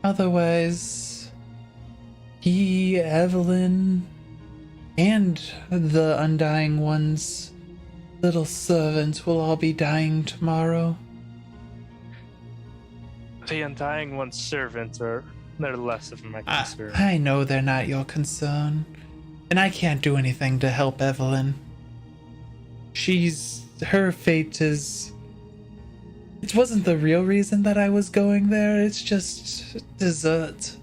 Otherwise, he, Evelyn, and the Undying One's little servant will all be dying tomorrow. The Undying One's servants are they're less of my concern. I know they're not your concern, and I can't do anything to help Evelyn. Her fate is... It wasn't the real reason that I was going there, it's just dessert.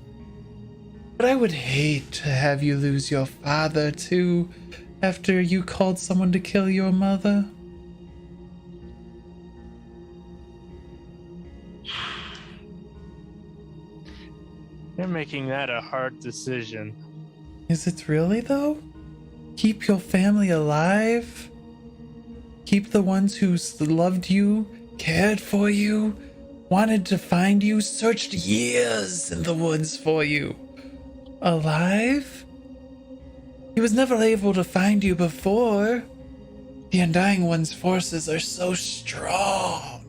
But I would hate to have you lose your father, too, after you called someone to kill your mother. You're making that a hard decision. Is it really, though? Keep your family alive? Keep the ones who loved you, cared for you, wanted to find you, searched years in the woods for you. Alive? He was never able to find you before. The Undying One's forces are so strong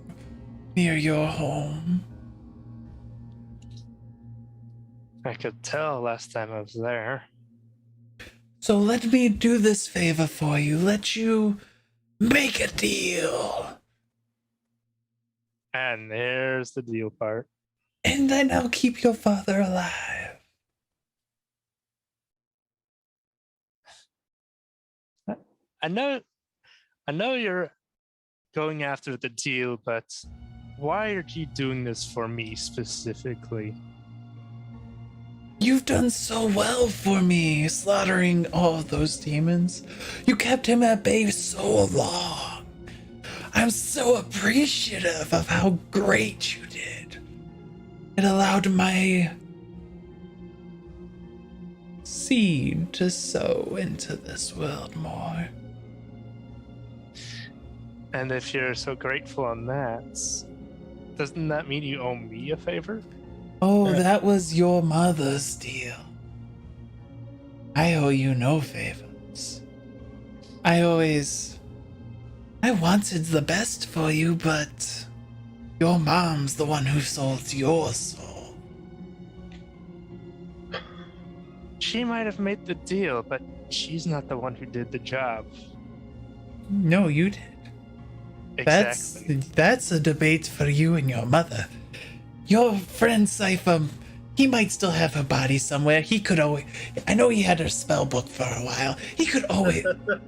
near your home. I could tell last time I was there. So let me do this favor for you. Let you make a deal. And there's the deal part. And then I'll keep your father alive. I know you're going after the deal, but why are you doing this for me specifically? You've done so well for me, slaughtering all of those demons. You kept him at bay so long. I'm so appreciative of how great you did. It allowed my seed to sow into this world more. And if you're so grateful on that, doesn't that mean you owe me a favor? Oh, that was your mother's deal. I owe you no favors. I wanted the best for you, but your mom's the one who sold your soul. She might have made the deal, but she's not the one who did the job. No, you did. Exactly. That's a debate for you and your mother. Your friend Sifer, he might still have her body somewhere. He could always... I know he had her spell book for a while. He could always...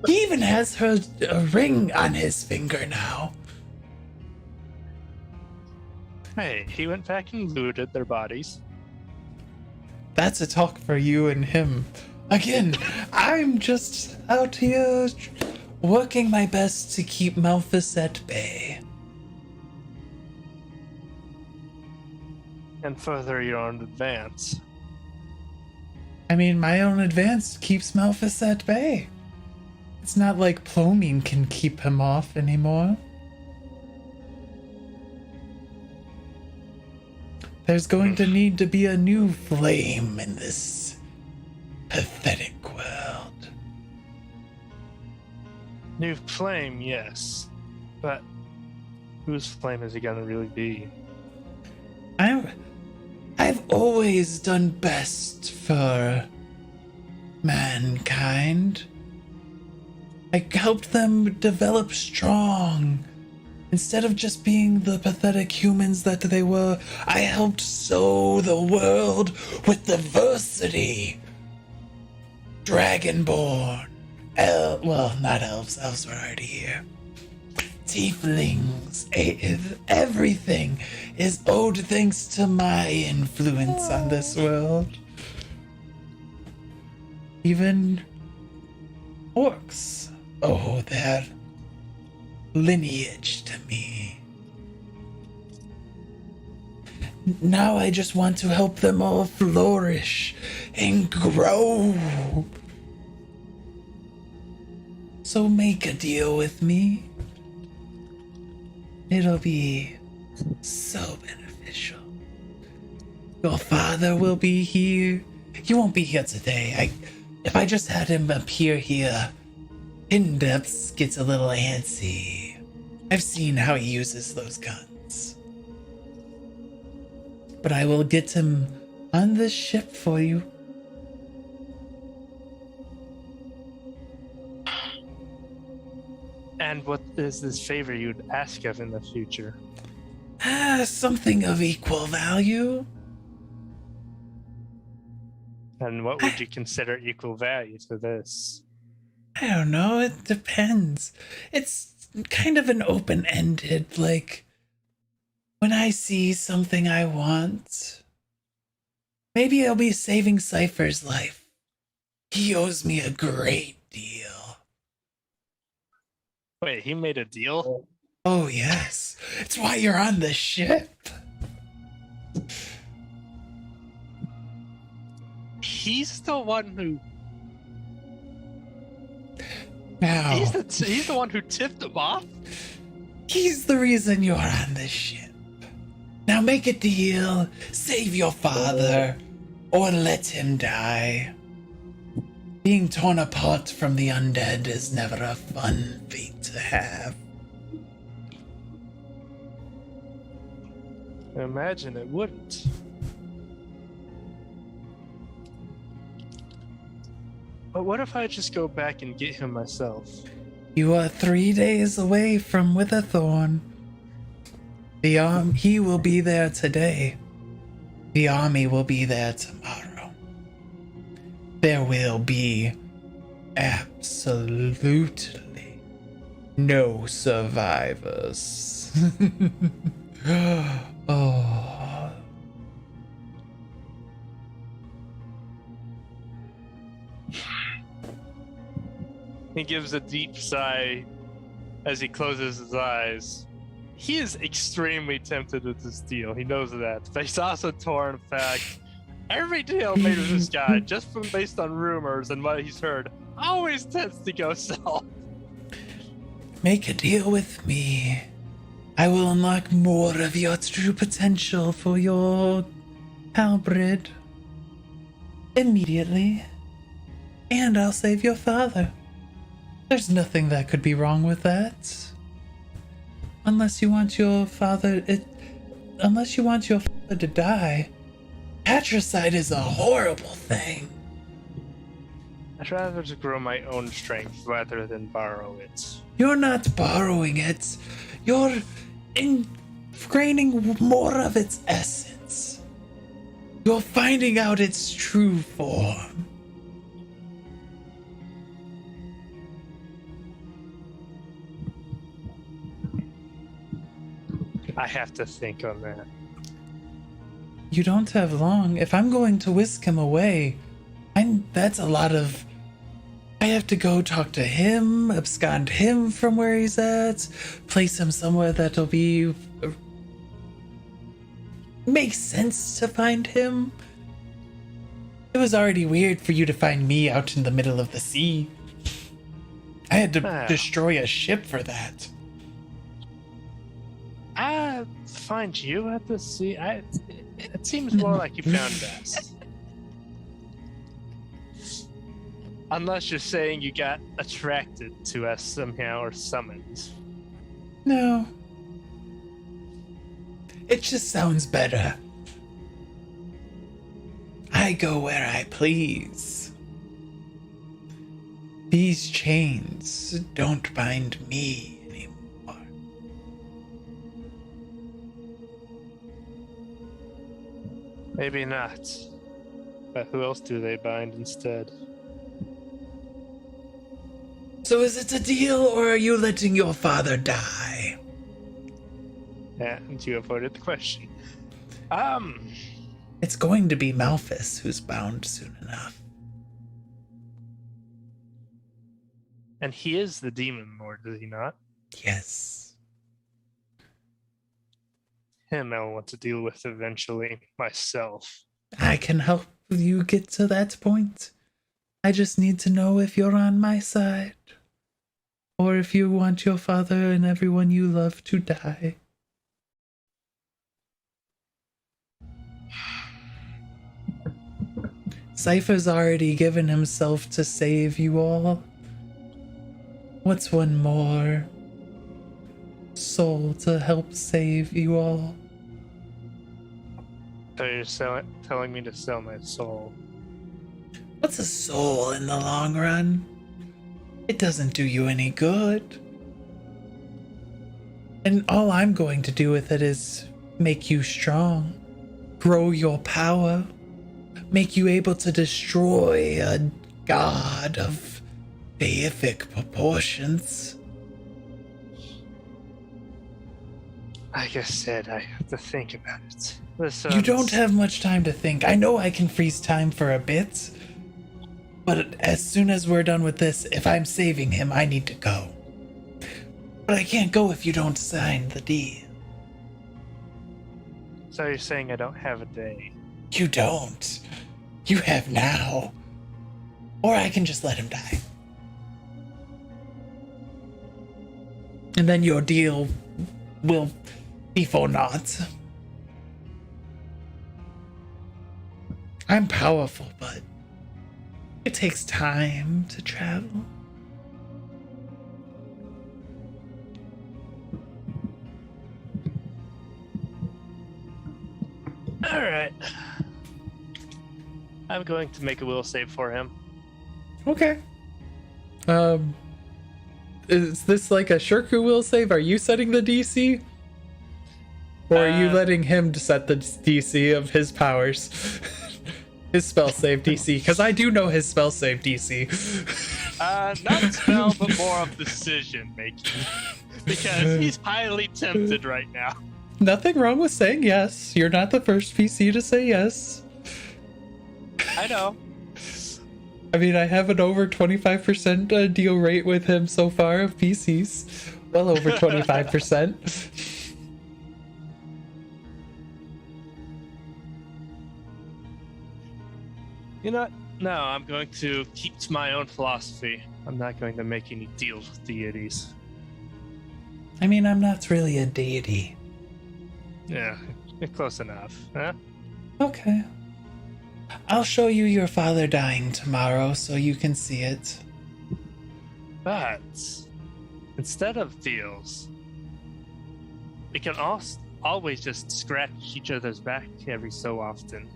He even has her ring on his finger now. Hey, he went back and looted their bodies. That's a talk for you and him. Again, I'm just out here working my best to keep Malphus at bay. And further your own advance. I mean, my own advance keeps Malphus at bay. It's not like Plomine can keep him off anymore. There's going to need to be a new flame in this pathetic world. New flame, yes. But whose flame is it gonna really be? I've always done best for mankind. I helped them develop strong. Instead of just being the pathetic humans that they were, I helped sow the world with diversity. Dragonborn. Well, not elves. Elves were already here. tieflings, everything is owed thanks to my influence on this world. Even orcs owe their lineage to me. Now I just want to help them all flourish and grow. So make a deal with me. It'll be so beneficial. Your father will be here. He won't be here today. If I just had him appear here, Hidden Depths gets a little antsy. I've seen how he uses those guns. But I will get him on the ship for you. And what is this favor you'd ask of in the future? Something of equal value. And what would you consider equal value to this? I don't know, it depends. It's kind of an open-ended, like, when I see something I want, maybe I'll be saving Sifer's life. He owes me a great deal. Wait, he made a deal? Oh, yes. It's why you're on the ship. He's the one who... Now, He's the one who tipped him off? he's the reason you're on the ship. Now make a deal, save your father, or let him die. Being torn apart from the undead is never a fun fate to have. I imagine it wouldn't. But what if I just go back and get him myself? You are 3 days away from Whitherthorn. He will be there today. The army will be there tomorrow. There will be absolutely no survivors. Oh. He gives a deep sigh as he closes his eyes. He is extremely tempted with this deal. He knows that. But he's also torn. In fact, every deal made with this guy, just from based on rumors and what he's heard, always tends to go south. Make a deal with me. I will unlock more of your true potential for your halberd immediately. And I'll save your father. There's nothing that could be wrong with that. Unless you want your father to die. Patricide is a horrible thing. I'd rather to grow my own strength rather than borrow it. You're not borrowing it. You're ingraining more of its essence. You're finding out its true form. I have to think on that. You don't have long. If I'm going to whisk him away, that's a lot of... I have to go talk to him, abscond him from where he's at, place him somewhere that'll be... makes sense to find him. It was already weird for you to find me out in the middle of the sea. I had to destroy a ship for that. Find you at the sea? It seems more like you found us. Unless you're saying you got attracted to us somehow or summoned. No. It just sounds better. I go where I please. These chains don't bind me anymore. Maybe not. But who else do they bind instead? So is it a deal, or are you letting your father die? And you avoided the question. It's going to be Malphus who's bound soon enough. And he is the demon lord, is he not? Yes. Him I'll want to deal with eventually myself. I can help you get to that point. I just need to know if you're on my side, or if you want your father and everyone you love to die. Sifer's already given himself to save you all. What's one more soul to help save you all? So you're telling me to sell my soul. What's a soul in the long run? It doesn't do you any good. And all I'm going to do with it is make you strong, grow your power, make you able to destroy a god of deific proportions. Like I said, I have to think about it. You don't have much time to think. I know I can freeze time for a bit, but as soon as we're done with this, if I'm saving him, I need to go. But I can't go if you don't sign the deal. So you're saying I don't have a day? You don't. You have now. Or I can just let him die. And then your deal will be for naught. I'm powerful, but it takes time to travel. All right. I'm going to make a will save for him. Okay. Is this like a Shirku will save? Are you setting the DC? Or are you letting him set the DC of his powers? His spell save DC? Because I do know his spell save DC. Not spell, but more of decision making. Because he's highly tempted right now. Nothing wrong with saying yes. You're not the first PC to say yes. I know. I mean, I have an over 25% deal rate with him so far of PCs. Well over 25%. You know what? No, I'm going to keep to my own philosophy. I'm not going to make any deals with deities. I mean, I'm not really a deity. Yeah, close enough, huh? Okay. I'll show you your father dying tomorrow so you can see it. But instead of deals, we can always just scratch each other's back every so often.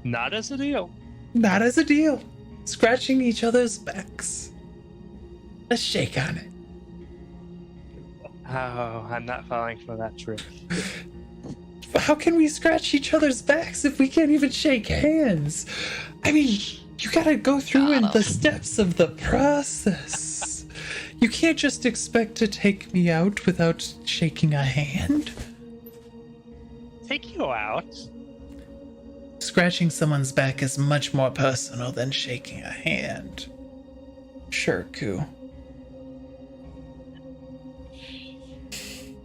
Not as a deal. Not as a deal. Scratching each other's backs. Let's shake on it. Oh, I'm not falling for that trick. How can we scratch each other's backs if we can't even shake hands? I mean, you gotta go through in the steps of the process. You can't just expect to take me out without shaking a hand. Take you out? Scratching someone's back is much more personal than shaking a hand. Sure, Ku.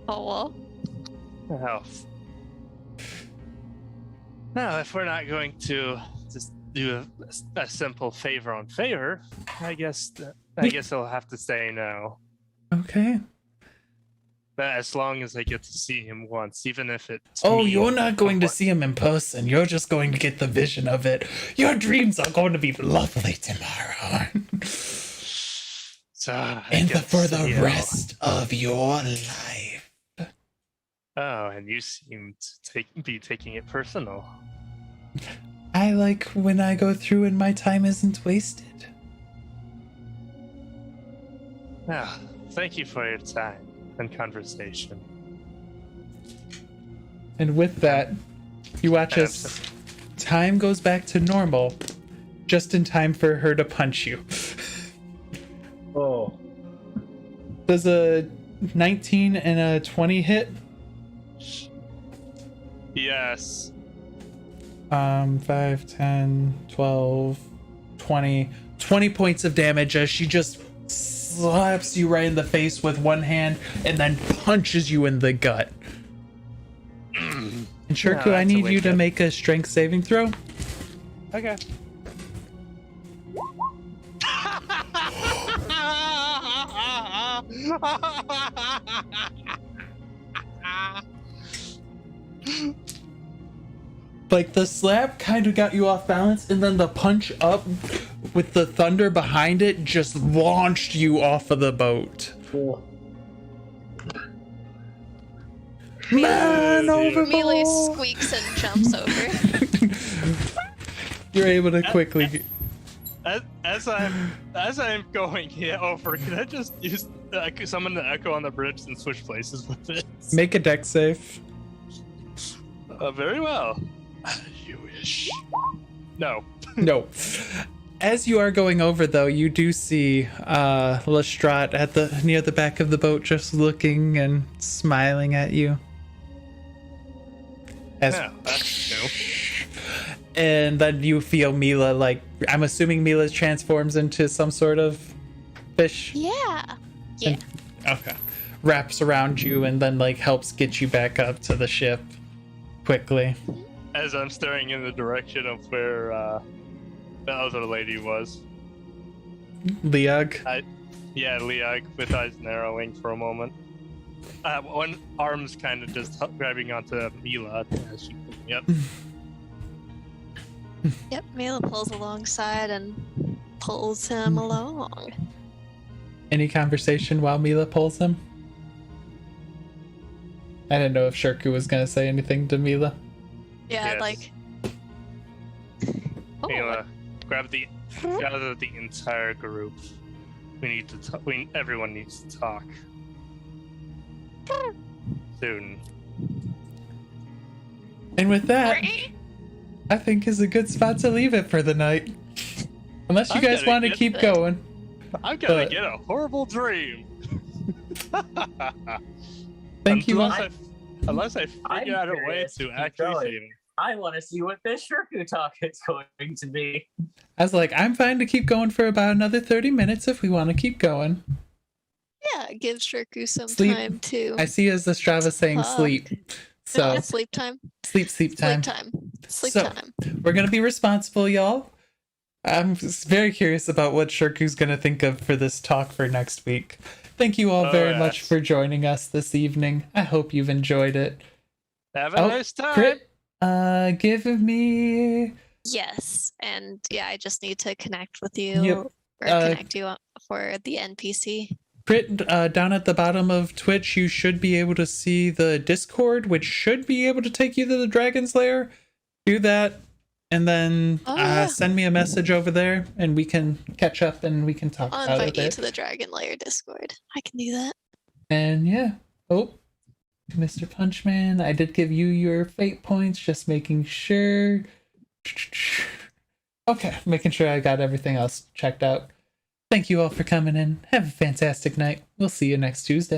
Oh, well. Well. Now, if we're not going to just do a simple favor on favor, I guess I'll have to say no. Okay. But as long as I get to see him once, even if it's you're not going to see him in person. You're just going to get the vision of it. Your dreams are going to be lovely tomorrow. So, for the rest of your life. Oh, and you seem to be taking it personal. I like when I go through and my time isn't wasted. Well, thank you for your time and conversation. And with that, you watch as time goes back to normal, just in time for her to punch you. Does a 19 and a 20 hit? Yes. 5, 10, 12, 20. 20 points of damage as she just slaps you right in the face with one hand and then punches you in the gut. And Shirku, I need you to make a strength saving throw. Okay. Like the slap kind of got you off balance, and then the punch up with the thunder behind it just launched you off of the boat. Cool. Man overboard! Melee squeaks and jumps over. You're able to quickly. As I'm going over, can I just use summon the echo on the bridge and switch places with it? Make a dex save. Very well. You wish. No. No. As you are going over, though, you do see Lestrade at near the back of the boat, just looking and smiling at you. Yeah, that's new. And then you feel Mila, like, I'm assuming Mila transforms into some sort of fish. Yeah. Yeah. Okay. Wraps around you and then, like, helps get you back up to the ship quickly. As I'm staring in the direction of where the other lady was. Leog? Leog, with eyes narrowing for a moment. One arm's kind of just grabbing onto Mila as she picks me up. Yep, Mila pulls alongside and pulls him along. Any conversation while Mila pulls him? I didn't know if Shirku was going to say anything to Mila. Yeah, Yes. like. Oh, Mila, gather the entire group. We need to talk. Everyone needs to talk. Soon. And with that, I think is a good spot to leave it for the night. Unless you I'm guys gonna want to get keep that. going. I'm gonna But- get a horrible dream. Thank you all. Unless I I'm figure out a way curious to keep actually going. save him. I want to see what this Shirku talk is going to be. I was like, I'm fine to keep going for about another 30 minutes if we want to keep going. yeah, give Shirku some Sleep. time to. I see as the Strava saying Fuck. sleep. So No, sleep time. sleep time. Sleep time. Sleep So- time. We're gonna be responsible, y'all. I'm just very curious about what Shirku's gonna think of for this talk for next week. Thank you all Oh, very yes. much for joining us this evening. I hope you've enjoyed it. Have a Oh, nice time. Crit, give me Yes, and yeah, I just need to connect with you Yep. or Uh, connect you for the NPC. Crit, down at the bottom of Twitch, you should be able to see the Discord, which should be able to take you to the Dragon's Lair. Do that, and then Oh, yeah. send me a message over there, and we can catch up and we can talk I'll about invite it. you to the Dragon Lair Discord. I can do that. And yeah. Oh, Mr. Punchman, I did give you your fate points, just making sure. Okay, making sure I got everything else checked out. Thank you all for coming in. Have a fantastic night. We'll see you next Tuesday.